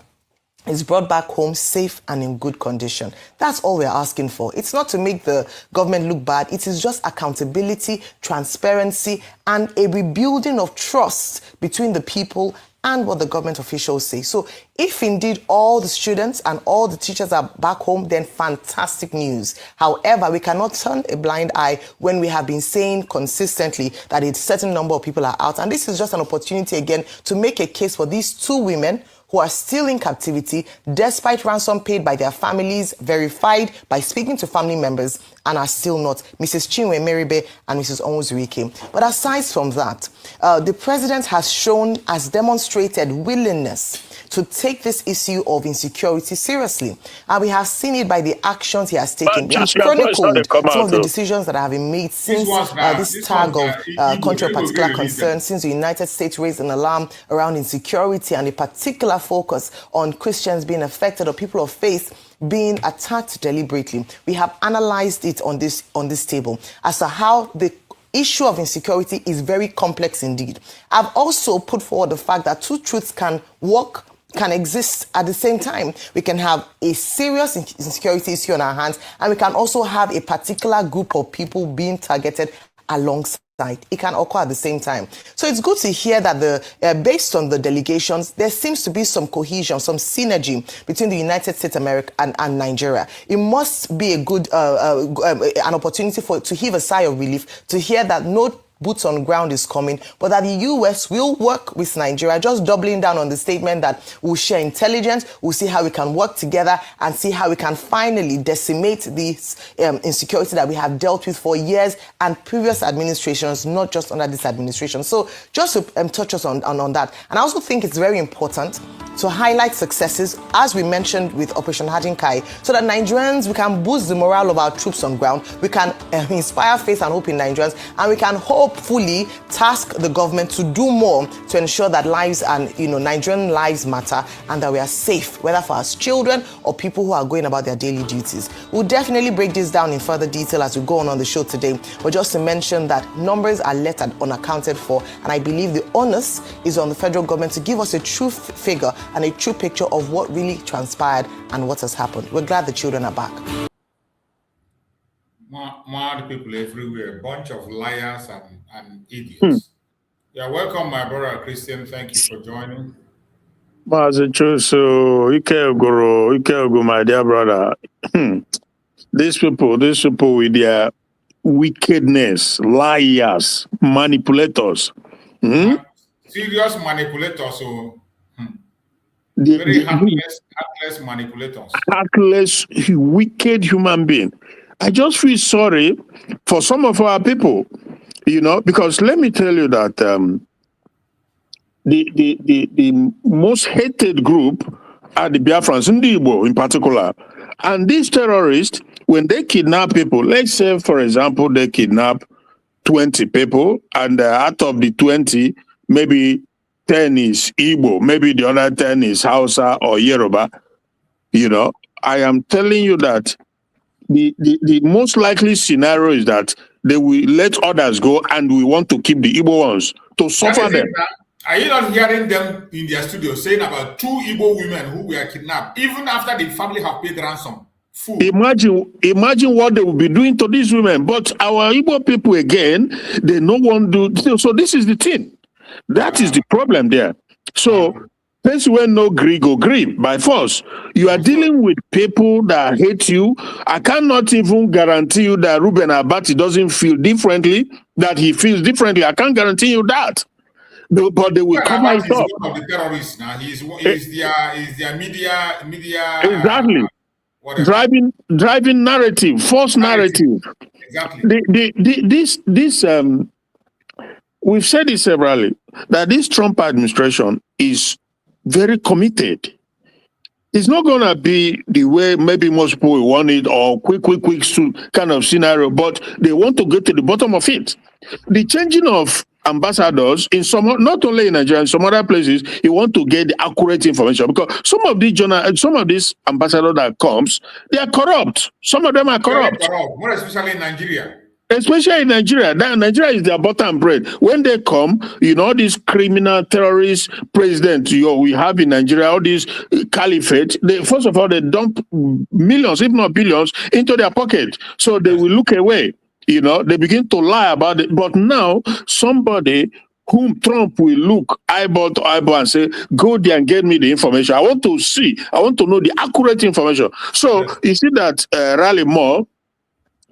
is brought back home safe and in good condition. That's all we're asking for. It's not to make the government look bad. It is just accountability, transparency, and a rebuilding of trust between the people and what the government officials say. So if indeed all the students and all the teachers are back home, then fantastic news. However, we cannot turn a blind eye when we have been saying consistently that a certain number of people are out. And this is just an opportunity again to make a case for these two women who are still in captivity despite ransom paid by their families, verified by speaking to family members, and are still not, Mrs. Chinwe Meribe and Mrs. Onwuzurike. But aside from that, the president has demonstrated willingness to take this issue of insecurity seriously. And we have seen it by the actions he has taken. He has chronicled some of the decisions that have been made since this tag of country of particular concern, since the United States raised an alarm around insecurity and a particular focus on Christians being affected or people of faith being attacked deliberately. We have analyzed it on this table as to how the issue of insecurity is very complex indeed. I've also put forward the fact that two truths can exist at the same time. We can have a serious insecurity issue on our hands, and we can also have a particular group of people being targeted alongside. It can occur at the same time. So it's good to hear that based on the delegations, there seems to be some cohesion, some synergy between the United States of America and Nigeria. It must be a good an opportunity to heave a sigh of relief to hear that no boots on ground is coming, but that the U.S. will work with Nigeria, just doubling down on the statement that we'll share intelligence, we'll see how we can work together and see how we can finally decimate this insecurity that we have dealt with for years and previous administrations, not just under this administration. So just to touch us on that. And I also think it's very important to highlight successes, as we mentioned with Operation Hajinkai, so that Nigerians, we can boost the morale of our troops on ground, we can inspire faith and hope in Nigerians, and we can hopefully task the government to do more to ensure that lives and Nigerian lives matter and that we are safe, whether for our children or people who are going about their daily duties. We'll definitely break this down in further detail as we go on the show today, but just to mention that numbers are left unaccounted for, and I believe the onus is on the federal government to give us a true figure and a true picture of what really transpired and what has happened. We're glad the children are back. Mad people everywhere, a bunch of liars and idiots. Yeah, welcome, my brother Christian. Thank you for joining. Ike my dear brother. These people with their wickedness, liars, manipulators. Serious manipulators. So, very heartless manipulators. Heartless, wicked human being. I just feel sorry for some of our people, because let me tell you that the most hated group are the Biafrans, Ndibo in particular. And these terrorists, when they kidnap people, let's say, for example, they kidnap 20 people, and out of the 20, maybe 10 is Igbo, maybe the other 10 is Hausa or Yoruba. I am telling you that the most likely scenario is that they will let others go, and we want to keep the Igbo ones to suffer them. Are you not hearing them in their studio saying about 2 Igbo women who were kidnapped, even after the family have paid ransom? Imagine what they will be doing to these women. But our Igbo people, again, they no one do. So this is the thing. That is the problem there. So since when no agree, go agree by force. You are dealing with people that hate you. I cannot even guarantee you that Ruben Abati doesn't feel differently, that he feels differently. I can't guarantee you that. But they will come out. He's one of the terrorists now. He's their media. Exactly. Driving narrative, false narrative. Exactly. This we've said it severally, that this Trump administration is very committed. It's not going to be the way maybe most people want it, or quick kind of scenario, but they want to get to the bottom of it. The changing of ambassadors in some, not only in Nigeria, in some other places, he want to get the accurate information, because some of these ambassadors that comes, they are corrupt. Some of them are corrupt. More especially in Nigeria. Especially in Nigeria. Nigeria is their bottom bread. When they come, these criminal terrorist presidents we have in Nigeria, all these caliphate, first of all, they dump millions, if not billions, into their pocket. So they will look away. They begin to lie about it. But now, somebody whom Trump will look eyeball to eyeball and say, go there and get me the information. I want to know the accurate information. So you see that Raleigh Moore,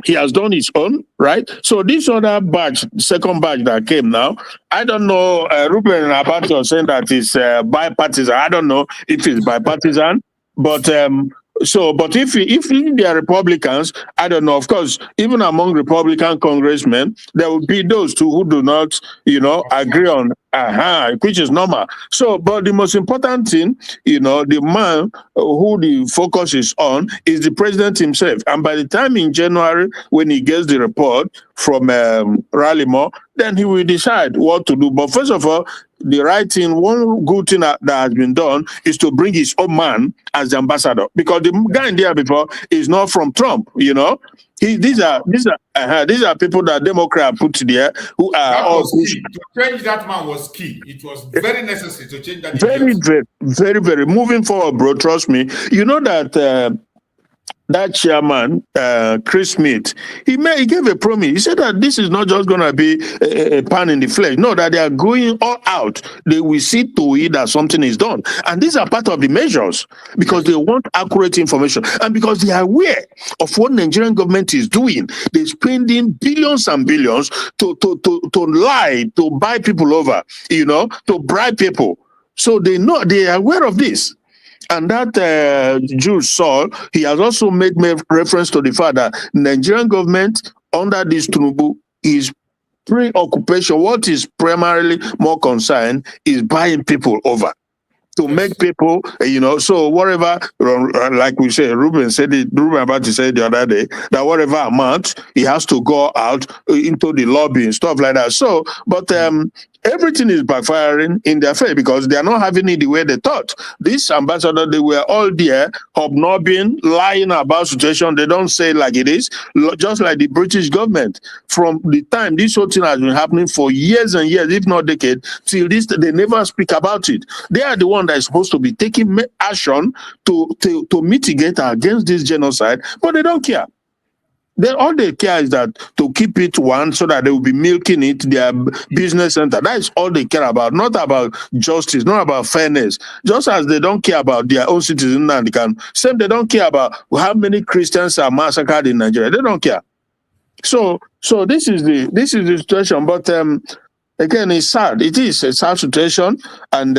he has done his own, right? So this other batch, second batch that came now, I don't know, Ruben and Abati are saying that it's bipartisan. I don't know if it's bipartisan, but but if they are Republicans, I don't know. Of course, even among Republican congressmen, there will be those two who do not, agree on, which is normal. So, but the most important thing, the man who the focus is on is the president himself. And by the time in January, when he gets the report from Raleigh Moore, then he will decide what to do. But first of all, the right thing, one good thing that has been done is to bring his own man as the ambassador, because the guy in there before is not from Trump. These are people that Democrats put there who are that all was key. To change that man was key. It was very necessary to change that. Very, very moving forward, bro. Trust me. You know that that chairman, Chris Smith, he gave a promise. He said that this is not just going to be a pan in the flesh. No, that they are going all out. They will see to it that something is done. And these are part of the measures, because they want accurate information. And because they are aware of what Nigerian government is doing. They're spending billions and billions to lie, to buy people over, to bribe people. So they know, they are aware of this. And that Jew Saul, he has also made reference to the fact that Nigerian government under this Tinubu is preoccupation. What is primarily more concerned is buying people over. To make people, so whatever, like we say, Ruben about to say the other day, that whatever amount, he has to go out into the lobby and stuff like that. So, but everything is backfiring in their favor, because they are not having it the way they thought. This ambassador, they were all there, hobnobbing, lying about situation. They don't say like it is, just like the British government. From the time this whole thing has been happening for years and years, if not decades, till this, they never speak about it. They are the one that is supposed to be taking action to mitigate against this genocide, but they don't care. All they care is that to keep it one, so that they will be milking it, their business center. That is all they care about, not about justice, not about fairness. Just as they don't care about their own citizens, and they don't care about how many Christians are massacred in Nigeria. They don't care. So this is the situation. But again, it's sad. It is a sad situation, and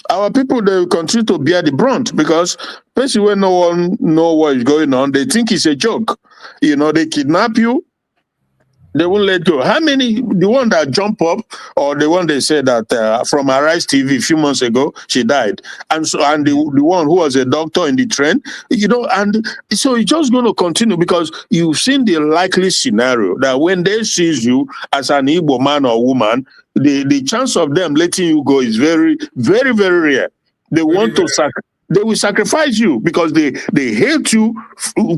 our people, they will continue to bear the brunt, because especially when no one knows what is going on, they think it's a joke. They kidnap you, they won't let go. How many, the one that jump up, or the one they said that from Arise TV a few months ago, she died. And the one who was a doctor in the train, and so it's just going to continue, because you've seen the likely scenario that when they seize you as an Igbo man or woman, the chance of them letting you go is very, very, very rare. They want to they will sacrifice you, because they hate you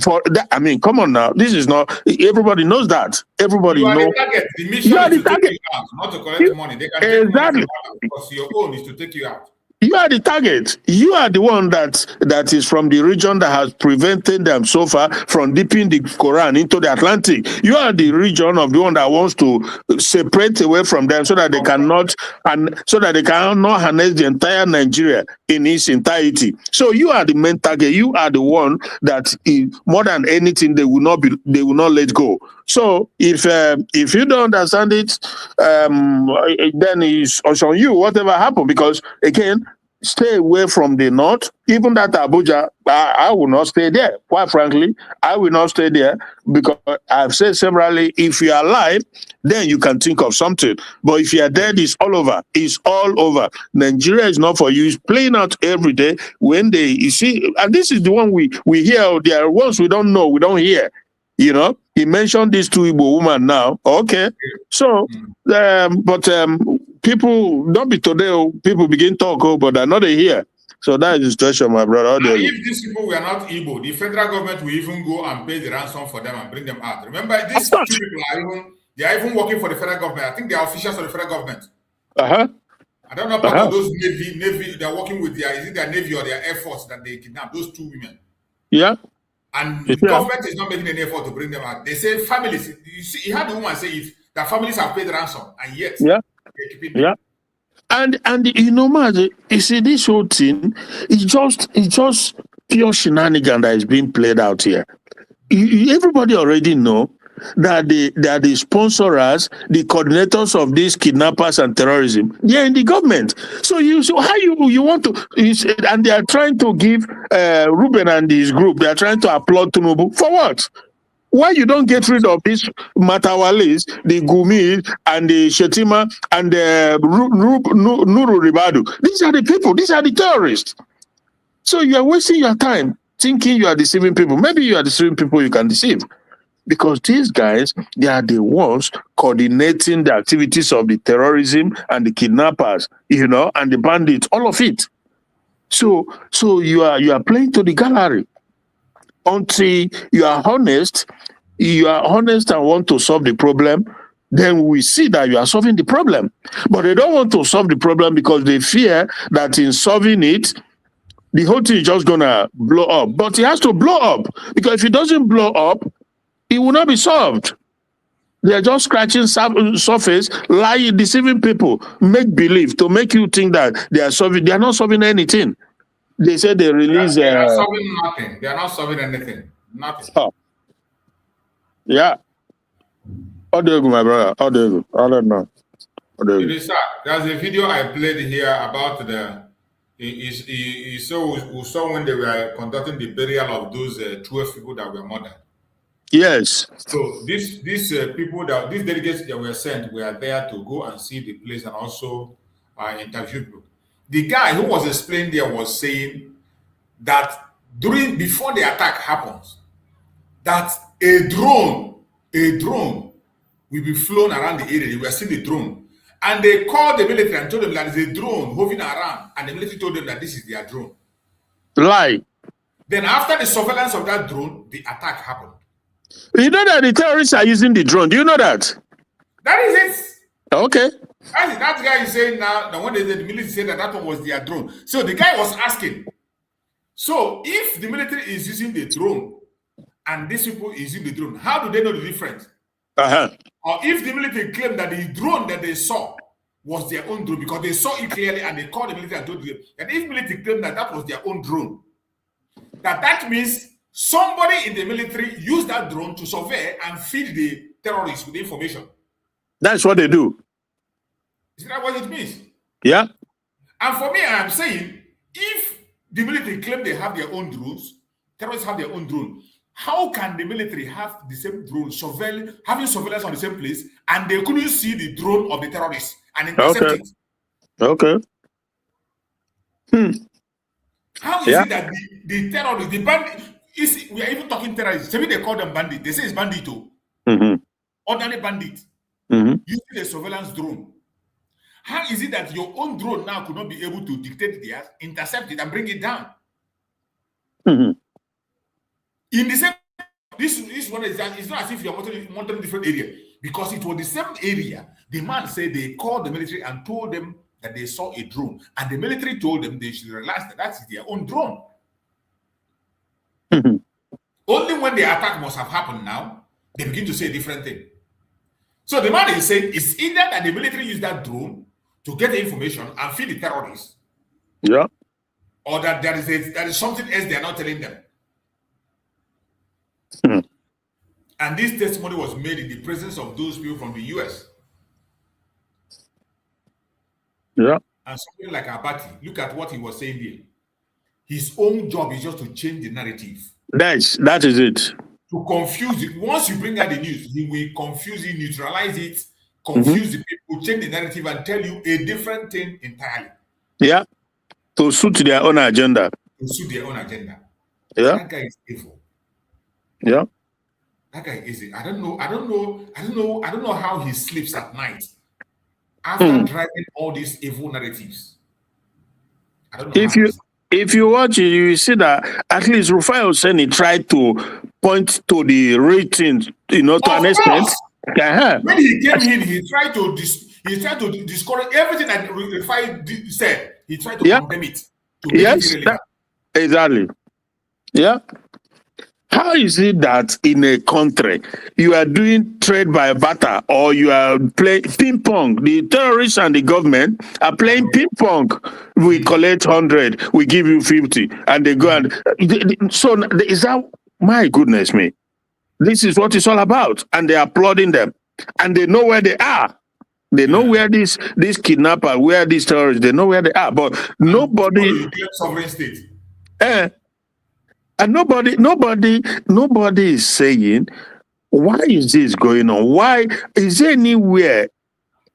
for that. I mean, come on now. This is not, everybody knows that. Everybody knows. The target. The mission is to take you out, not to collect money. They can take money because your own is to take you out. You are the target. You are the one that is from the region that has prevented them so far from dipping the Quran into the Atlantic. You are the region of the one that wants to separate away from them, so that they cannot harness the entire Nigeria in its entirety. So you are the main target. You are the one that more than anything they will not let go. So if you don't understand it, then it's also on you, whatever happened, because again, stay away from the north. Even that Abuja, I will not stay there. Quite frankly, I will not stay there, because I've said severally, if you are alive, then you can think of something. But if you are dead, it's all over. It's all over. Nigeria is not for you. It's playing out every day. When you see, and this is the one we hear. There are ones we don't know, we don't hear. You know, he mentioned these two Igbo women now. Okay. So, people, don't be today, people begin talk, but they're not here. So that is the situation, my brother. And if these people were not Igbo, the federal government will even go and pay the ransom for them and bring them out. Remember, these two people are even working for the federal government. I think they are officials of the federal government. I don't know part of those Navy, they're working with is it their Navy or their Air Force that they kidnapped, those two women. Yeah. And the government is not making any effort to bring them out. They say families, you see, you had the woman say it, that families have paid ransom, and yet they're keeping them. And you know, man, you see, this whole thing is just pure shenanigan that is being played out here. Everybody already know that the sponsors, the coordinators of these kidnappers and terrorism, they're in the government. So how you want to, and they are trying to give Ruben and his group, they are trying to applaud Tinubu for what? Why you don't get rid of these Matawalis, the Gumi, and the Shetima, and the Nuru Ribadu? These are the people. These are the terrorists. So you are wasting your time thinking you are deceiving people. Maybe you are deceiving people you can deceive. Because these guys, they are the ones coordinating the activities of the terrorism and the kidnappers, you know, and the bandits, all of it. So you are playing to the gallery. Until you are honest and want to solve the problem, then we see that you are solving the problem. But they don't want to solve the problem because they fear that in solving it, the whole thing is just gonna blow up. But it has to blow up, because if it doesn't blow up, it will not be solved. They are just scratching surface, lying, deceiving people, make believe to make you think that they are solving. They are not solving anything. They say they release. They are solving nothing. They are not solving anything. Nothing. Oh. Yeah. How do you go, my brother? How do you go? I don't know. There's a video I played here about we saw when they were conducting the burial of those 12 people that were murdered. Yes. So these people these delegates that were sent were there to go and see the place and also interview people. The guy who was explaining there was saying that before the attack happens, that a drone will be flown around the area. They were seeing the drone. And they called the military and told them that there's a drone hovering around. And the military told them that this is their drone. Lie. Then after the surveillance of that drone, the attack happened. You know that the terrorists are using the drone. Do you know that? That is it. Okay. That guy is saying now, that when the military said that one was their drone. So the guy was asking, so if the military is using the drone and these people is using the drone, how do they know the difference? Or if the military claimed that the drone that they saw was their own drone, because they saw it clearly and they called the military and told them, and if military claimed that was their own drone, that means somebody in the military used that drone to survey and feed the terrorists with information. That's what they do. Is that what it means? Yeah. And for me, I am saying, if the military claim they have their own drones, terrorists have their own drone, how can the military have the same drone having surveillance on the same place, and they couldn't see the drone of the terrorists and intercept it? Okay. How is it that the terrorists, the bandit, we are even talking terrorists, maybe they call them bandit. They say it's bandito. Ordinary bandit. Using a surveillance drone. How is it that your own drone now could not be able to dictate theirs, intercept it, and bring it down? In the same, this one is that it's not as if you're monitoring different area, because it was the same area. The man said they called the military and told them that they saw a drone, and the military told them they should realize that is their own drone. Only when the attack must have happened now, they begin to say a different thing. So the man is saying it's either that the military used that drone to get the information and feed the terrorists, or that there is something else they are not telling them. And this testimony was made in the presence of those people from the US. Yeah. And something like Abati, look at what he was saying here. His own job is just to change the narrative. That is it. To confuse it. Once you bring out the news, he will confuse it, neutralize it, confuse the people, change the narrative, and tell you a different thing entirely. Yeah. To suit their own agenda. To suit their own agenda. Yeah. That guy is evil. Yeah. That guy is it. I don't know how he sleeps at night after driving all these evil narratives. I don't know If how. if you watch it, you see that at least Rufai Hosseini tried to point to the ratings, to an extent. When he came in, he tried to discourage everything that Rufai said. He tried to condemn it to make it irrelevant. Exactly. Yeah. How is it that in a country you are doing trade by barter or you are playing ping pong? The terrorists and the government are playing ping pong. We collect 100, we give you 50, and they go and so is that, my goodness me? This is what it's all about, and they're applauding them, and they know where they are. They know where these kidnappers, where these terrorists, they know where they are, but nobody. Sovereign state. And nobody is saying, why is this going on? Why is there anywhere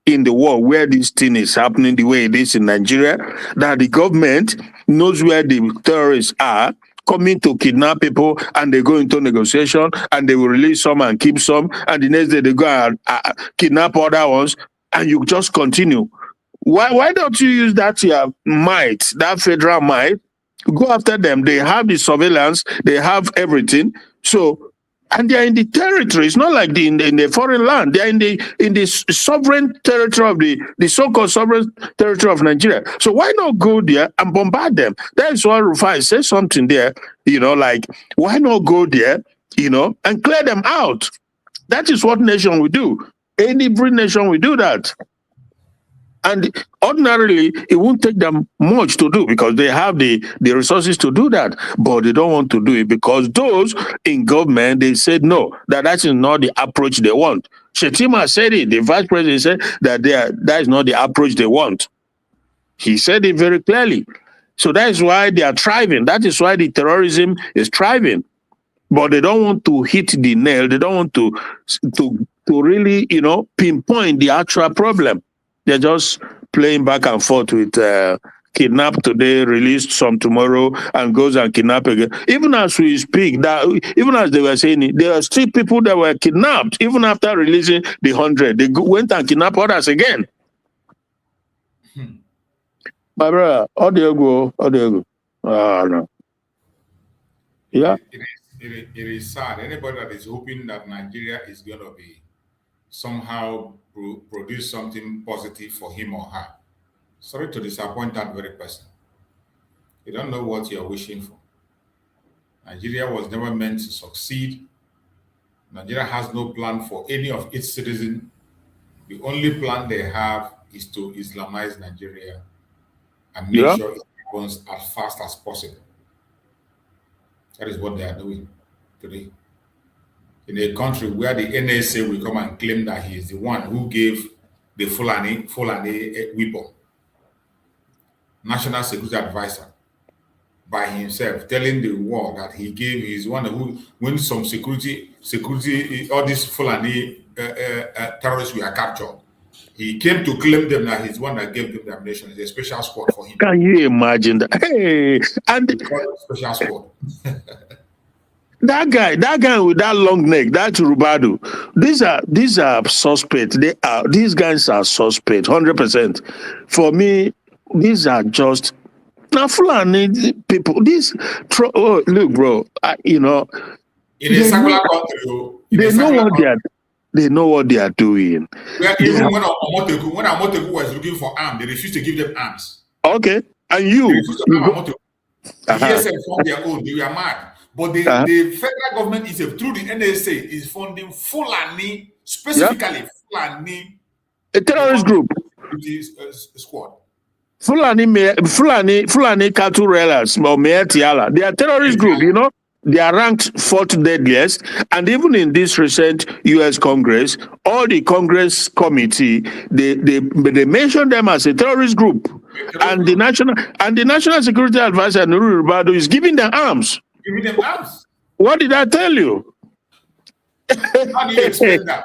in the world where this thing is happening the way it is in Nigeria, that the government knows where the terrorists are, coming to kidnap people, and they go into negotiation, and they will release some and keep some, and the next day they go and kidnap other ones, and you just continue? Why don't you use that might, that federal might? Go after them. They have the surveillance. They have everything. So, and they are in the territory. It's not like in the foreign land. They are in the sovereign territory of the so-called sovereign territory of Nigeria. So why not go there and bombard them? That is why Rufai said something there. Like, why not go there? And clear them out. That is what nation will do. Every nation will do that. And ordinarily, it won't take them much to do because they have the resources to do that. But they don't want to do it because those in government, they said no, that is not the approach they want. Shetima said it. The vice president said that is not the approach they want. He said it very clearly. So that is why they are thriving. That is why the terrorism is thriving. But they don't want to hit the nail. They don't want to really, pinpoint the actual problem. They're just playing back and forth with kidnap today, released some tomorrow, and goes and kidnap again. Even as we speak, even as they were saying it, there are still people that were kidnapped even after releasing the 100. They went and kidnapped others again. My brother, audio go. No. Yeah. It is sad. Anybody that is hoping that Nigeria is going to be somehow produce something positive for him or her, sorry to disappoint that very person. You don't know what you're wishing for. Nigeria was never meant to succeed. Nigeria has no plan for any of its citizens. The only plan they have is to Islamize Nigeria and make sure it happens as fast as possible. That is what they are doing today. In a country where the NSA will come and claim that he is the one who gave the Fulani weapon, National Security Advisor, by himself, telling the world that he gave, he's one who, when some security, all these Fulani terrorists were captured, he came to claim them that he's one that gave them the ammunition. It's a special squad for him. Can you imagine that? Hey, and special squad. That guy with that long neck, that Rubado, these are suspects. These guys are suspects, 100%. For me, these are just now Fulani people. Look, bro, in a secular country, they know what they are doing. Even when Omoteku was looking for arms, they refused to give them arms. Okay, and you yes, from their own, they were mad. But the federal government is through the NSA is funding Fulani, specifically Fulani, a terrorist group, squad. Fulani cattle railers or Meetiala. They are terrorist group, They are ranked 4th deadliest, and even in this recent U.S. Congress, all the Congress committee they mention them as a terrorist group, and the National Security Advisor Nuru Rubado is giving them arms. Giving them arms. What did I tell you? How do you explain that?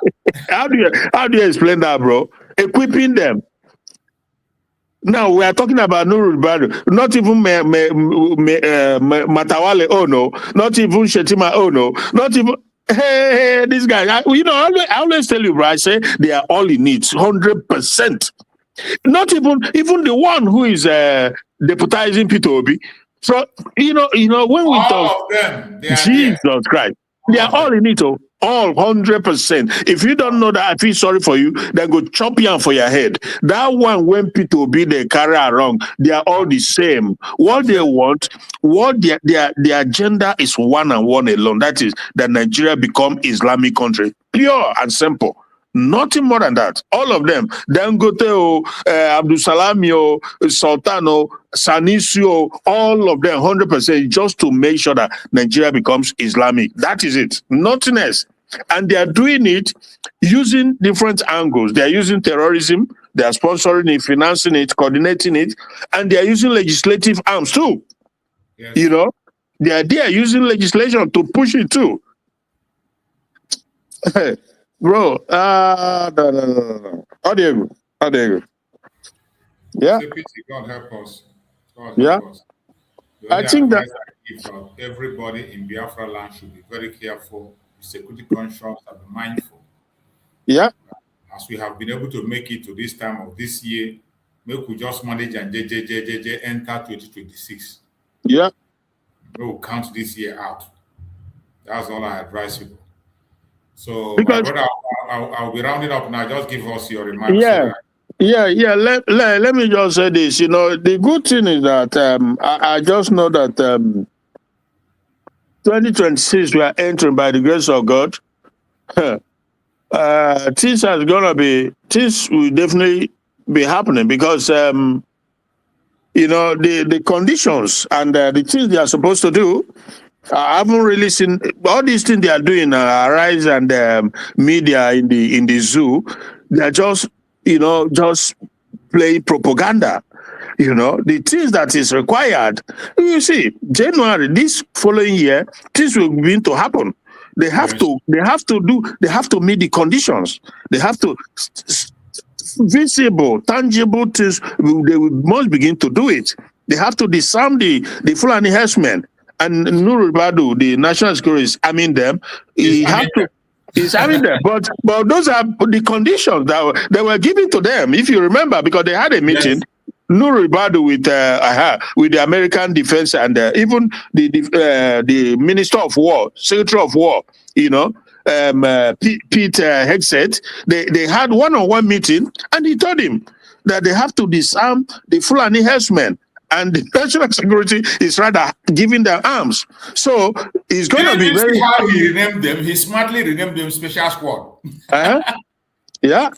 How do you explain that, bro? Equipping them. Now we are talking about Nuru Rubado, not even Matawale. Oh no, not even Shetima. Oh no, not even. Hey, this guy, I always tell you, bro, I say they are all in it, 100%. Not even the one who is deputizing Peter Obi. So, when we talk, All of them, they are Jesus there. Christ, they are all in it, all 100%. If you don't know that, I feel sorry for you, then go chop yam for your head. That one, when Peter Obi, they carry around, they are all the same. What they want, what their agenda is one and one alone. That is that Nigeria become Islamic country. Pure and simple. Nothing more than that. All of them. Dangote, Abdul Salami, Sultano, Sanisio, all of them, 100%, just to make sure that Nigeria becomes Islamic. That is it. Nothing else. And they are doing it using different angles. They are using terrorism. They are sponsoring it, financing it, coordinating it. And they are using legislative arms too. Yes. They are using legislation to push it too. Bro, no. How do you go? Yeah. God help us. Yeah. I think that everybody in Biafra land should be very careful, be security conscious, and be mindful. Yeah. As we have been able to make it to this time of this year, we just manage and enter 2026. Yeah. We will count this year out. That's all I advise people. So, because, my brother, I'll be rounding up now. Just give us your remarks. Yeah. Let me just say this. The good thing is that I just know that 2026 we are entering by the grace of God. This will definitely be happening because the conditions and the things they are supposed to do. I haven't really seen all these things they are doing. Arise and media in the zoo. They are just playing propaganda. The things that is required. You see, January this following year, things will begin to happen. They have to meet the conditions. They have to visible, tangible things. They must begin to do it. They have to disarm the Fulani herdsmen. And Nurul Badu, the national security, is arming them. He's arming them. But those are the conditions that they were given to them. If you remember, because they had a meeting, Nurul Badu with the American Defense and even the Minister of War, Secretary of War, Pete Hegseth. They had one-on-one meeting, and he told him that they have to disarm the Fulani herdsmen. And the national security is rather giving them arms. So it's going to be very... how he renamed them? He smartly renamed them Special Squad. Yeah.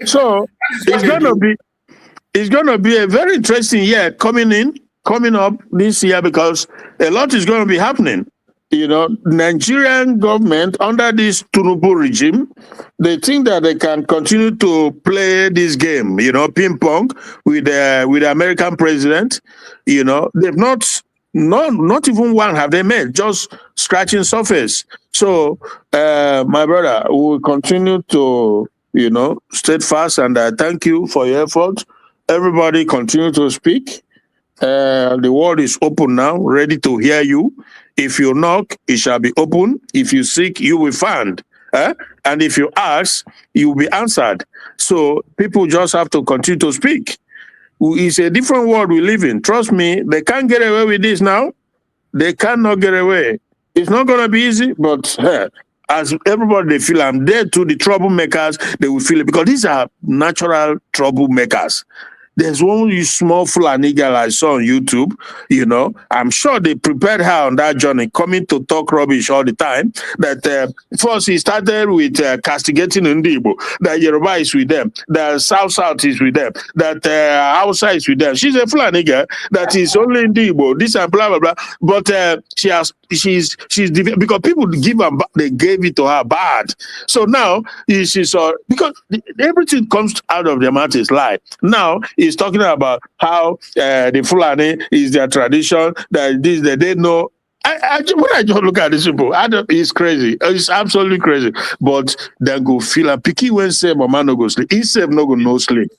So it's going to be a very interesting year coming up this year because a lot is going to be happening. Nigerian government under this Tinubu regime, they think that they can continue to play this game, ping pong with the American president. They've not even one have they made, just scratching surface. So, my brother, we will continue to, steadfast, and I thank you for your effort. Everybody continue to speak. The world is open now, ready to hear you. If you knock, it shall be open. If you seek, you will find. And if you ask, you will be answered. So people just have to continue to speak. It's a different world we live in. Trust me, they can't get away with this now. They cannot get away. It's not going to be easy, but as everybody they feel, I'm there too, the troublemakers, they will feel it because these are natural troublemakers. There's one small Fulani girl I saw on YouTube, I'm sure they prepared her on that journey, coming to talk rubbish all the time. That first he started with castigating Ndibo, that Yoruba is with them, that South is with them, that Hausa is with them. She's a Fulani girl that is only Ndibo, this and blah, blah, blah. But she's because people they gave it to her bad. So now she's because everything comes out of their mouth is lie. Now he's talking about how the Fulani is their tradition, that they know. When I just look at this people, it's crazy. It's absolutely crazy. But then go feel and picky when say mama no go sleep. He said no go no sleep.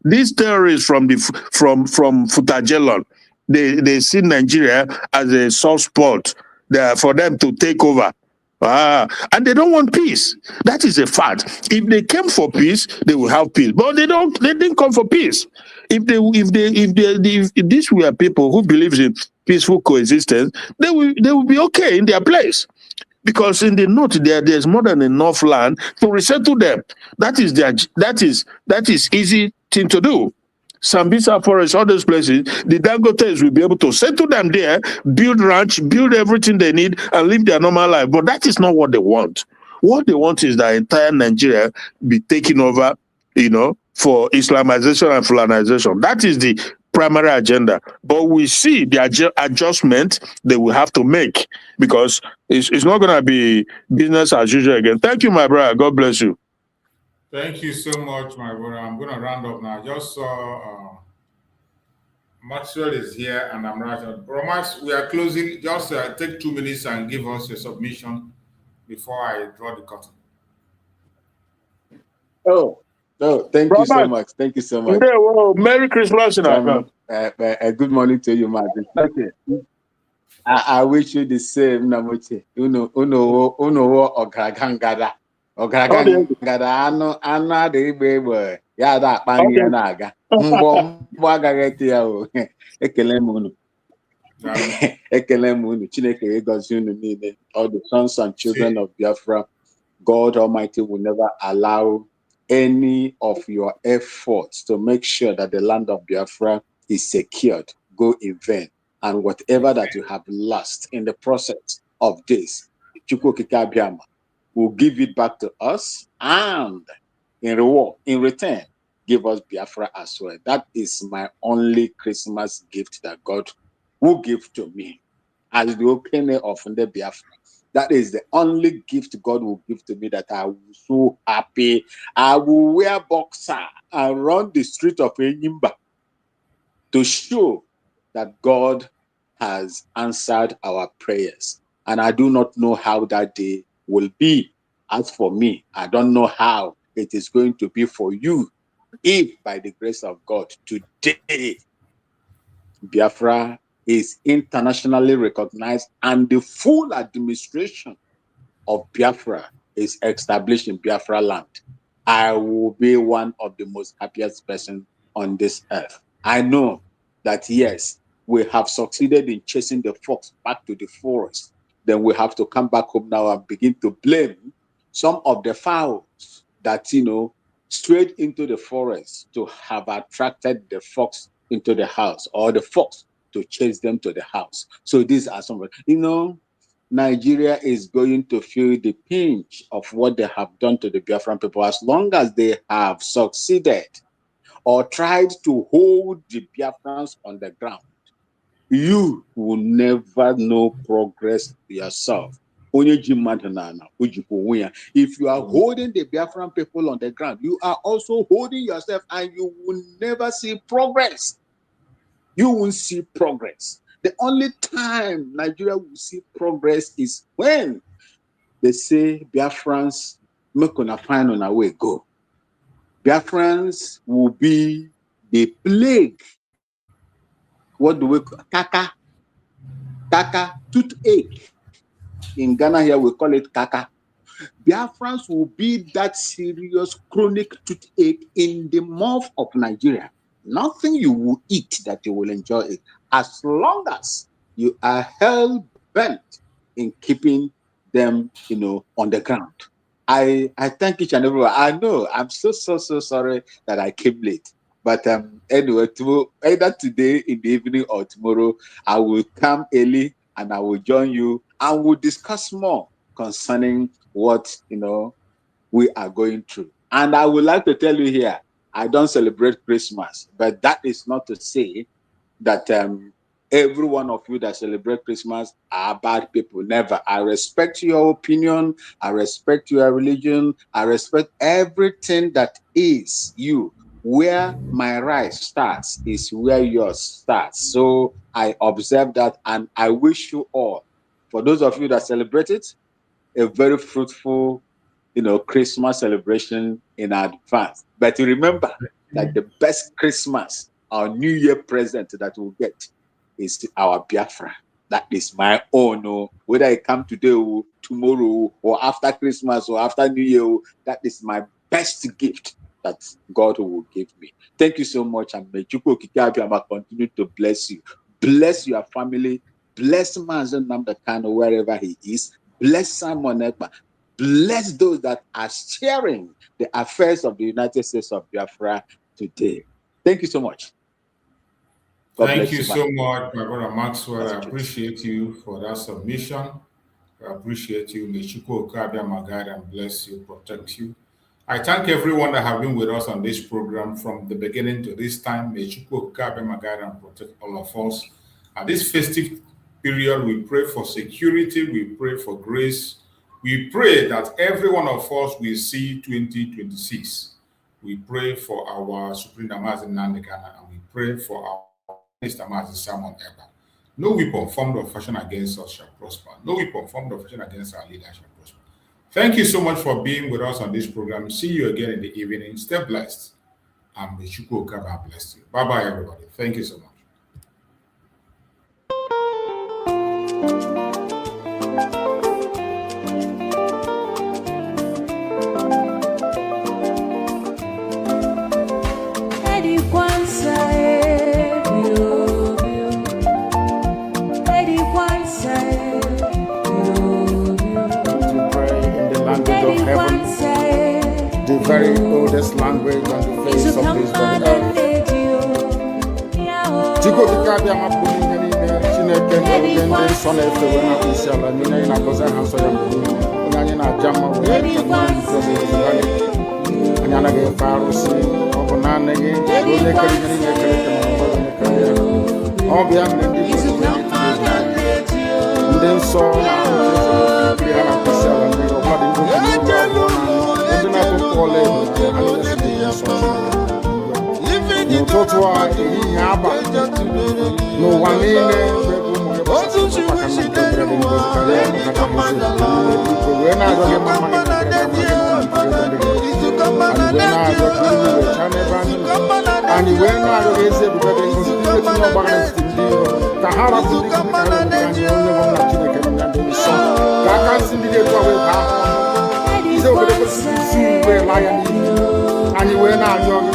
These terrorists from Futajelon, they see Nigeria as a soft spot there for them to take over. And they don't want peace. That is a fact. If they came for peace, they will have peace. But they don't. They didn't come for peace. If these were people who believes in peaceful coexistence, they will be okay in their place. Because in the north there's more than enough land to resettle them. That is easy thing to do. Sambisa Forest, all those places, the Dangotes will be able to settle them there, build ranch, build everything they need, and live their normal life. But that is not what they want. What they want is that entire Nigeria be taken over, for Islamization and Fulanization. That is the primary agenda. But we see the adjustment they will have to make, because it's not going to be business as usual again. Thank you, my brother. God bless you. Thank you so much, my brother. I'm going to round up now. I just saw Maxwell is here, and I'm right. Bro, Max, we are closing. Just take 2 minutes and give us a submission before I draw the curtain. Oh, thank you so much. Thank you so much. Well, Merry Christmas in advance. Good morning to you, Martin. Okay. I wish you the same, Namuche. Uno Ogagangada. Ogagangada, ano adịghị ya da akpa nri ya na-aga. Mgbọ agaghị ya o. Ekele m unu. Ekele m unu. Chineke ịgọzi unu niile. All the sons and children of Biafra, God Almighty will never allow any of your efforts to make sure that the land of Biafra is secured go in vain. And whatever that you have lost in the process of this, Chukwokika Abiyama will give it back to us, and in return, give us Biafra as well. That is my only Christmas gift that God will give to me as the opener of the Biafra. That is the only gift God will give to me, that I will be so happy. I will wear boxer and run the street of Enyimba to show that God has answered our prayers. And I do not know how that day will be. As for me, I don't know how it is going to be for you, if by the grace of God today Biafra is internationally recognized and the full administration of Biafra is established in Biafra land, I will be one of the most happiest persons on this earth. I know that, yes, we have succeeded in chasing the fox back to the forest. Then we have to come back home now and begin to blame some of the fowls that, strayed into the forest to have attracted the fox into the house, or the fox to chase them to the house. So these are some, Nigeria is going to feel the pinch of what they have done to the Biafran people. As long as they have succeeded or tried to hold the Biafrans on the ground, you will never know progress yourself. If you are holding the Biafran people on the ground, you are also holding yourself, and you will never see progress. You won't see progress. The only time Nigeria will see progress is when they say Biafrans make on a find on our way go. Biafrans will be the plague. What do we call kaka? Kaka, toothache. In Ghana here we call it kaka. Biafrans will be that serious chronic toothache in the mouth of Nigeria. Nothing you will eat that you will enjoy it, as long as you are hell bent in keeping them, on the ground. I thank each and everyone. I know I'm so sorry that I came late. But anyway, either today in the evening or tomorrow, I will come early and I will join you, and we'll discuss more concerning what we are going through. And I would like to tell you here, I don't celebrate Christmas, but that is not to say that every one of you that celebrate Christmas are bad people. Never. I respect your opinion. I respect your religion. I respect everything that is you. Where my right starts is where yours starts. So I observe that, and I wish you all, for those of you that celebrate it, a very fruitful Christmas celebration in advance. But remember that the best Christmas or New Year present that we'll get is our Biafra. That is my own. Oh, whether I come today or tomorrow or after Christmas or after New Year, that is my best gift that God will give me. Thank you so much. And may Chukwu Okike Abiyama continue to bless you. Bless your family. Bless Mazen Namdekano wherever he is. Bless Simon Ekpa. Bless those that are sharing the affairs of the United States of Biafra today. Thank you so much. God Thank you so much, my brother Maxwell. I appreciate you for that submission. I appreciate you. May Chukwu Okike Abiyama guide and bless you, protect you. I thank everyone that have been with us on this program from the beginning to this time. May Chukwu Okike Abiyama guide and protect all of us. At this festive period, we pray for security, we pray for grace. We pray that every one of us will see 2026. We pray for our Supreme Damazi Nandekana, and we pray for our Minister Mazi Simon Ekpa. No weapon formed or fashioned against us shall prosper. No weapon formed or fashioned against our leaders shall prosper. Thank you so much for being with us on this program. See you again in the evening. Stay blessed. And may Chukwu Okike Abiyama bless you. Bye-bye, everybody. Thank you so much. The very oldest language on the face of this earth. Chukwu Okike Abiyama pụrụ ihe niile Chineke na oge ndị nsọ na-efe wee na isi ala nye anyị na-agọzi ha nsọ ya mgbe niile onye anyị na-aja mma wee anyị anaghị efe arụsị ọ bụ naanị gị onye kere ihe niile ekere eke ma onye kere ya ọ bụ ya mere ndị nsọ na-ekiri ha na isi ala mmiri ọbụladị ndị n'ụtụtụ a ehihie abalị n'ụwa niile wee na-arịọ gị mma anyị wee na-arịọ gị ezi ebube gị ngozi etinye ọgbara n'etiti ndị iro ka ha rapụ ndị anyị onye bụ nna Chineke na ndị nsọ ka aka nsị ndị ga-ebu wee baa isi obodo kwesịrị isi uwe laa ya n'ihi anyị wee na-arịọ gị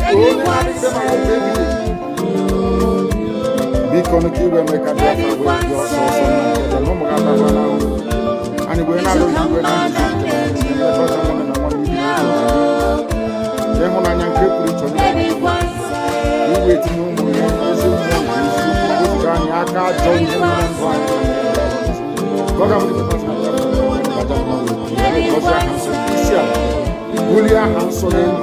onye na-adịgide maka oge ebighị biko ka iwe mee ka Biafra wee dị ọsọ ọsọ na nketa na ụmụ ga atakwa na ahụ anyị wee na-arịọ gị iwe na-adịgide ịhụnanya nke pụrụ iche onye iwe etinye ụmụ ya ezi mmụọ nke eziokwu wezụga anyị aka ajọ ihe niile ndụ anyị bulie aha nsọ n'elu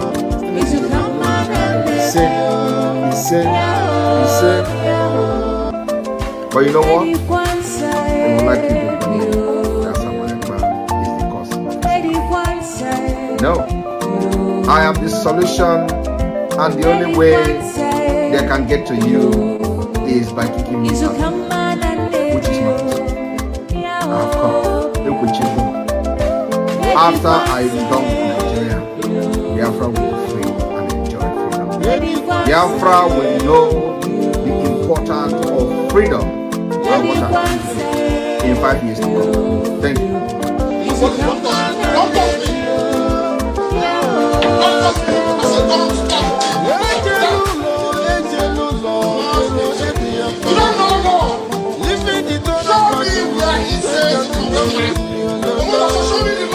ise. But you know what? They would like you to believe that someone is the cause of it. No. I am the solution, and the only way they can get to you is by kicking me out, which is not possible. I have come. Look with you. After I am done with Nigeria, Biafra will be free and enjoy freedom. Biafra will know the importance of freedom and what happens in 5 years to come. Thank you. Show me the